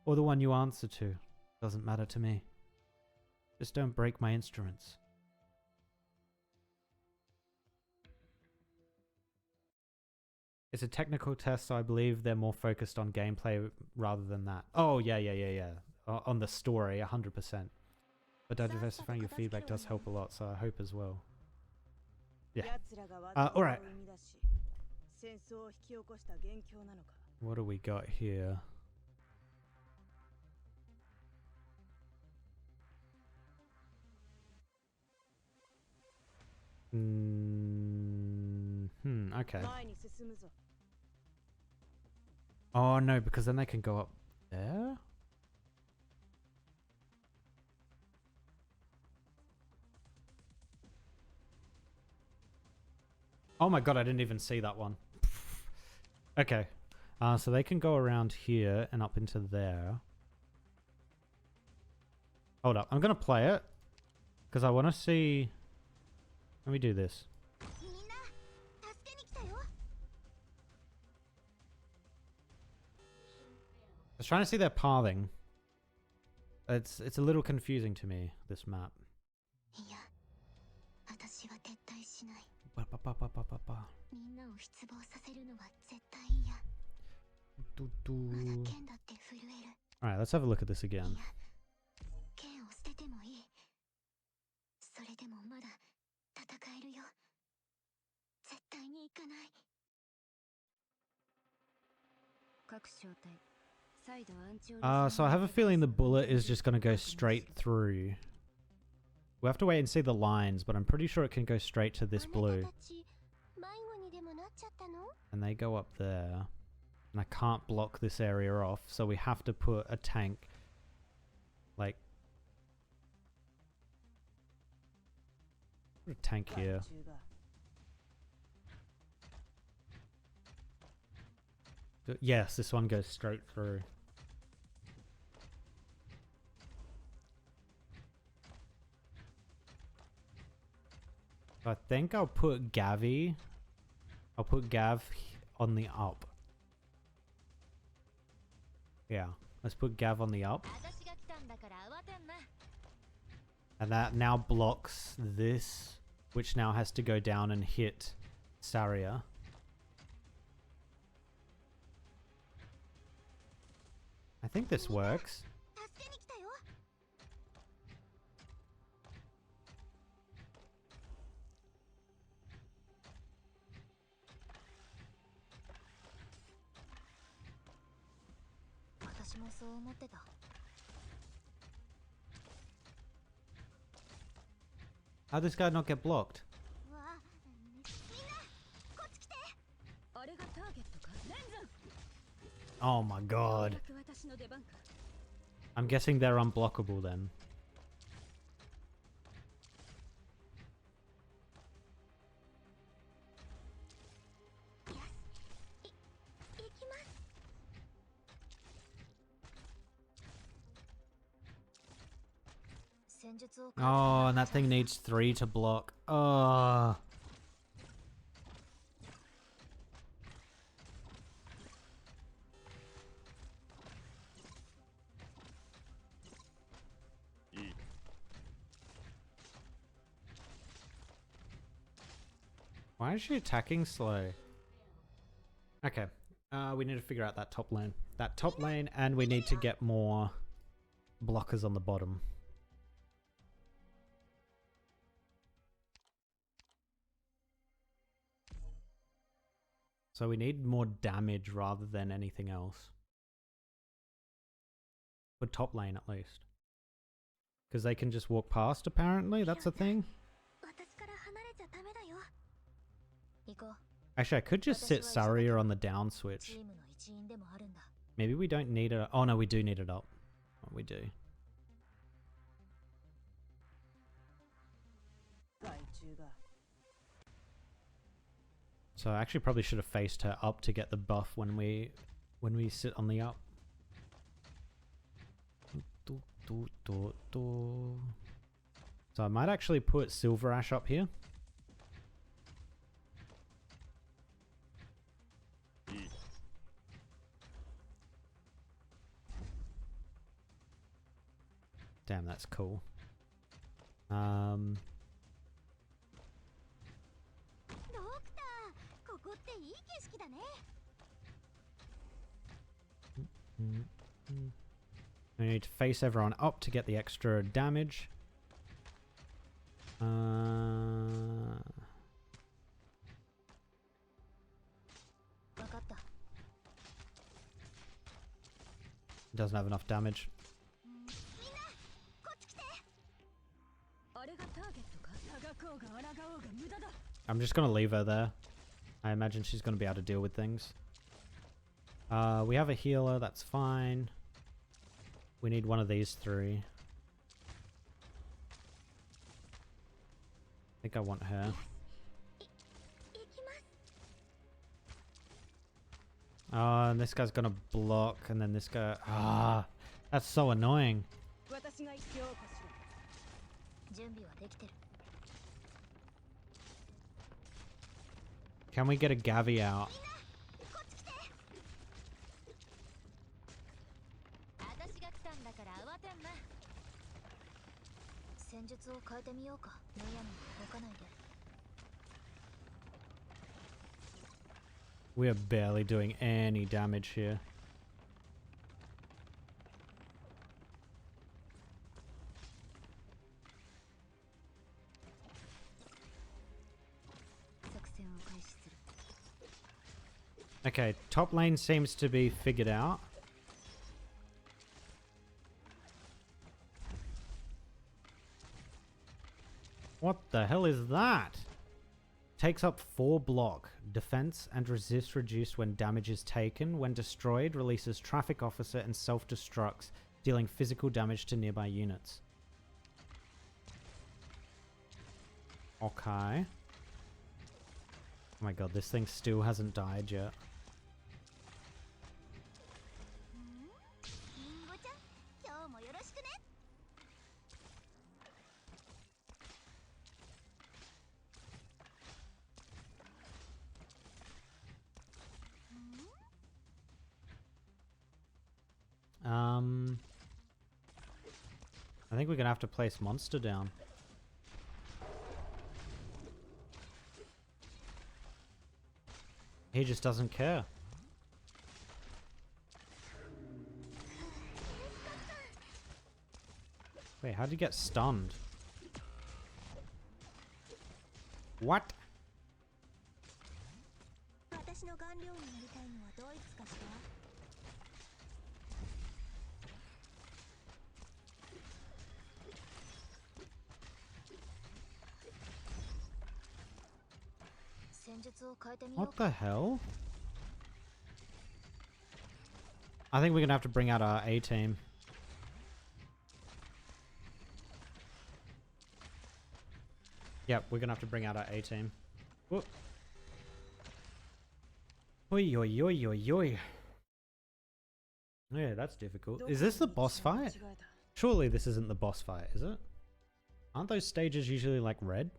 or the one you answer to. Doesn't matter to me. Just don't break my instruments. It's a technical test, so I believe they're more focused on gameplay rather than that. Oh, yeah. On the story, 100%. But diversifying your feedback does help a lot, so I hope as well. Yeah. Alright. What do we got here? Okay. Oh no, because then they can go up there? Oh my god, I didn't even see that one. Okay. So they can go around here and up into there. Hold up, I'm gonna play it. Because I want to see... Let me do this. I was trying to see their pathing. It's a little confusing to me, this map. Alright, let's have a look at this again. So I have a feeling the bullet is just going to go straight through. We'll have to wait and see the lines, but I'm pretty sure it can go straight to this blue. And they go up there. And I can't block this area off, so we have to put a tank. Like... put a tank here. Yes, this one goes straight through. I think I'll put Gavi. I'll put Gav on the up. Yeah, let's put Gav on the up. And that now blocks this, which now has to go down and hit Saria. I think this works. How'd this guy not get blocked? Oh my god. I'm guessing they're unblockable then. Oh, and that thing needs 3 to block. Oh. Why is she attacking slow? Okay. We need to figure out that top lane. That top lane, and we need to get more blockers on the bottom. So we need more damage rather than anything else. For top lane at least. Because they can just walk past apparently, that's a thing. Actually, I could just sit Saria on the down switch. Maybe we don't need it. Oh no, we do need it up. Oh, we do. So I actually probably should have faced her up to get the buff when we sit on the up. So I might actually put Silver Ash up here. Damn, that's cool. We need to face everyone up to get the extra damage. Doesn't have enough damage. I'm just gonna leave her there. I imagine she's gonna be able to deal with things. We have a healer, that's fine. We need one of these 3. I think I want her. Oh, and this guy's gonna block, and then this guy... Ah, that's so annoying. Can we get a Gavi out? We are barely doing any damage here. Okay, top lane seems to be figured out. What the hell is that? Takes up 4 block. Defense and resist reduced when damage is taken. When destroyed, releases Traffic Officer and self-destructs, dealing physical damage to nearby units. Okay. Oh my god, this thing still hasn't died yet. I think we're gonna have to place monster down. He just doesn't care. Wait, how did he get stunned? What? What the hell? I think we're gonna have to bring out our A team. Yep, we're gonna have to bring out our A team. Whoop. Oi, oi, oi, oi, oi. Yeah, that's difficult. Is this the boss fight? Surely this isn't the boss fight, is it? Aren't those stages usually like red?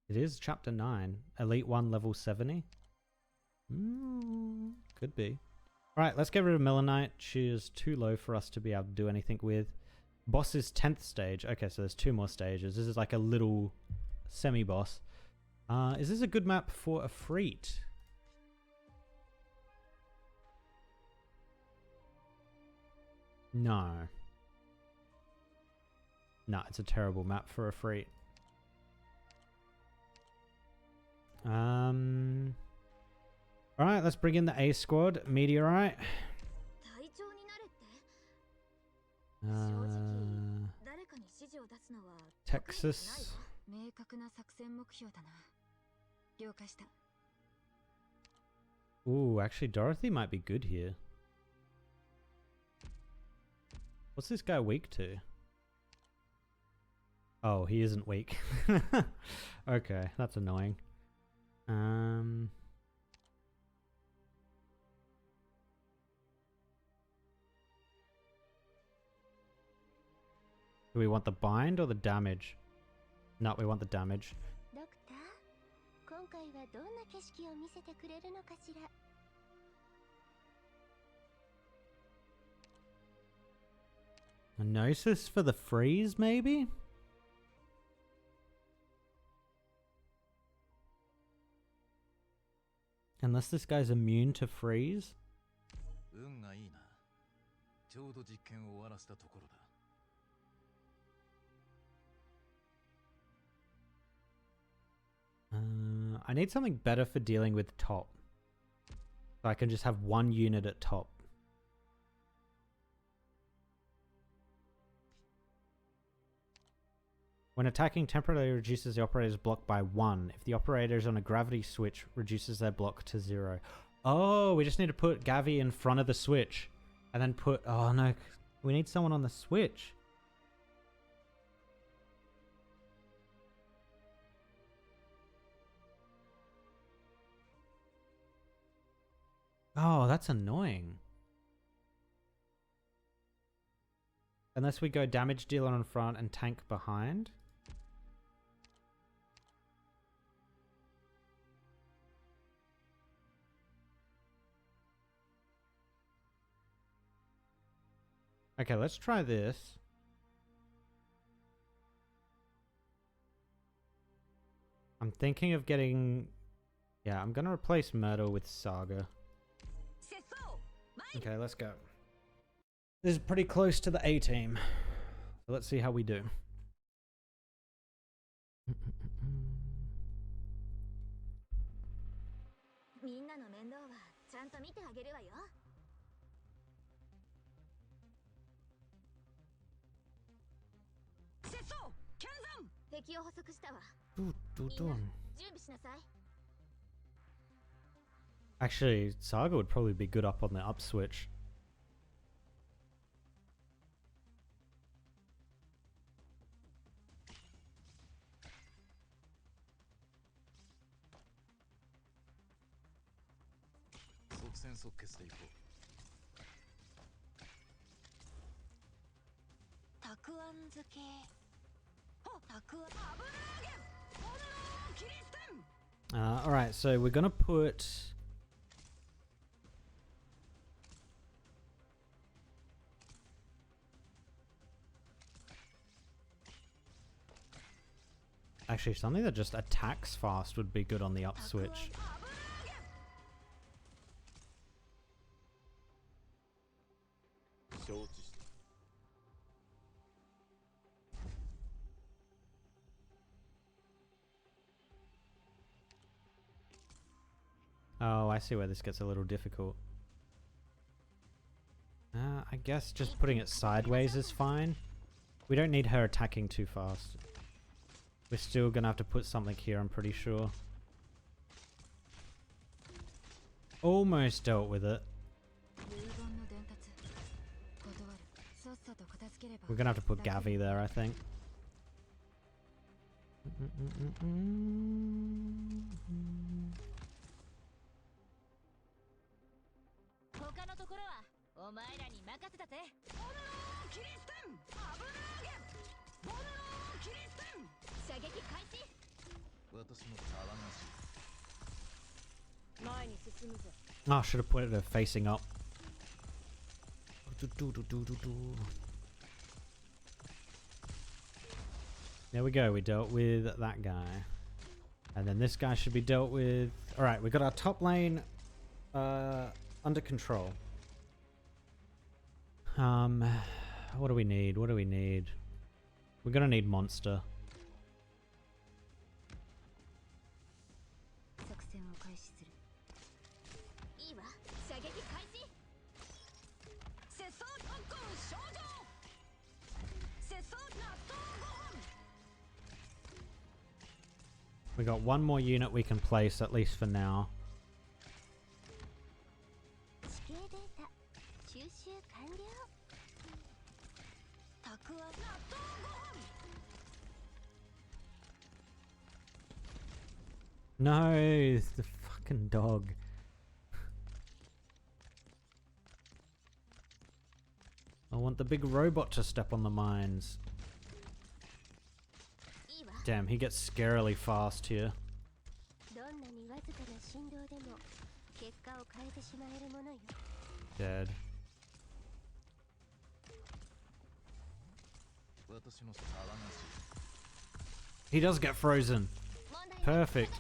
It is chapter 9. Elite 1 level 70. Could be. Alright, let's get rid of Melanite. She is too low for us to be able to do anything with. Boss is 10th stage. Okay, so there's 2 more stages. This is like a little semi-boss. Is this a good map for a Freet? No. No, it's a terrible map for a Freet. Alright, let's bring in the A squad. Meteorite. Texas. Ooh, actually Dorothy might be good here. What's this guy weak to? Oh, he isn't weak. Okay, that's annoying. Do we want the bind or the damage? No, we want the damage. A Gnosis for the freeze, maybe? Unless this guy's immune to freeze. I need something better for dealing with top. So I can just have 1 unit at top. When attacking, temporarily reduces the operator's block by 1. If the operator is on a gravity switch, reduces their block to 0. Oh, we just need to put Gavi in front of the switch. And then put... Oh no, we need someone on the switch. Oh, that's annoying. Unless we go damage dealer in front and tank behind. Okay, let's try this. I'm thinking of getting... Yeah, I'm gonna replace Myrtle with Saga. Okay, let's go. This is pretty close to the A team. So let's see how we do. Actually, Saga would probably be good up on the up switch. Alright, so we're gonna put... Actually, something that just attacks fast would be good on the up switch. Oh, I see where this gets a little difficult. I guess just putting it sideways is fine. We don't need her attacking too fast. We're still gonna have to put something here, I'm pretty sure. Almost dealt with it. We're gonna have to put Gavi there, I think. Oh, should have put it facing up. There we go, we dealt with that guy. And then this guy should be dealt with. Alright, we got our top lane under control. What do we need? What do we need? We're gonna need monster. We got one more unit we can place, at least for now. No, it's the fucking dog. I want the big robot to step on the mines. Damn, he gets scarily fast here. Dead. He does get frozen. Perfect.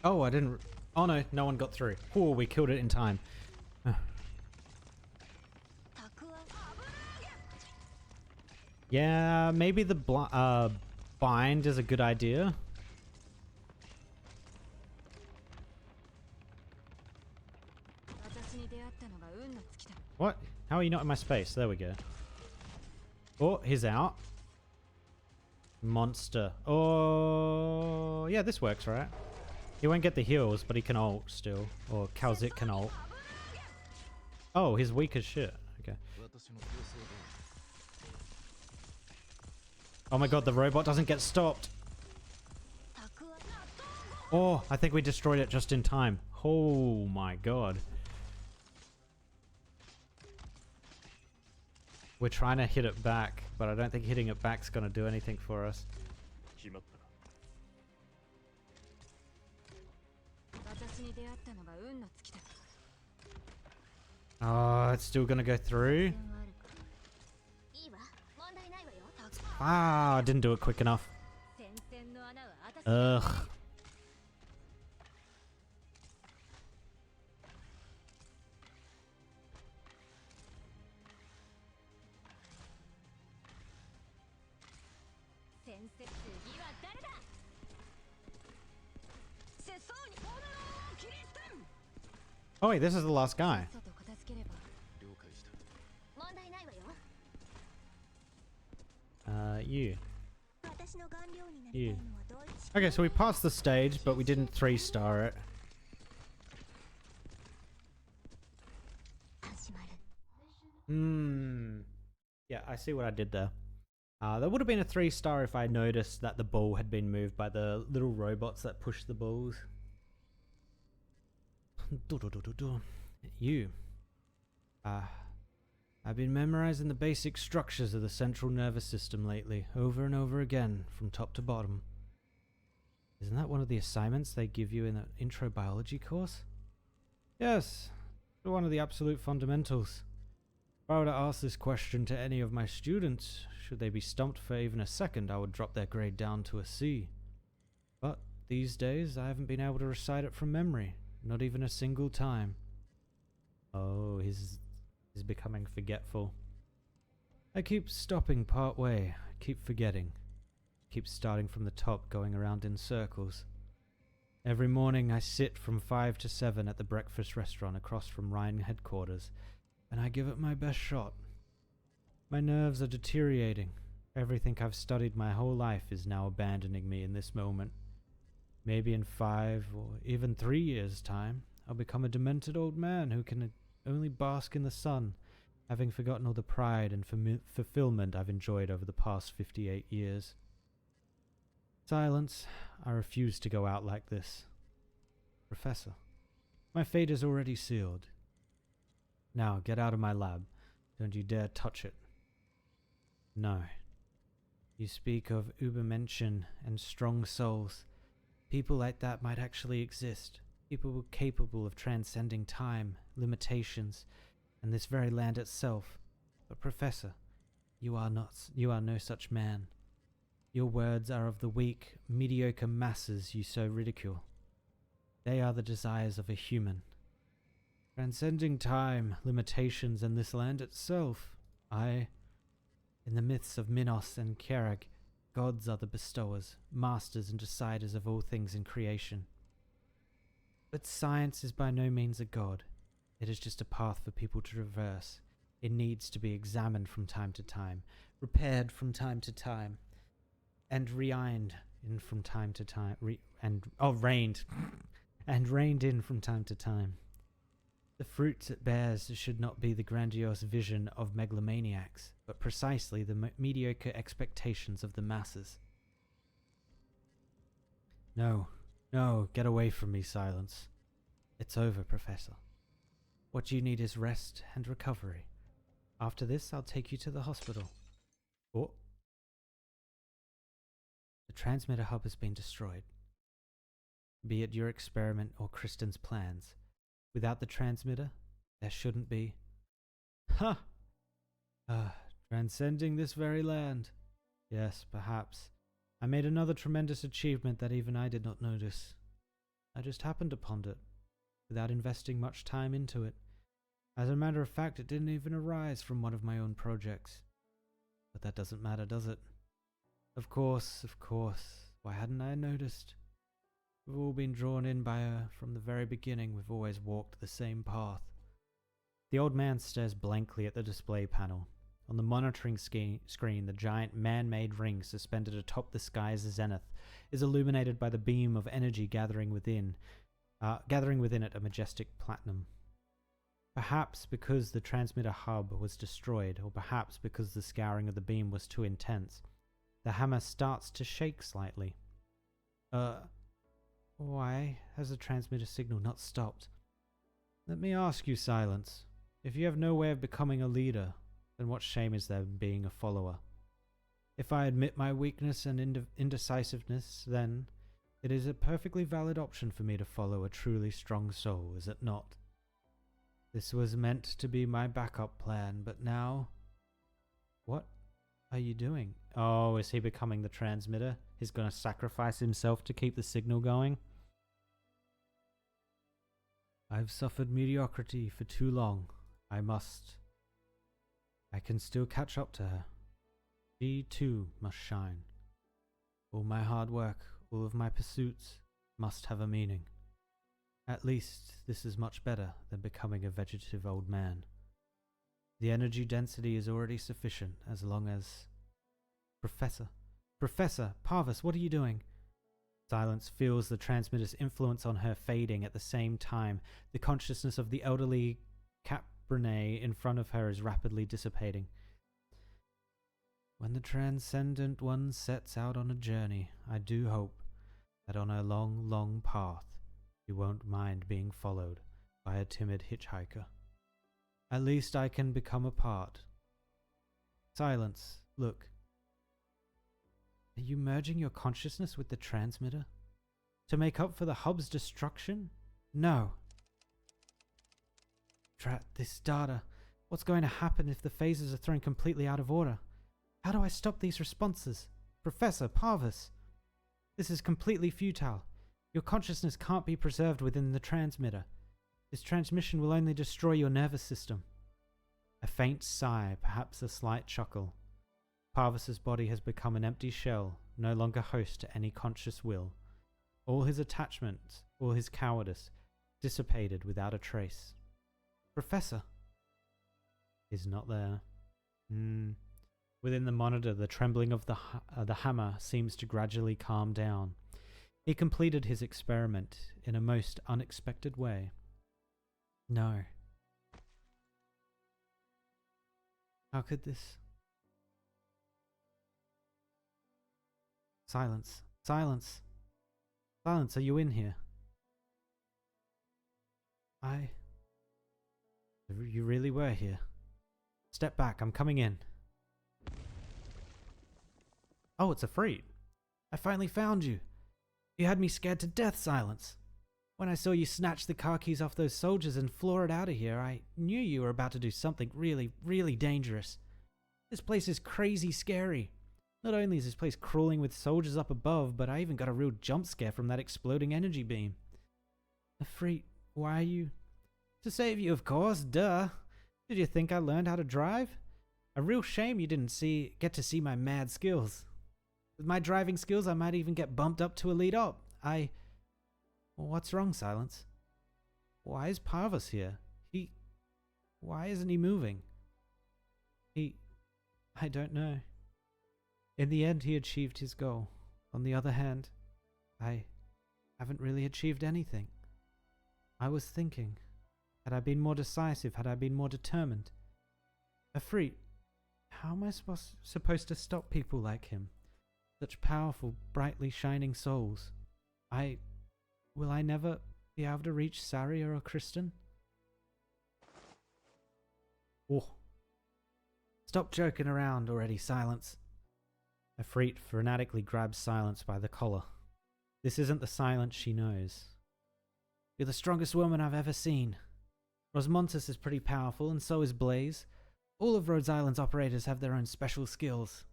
Oh, I didn't... Oh no, no one got through. Oh, we killed it in time. Yeah, maybe the bind is a good idea. What? How are you not in my space? There we go. Oh, he's out. Monster. Oh, yeah, this works, right? He won't get the heals, but he can ult still. Or Kalzik can ult. Oh, he's weak as shit. Okay. Oh my god, the robot doesn't get stopped. Oh, I think we destroyed it just in time. Oh my god. We're trying to hit it back, but I don't think hitting it back's gonna do anything for us. Oh, it's still gonna go through. Ah, I didn't do it quick enough. Ugh. Oh wait, this is the last guy. You. You. Okay, so we passed the stage, but we didn't 3-star it. Yeah, I see what I did there. That would have been a 3-star if I noticed that the ball had been moved by the little robots that push the balls. You. I've been memorizing the basic structures of the central nervous system lately, over and over again, from top to bottom. Isn't that one of the assignments they give you in the intro biology course? Yes, one of the absolute fundamentals. If I were to ask this question to any of my students, should they be stumped for even a second, I would drop their grade down to a C. But these days, I haven't been able to recite it from memory, not even a single time. Oh, he's becoming forgetful. I keep stopping part way, keep forgetting. Keep starting from the top, going around in circles. Every morning I sit from 5 to 7 at the breakfast restaurant across from Rhine headquarters, and I give it my best shot. My nerves are deteriorating. Everything I've studied my whole life is now abandoning me in this moment. Maybe in 5 or even 3 years' time, I'll become a demented old man who can only bask in the sun, having forgotten all the pride and fulfillment I've enjoyed over the past 58 years. Silence. I refuse to go out like this. Professor, my fate is already sealed. Now, get out of my lab. Don't you dare touch it. No. You speak of Übermenschen and strong souls. People like that might actually exist. People capable of transcending time, limitations, and this very land itself. But Professor, you are no such man. Your words are of the weak, mediocre masses you so ridicule. They are the desires of a human. Transcending time, limitations, and this land itself. In the myths of Minos and Kerag, gods are the bestowers, masters and deciders of all things in creation. But science is by no means a god. It is just a path for people to traverse. It needs to be examined from time to time, repaired from time to time, and reined in from time to time, reined in from time to time. The fruits it bears should not be the grandiose vision of megalomaniacs, but precisely the mediocre expectations of the masses. No, get away from me, Silence. It's over, Professor. What you need is rest and recovery. After this, I'll take you to the hospital. Oh. The transmitter hub has been destroyed. Be it your experiment or Kristen's plans. Without the transmitter, there shouldn't be. Ha! Transcending this very land. Yes, perhaps. I made another tremendous achievement that even I did not notice. I just happened upon it, without investing much time into it. As a matter of fact, it didn't even arise from one of my own projects. But that doesn't matter, does it? Of course. Why hadn't I noticed? We've all been drawn in by her. From the very beginning, we've always walked the same path. The old man stares blankly at the display panel. On the monitoring screen, the giant man-made ring suspended atop the sky's zenith is illuminated by the beam of energy gathering within it a majestic platinum. Perhaps because the transmitter hub was destroyed, or perhaps because the scouring of the beam was too intense, the hammer starts to shake slightly. Why has the transmitter signal not stopped? Let me ask you, Silence. If you have no way of becoming a leader, then what shame is there in being a follower? If I admit my weakness and indecisiveness, then It is a perfectly valid option for me to follow a truly strong soul, is it not? This was meant to be my backup plan, but now... What are you doing? Oh, is he becoming the transmitter? He's going to sacrifice himself to keep the signal going? I've suffered mediocrity for too long. I can still catch up to her. She too must shine. All my hard work, all of my pursuits must have a meaning. At least this is much better than becoming a vegetative old man. The energy density is already sufficient as long as... Professor, Parvus, what are you doing? Silence feels the transmitter's influence on her fading at the same time. The consciousness of the elderly Caprine in front of her is rapidly dissipating. When the Transcendent One sets out on a journey, I do hope that on her long, long path, she won't mind being followed by a timid hitchhiker. At least I can become a part. Silence, look. Are you merging your consciousness with the transmitter? To make up for the hub's destruction? No. Drat this data. What's going to happen if the phases are thrown completely out of order? How do I stop these responses? Professor Parvus! This is completely futile. Your consciousness can't be preserved within the transmitter. This transmission will only destroy your nervous system. A faint sigh, perhaps a slight chuckle. Parvus's body has become an empty shell, no longer host to any conscious will. All his attachments, all his cowardice, dissipated without a trace. Professor! He's not there. Within the monitor, the trembling of the hammer seems to gradually calm down. He completed his experiment in a most unexpected way. No. How could this... Silence. Silence. Silence, are you in here? You really were here. Step back, I'm coming in. Oh, it's a Freet. I finally found you. You had me scared to death, Silence. When I saw you snatch the car keys off those soldiers and floor it out of here, I knew you were about to do something really, really dangerous. This place is crazy scary. Not only is this place crawling with soldiers up above, but I even got a real jump scare from that exploding energy beam. Freet, why are you... To save you, of course, duh. Did you think I learned how to drive? A real shame you didn't get to see my mad skills. With my driving skills, I might even get bumped up to elite op. What's wrong, Silence? Why is Parvus here? Why isn't he moving? I don't know. In the end, he achieved his goal. On the other hand, I haven't really achieved anything. I was thinking, had I been more decisive, had I been more determined? Afreet, how am I supposed to stop people like him? Such powerful, brightly shining souls. Will I never be able to reach Saria or Kristen? Oh. Stop joking around already, Silence. Afreet frenetically grabs Silence by the collar. This isn't the Silence she knows. You're the strongest woman I've ever seen. Rosmontis is pretty powerful, and so is Blaze. All of Rhodes Island's operators have their own special skills.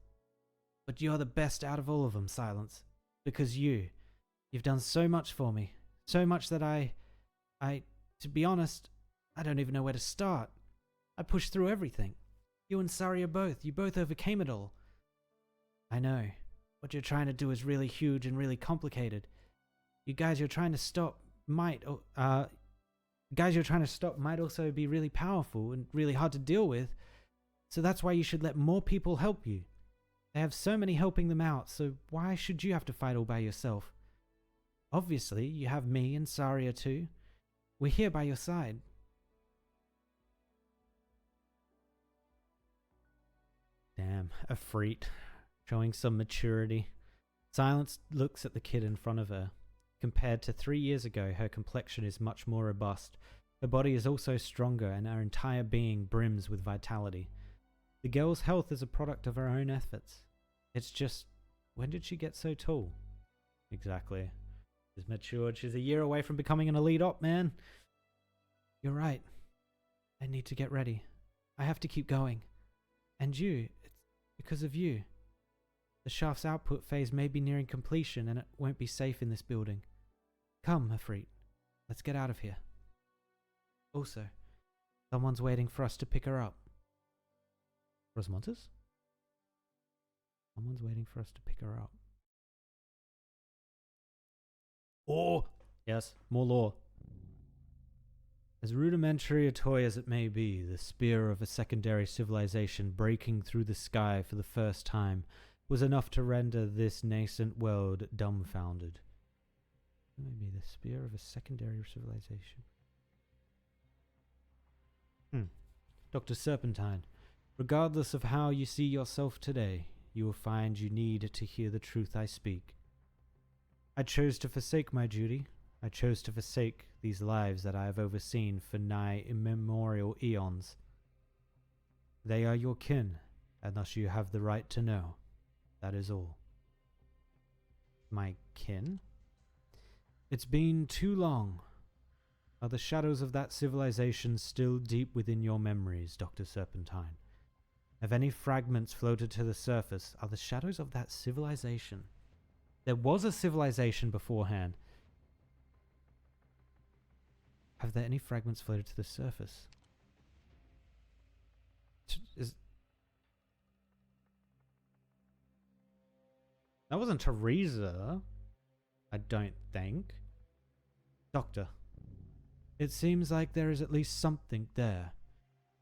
But you're the best out of all of them, Silence. Because you've done so much for me. So much that to be honest, I don't even know where to start. I pushed through everything. You and Saria both. You both overcame it all. I know. What you're trying to do is really huge and really complicated. You guys you're trying to stop might also be really powerful and really hard to deal with. So that's why you should let more people help you. They have so many helping them out, so why should you have to fight all by yourself? Obviously, you have me and Saria too. We're here by your side. Damn, Afreet. Showing some maturity. Silence looks at the kid in front of her. Compared to 3 years ago, her complexion is much more robust. Her body is also stronger and her entire being brims with vitality. The girl's health is a product of her own efforts. It's just, when did she get so tall? Exactly. She's matured. She's a year away from becoming an elite op, man. You're right. I need to get ready. I have to keep going. And you, it's because of you. The shaft's output phase may be nearing completion and it won't be safe in this building. Come, Afreet. Let's get out of here. Also, someone's waiting for us to pick her up. Rosmontes? Someone's waiting for us to pick her up. Oh! Yes, more lore. As rudimentary a toy as it may be, the spear of a secondary civilization breaking through the sky for the first time was enough to render this nascent world dumbfounded. Maybe the spear of a secondary civilization. Dr. Serpentine, regardless of how you see yourself today, you will find you need to hear the truth I speak. I chose to forsake my duty. I chose to forsake these lives that I have overseen for nigh immemorial eons. They are your kin, and thus you have the right to know. That is all. My kin? It's been too long. Are the shadows of that civilization still deep within your memories, Dr. Serpentine? Have any fragments floated to the surface? Are the shadows of that civilization? There was a civilization beforehand. Have there any fragments floated to the surface? That wasn't Teresa, I don't think. Doctor, it seems like there is at least something there.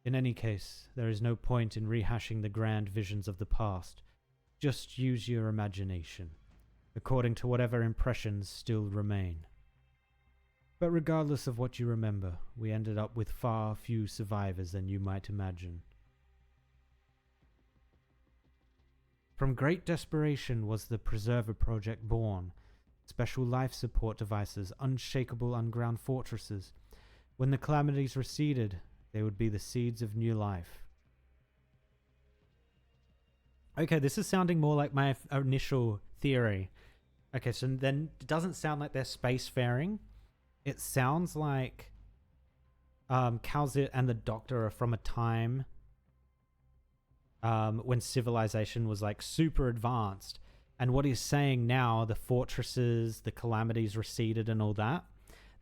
In any case, there is no point in rehashing the grand visions of the past. Just use your imagination, according to whatever impressions still remain. But regardless of what you remember, we ended up with far few survivors than you might imagine. From great desperation was the Preserver Project born. Special life support devices, unshakable underground fortresses. When the calamities receded, they would be the seeds of new life. Okay, this is sounding more like my initial theory. Okay, so then it doesn't sound like they're spacefaring. It sounds like Calzit and the Doctor are from a time when civilization was like super advanced. And what he's saying now, the fortresses, the calamities receded and all that,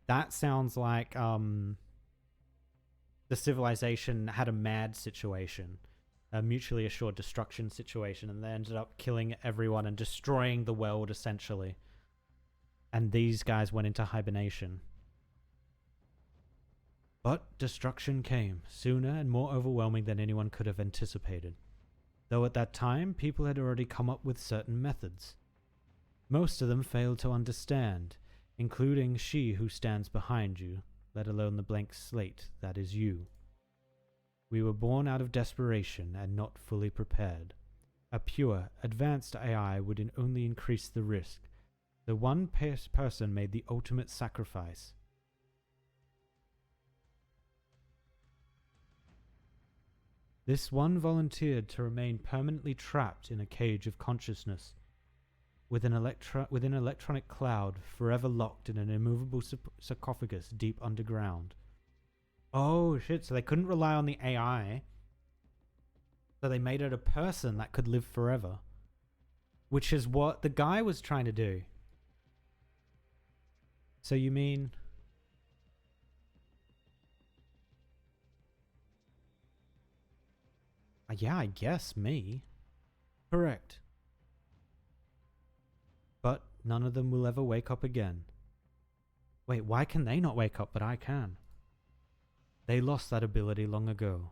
that sounds like the civilization had a mad situation, a mutually assured destruction situation, and they ended up killing everyone and destroying the world essentially. And these guys went into hibernation. But destruction came, sooner and more overwhelming than anyone could have anticipated. Though at that time, people had already come up with certain methods. Most of them failed to understand, including she who stands behind you, let alone the blank slate that is you. We were born out of desperation and not fully prepared. A pure, advanced AI would only increase the risk. The one person made the ultimate sacrifice. This one volunteered to remain permanently trapped in a cage of consciousness, with an electronic cloud, forever locked in an immovable sarcophagus deep underground. Oh shit, so they couldn't rely on the AI, so they made it a person that could live forever, which is what the guy was trying to do. So you mean... yeah, I guess me. Correct. But none of them will ever wake up again. Wait, why can they not wake up but I can? They lost that ability long ago.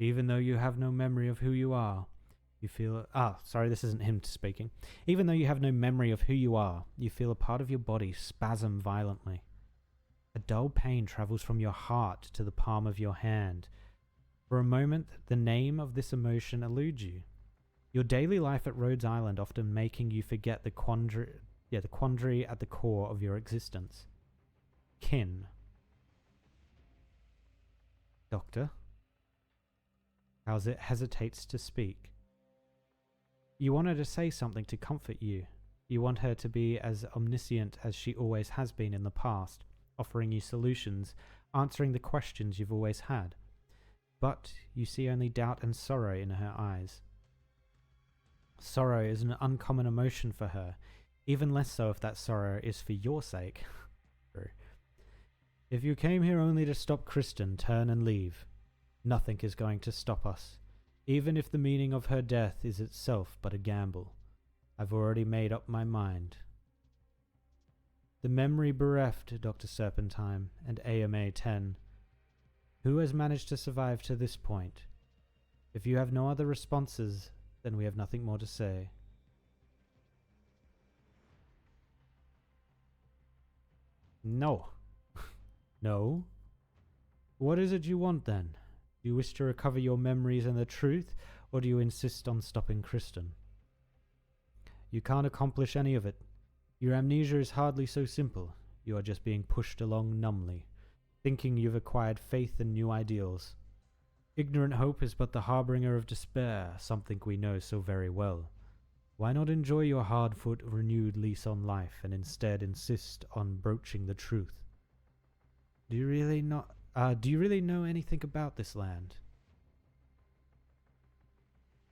Even though you have no memory of who you are, you feel... sorry, this isn't him speaking. Even though you have no memory of who you are, you feel a part of your body spasm violently. A dull pain travels from your heart to the palm of your hand. For a moment, the name of this emotion eludes you. Your daily life at Rhodes Island often making you forget the quandary at the core of your existence. Kin. Doctor? Calzit hesitates to speak. You want her to say something to comfort you. You want her to be as omniscient as she always has been in the past, offering you solutions, answering the questions you've always had. But you see only doubt and sorrow in her eyes. Sorrow is an uncommon emotion for her, even less so if that sorrow is for your sake. If you came here only to stop Kristen, turn and leave. Nothing is going to stop us, even if the meaning of her death is itself but a gamble. I've already made up my mind. The memory bereft, Dr. Serpentine and AMA 10. Who has managed to survive to this point? If you have no other responses, then we have nothing more to say. No. No? What is it you want then? Do you wish to recover your memories and the truth, or do you insist on stopping Kristen? You can't accomplish any of it. Your amnesia is hardly so simple. You are just being pushed along numbly, thinking you've acquired faith and new ideals. Ignorant hope is but the harbinger of despair, something we know so very well. Why not enjoy your hard-fought, renewed lease on life and instead insist on broaching the truth? Do you really know anything about this land?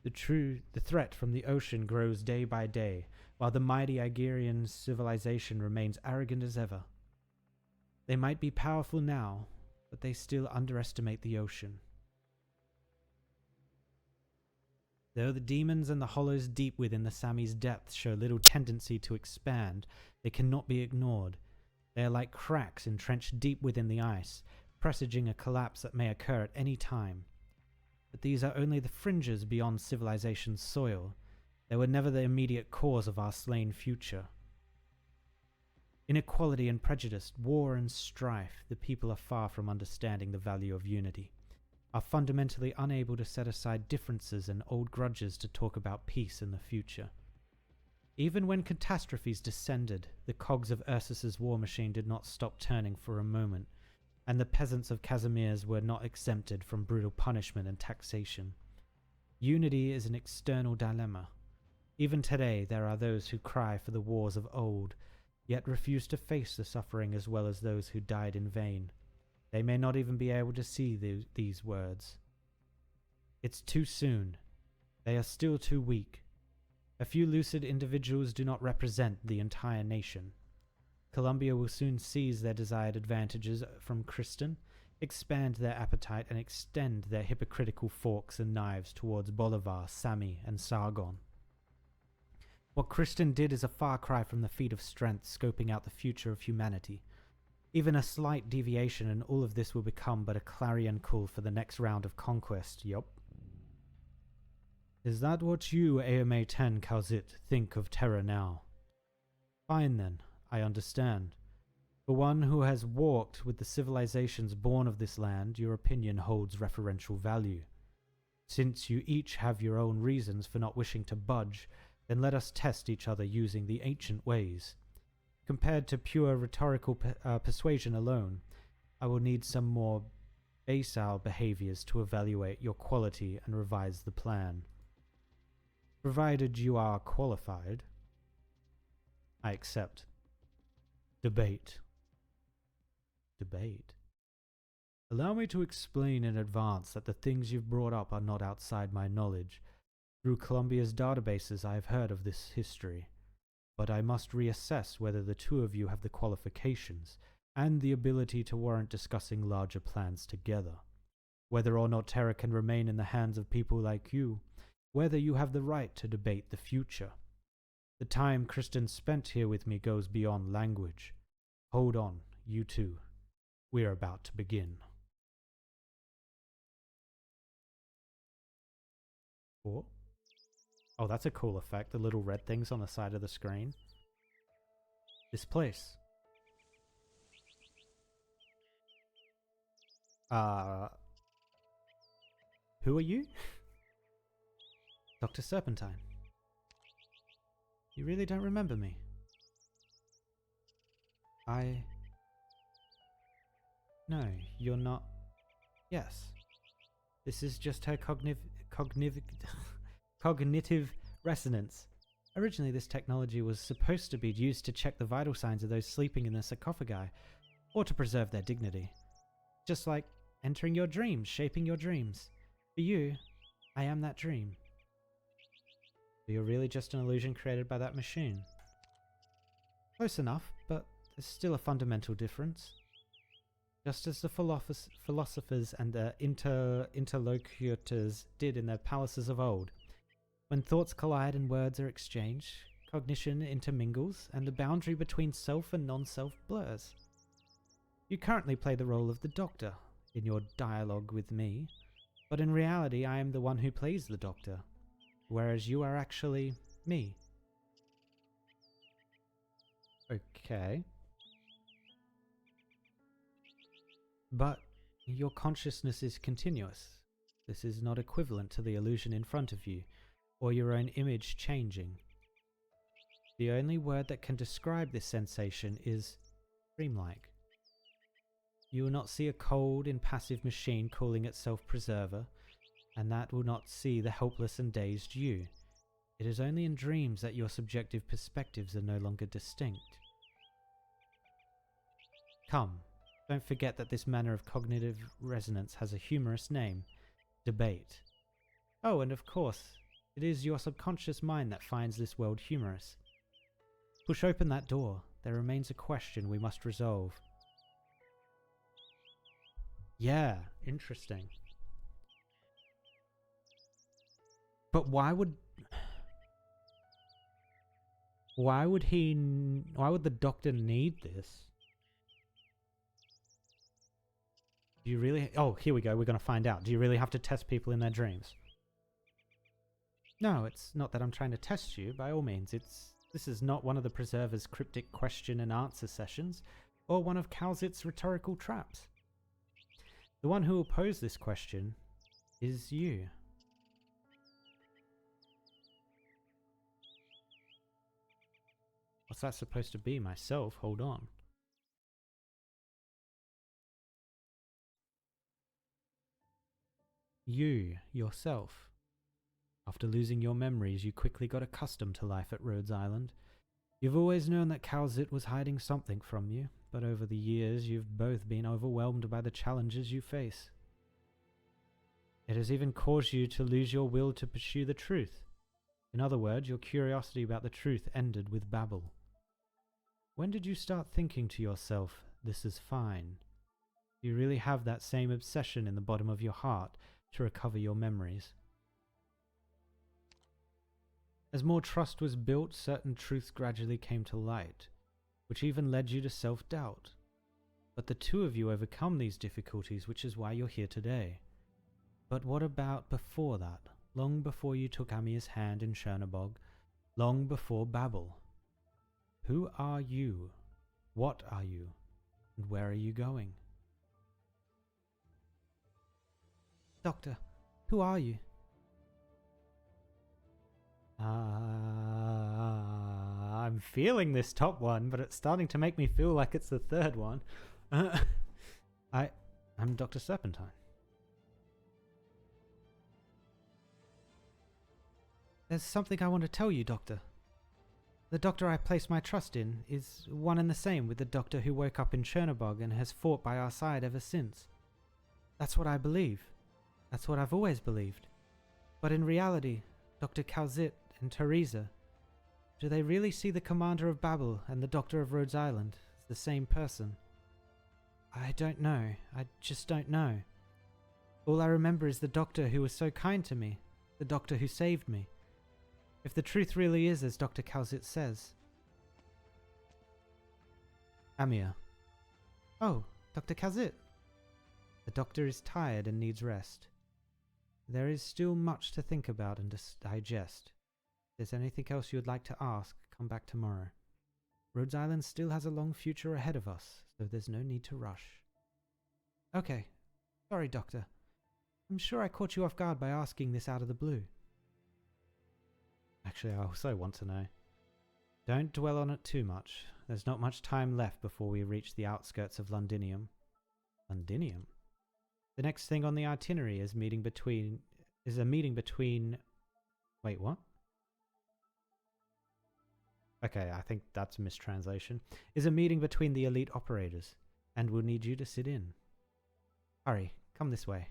The threat from the ocean grows day by day, while the mighty Igerian civilization remains arrogant as ever. They might be powerful now, but they still underestimate the ocean. Though the demons and the hollows deep within the Sami's depths show little tendency to expand, they cannot be ignored. They are like cracks entrenched deep within the ice, presaging a collapse that may occur at any time. But these are only the fringes beyond civilization's soil. They were never the immediate cause of our slain future. Inequality and prejudice, war and strife, the people are far from understanding the value of unity, are fundamentally unable to set aside differences and old grudges to talk about peace in the future. Even when catastrophes descended, the cogs of Ursus's war machine did not stop turning for a moment, and the peasants of Casimir's were not exempted from brutal punishment and taxation. Unity is an external dilemma. Even today there are those who cry for the wars of old, yet refuse to face the suffering as well as those who died in vain. They may not even be able to see these words. It's too soon. They are still too weak. A few lucid individuals do not represent the entire nation. Columbia will soon seize their desired advantages from Kristen, expand their appetite, and extend their hypocritical forks and knives towards Bolivar, Sami, and Sargon. What Kristen did is a far cry from the feat of strength scoping out the future of humanity. Even a slight deviation and all of this will become but a clarion call for the next round of conquest, yup. Is that what you, AMA 10 Kalzit, think of terror now? Fine then, I understand. For one who has walked with the civilizations born of this land, your opinion holds referential value. Since you each have your own reasons for not wishing to budge, then let us test each other using the ancient ways. Compared to pure rhetorical persuasion alone, I will need some more basal behaviors to evaluate your quality and revise the plan. Provided you are qualified, I accept. Debate. Debate. Allow me to explain in advance that the things you've brought up are not outside my knowledge. Through Columbia's databases I have heard of this history, but I must reassess whether the two of you have the qualifications and the ability to warrant discussing larger plans together. Whether or not terror can remain in the hands of people like you, whether you have the right to debate the future. The time Kristen spent here with me goes beyond language. Hold on, you two. We're about to begin. Oh, that's a cool effect, the little red things on the side of the screen. This place. Who are you? Dr. Serpentine. You really don't remember me? No, you're not. Yes. This is just her cognitive Resonance. Originally, this technology was supposed to be used to check the vital signs of those sleeping in the sarcophagi, or to preserve their dignity. Just like entering your dreams, shaping your dreams. For you, I am that dream. But you're really just an illusion created by that machine. Close enough, but there's still a fundamental difference. Just as the philosophers and the interlocutors did in their palaces of old. When thoughts collide and words are exchanged, cognition intermingles, and the boundary between self and non-self blurs. You currently play the role of the Doctor in your dialogue with me, but in reality I am the one who plays the Doctor, whereas you are actually me. Okay. But your consciousness is continuous. This is not equivalent to the illusion in front of you, or your own image changing. The only word that can describe this sensation is dreamlike. You will not see a cold, impassive machine calling itself preserver, and that will not see the helpless and dazed you. It is only in dreams that your subjective perspectives are no longer distinct. Come, don't forget that this manner of cognitive resonance has a humorous name: debate. Oh, and of course, it is your subconscious mind that finds this world humorous. Push open that door. There remains a question we must resolve. Yeah, interesting. But why would the Doctor need this? Do you really... Oh, here we go. We're going to find out. Do you really have to test people in their dreams? No, it's not that I'm trying to test you, by all means. This is not one of the Preserver's cryptic question and answer sessions, or one of Calzit's rhetorical traps. The one who will pose this question is you. What's that supposed to be? Myself? Hold on. You, yourself. After losing your memories, you quickly got accustomed to life at Rhodes Island. You've always known that Calzit was hiding something from you, but over the years you've both been overwhelmed by the challenges you face. It has even caused you to lose your will to pursue the truth. In other words, your curiosity about the truth ended with Babel. When did you start thinking to yourself, this is fine? Do you really have that same obsession in the bottom of your heart to recover your memories? As more trust was built, certain truths gradually came to light, which even led you to self-doubt. But the two of you overcome these difficulties, which is why you're here today. But what about before that? Long before you took Amir's hand in Chernobog, long before Babel? Who are you? What are you? And where are you going? Doctor, who are you? I'm feeling this top one, but it's starting to make me feel like it's the third one. I'm Dr. Serpentine. There's something I want to tell you, Doctor. The Doctor I place my trust in is one and the same with the Doctor who woke up in Chernobog and has fought by our side ever since. That's what I believe. That's what I've always believed. But in reality, Dr. Calzit and Teresa, do they really see the Commander of Babel and the Doctor of Rhodes Island as the same person? I don't know. I just don't know. All I remember is the Doctor who was so kind to me, the Doctor who saved me. If the truth really is as Dr. Calzit says. Amir. Oh, Dr. Calzit. The Doctor is tired and needs rest. There is still much to think about and to digest. If there's anything else you would like to ask, come back tomorrow. Rhodes Island still has a long future ahead of us, so there's no need to rush. Okay. Sorry, Doctor. I'm sure I caught you off guard by asking this out of the blue. Actually, I also want to know. Don't dwell on it too much. There's not much time left before we reach the outskirts of Londinium. Londinium? The next thing on the itinerary is a meeting between... Wait, what? Okay, I think that's a mistranslation. Is a meeting between the elite operators, and we'll need you to sit in. Hurry, come this way.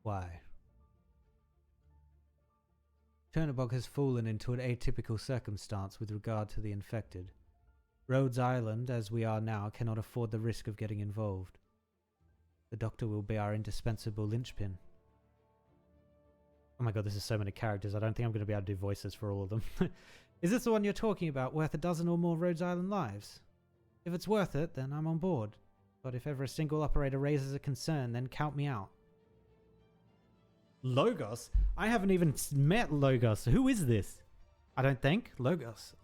Why? Chernobog has fallen into an atypical circumstance with regard to the infected. Rhodes Island, as we are now, cannot afford the risk of getting involved. The Doctor will be our indispensable linchpin. Oh my god, this is so many characters. I don't think I'm going to be able to do voices for all of them. Is this the one you're talking about, worth a dozen or more Rhodes Island lives? If it's worth it, then I'm on board. But if ever a single operator raises a concern, then count me out. Logos? I haven't even met Logos. Who is this? I don't think. Logos.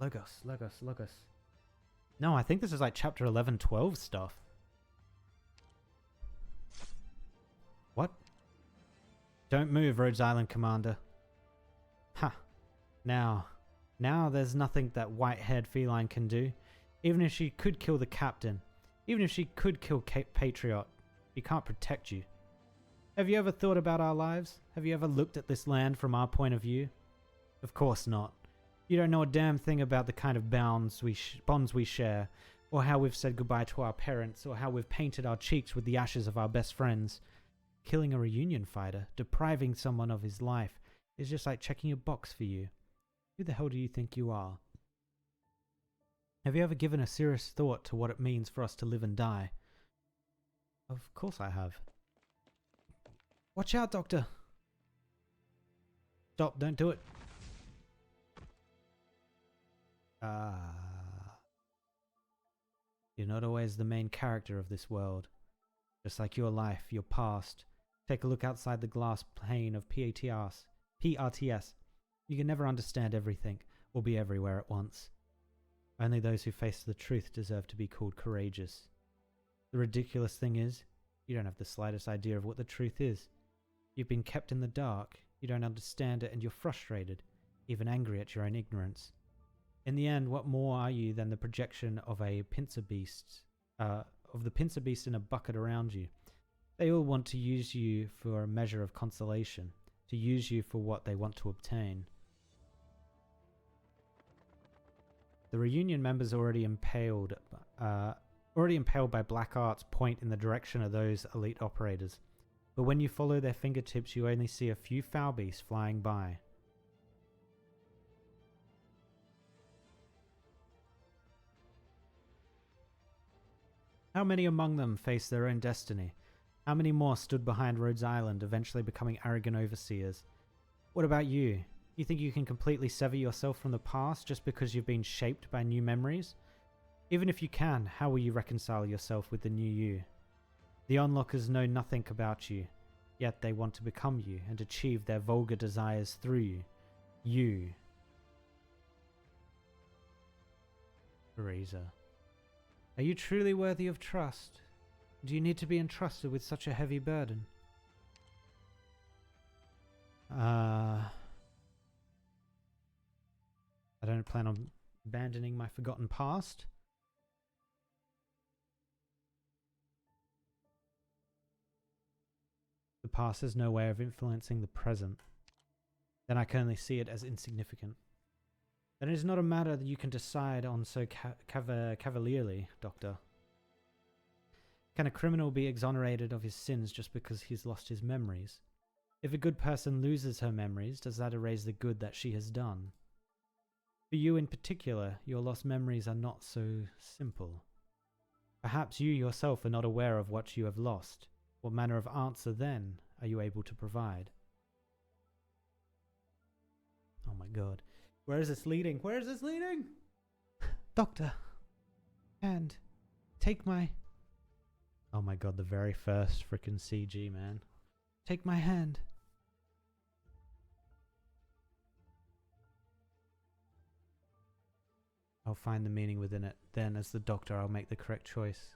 No, I think this is like chapter 11, 12 stuff. What? Don't move, Rhodes Island Commander. Ha. Now there's nothing that white-haired feline can do. Even if she could kill the captain, even if she could kill Patriot, he can't protect you. Have you ever thought about our lives? Have you ever looked at this land from our point of view? Of course not. You don't know a damn thing about the kind of bonds we share, or how we've said goodbye to our parents, or how we've painted our cheeks with the ashes of our best friends. Killing a reunion fighter, depriving someone of his life, is just like checking a box for you. Who the hell do you think you are? Have you ever given a serious thought to what it means for us to live and die? Of course I have. Watch out, Doctor! Stop, don't do it. You're not always the main character of this world. Just like your life, your past. Take a look outside the glass pane of PRTS. You can never understand everything, or be everywhere at once. Only those who face the truth deserve to be called courageous. The ridiculous thing is, you don't have the slightest idea of what the truth is. You've been kept in the dark, you don't understand it, and you're frustrated, even angry at your own ignorance. In the end, what more are you than the projection of a pincer beast, of the pincer beast in a bucket around you? They all want to use you for a measure of consolation, to use you for what they want to obtain. The reunion members already impaled by Black Art's point in the direction of those elite operators. But when you follow their fingertips, you only see a few foul beasts flying by. How many among them faced their own destiny? How many more stood behind Rhodes Island, eventually becoming arrogant overseers? What about you? You think you can completely sever yourself from the past just because you've been shaped by new memories? Even if you can, how will you reconcile yourself with the new you? The onlookers know nothing about you, yet they want to become you and achieve their vulgar desires through you. You. Teresa. Are you truly worthy of trust? Do you need to be entrusted with such a heavy burden? I don't plan on abandoning my forgotten past. The past has no way of influencing the present. Then I can only see it as insignificant. Then it is not a matter that you can decide on so cavalierly, Doctor. Can a criminal be exonerated of his sins just because he's lost his memories? If a good person loses her memories, does that erase the good that she has done? For you in particular, your lost memories are not so simple. Perhaps you yourself are not aware of what you have lost. What manner of answer, then, are you able to provide? Oh my god. Where is this leading? Where is this leading? Doctor. And take my... Oh my god, the very first frickin' CG, man. Take my hand. I'll find the meaning within it. Then, as the Doctor, I'll make the correct choice.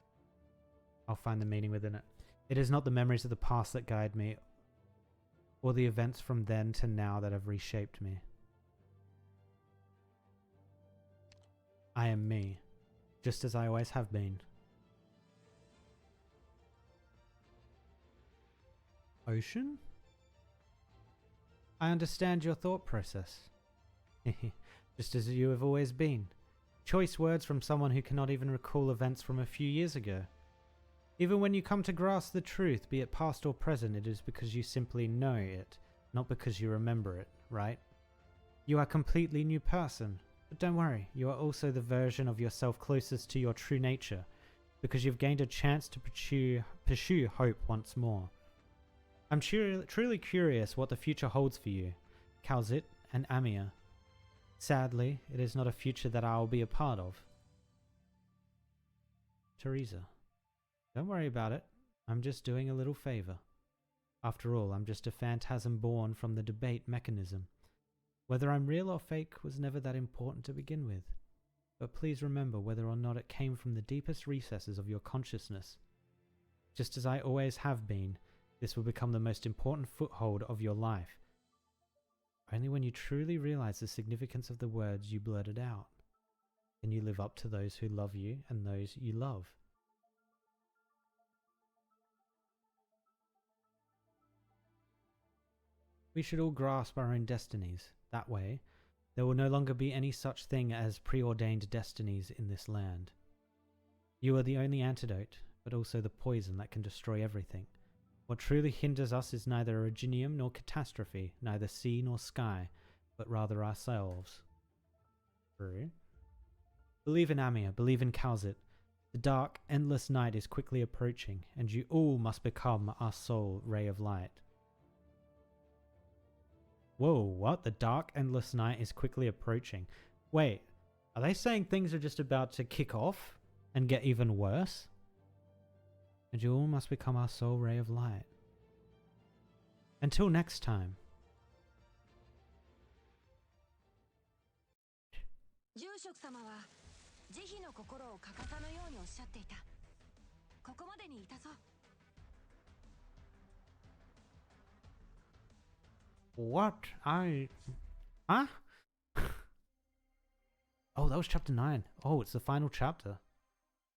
I'll find the meaning within it. It is not the memories of the past that guide me, or the events from then to now that have reshaped me. I am me, just as I always have been. Ocean? I understand your thought process. Just as you have always been. Choice words from someone who cannot even recall events from a few years ago. Even when you come to grasp the truth, be it past or present, it is because you simply know it, not because you remember it, right? You are a completely new person, but don't worry, you are also the version of yourself closest to your true nature, because you've gained a chance to pursue hope once more. I'm truly curious what the future holds for you, Kalzit and Amir. Sadly, it is not a future that I will be a part of. Teresa. Don't worry about it. I'm just doing a little favor. After all, I'm just a phantasm born from the debate mechanism. Whether I'm real or fake was never that important to begin with. But please remember whether or not it came from the deepest recesses of your consciousness. Just as I always have been, this will become the most important foothold of your life. Only when you truly realize the significance of the words you blurted out can you live up to those who love you and those you love. We should all grasp our own destinies. That way, there will no longer be any such thing as preordained destinies in this land. You are the only antidote, but also the poison that can destroy everything. What truly hinders us is neither originium nor catastrophe, neither sea nor sky, but rather ourselves. True. Believe in Amir, believe in Kalzit. The dark, endless night is quickly approaching, and you all must become our sole ray of light. Whoa, what? The dark, endless night is quickly approaching. Wait, are they saying things are just about to kick off and get even worse? And you all must become our sole ray of light. Until next time. 住職様は慈悲の心を欠かさぬようにおっしゃっていた。ここまでにいたぞ。What? Huh? Oh, that was chapter 9. Oh, it's the final chapter.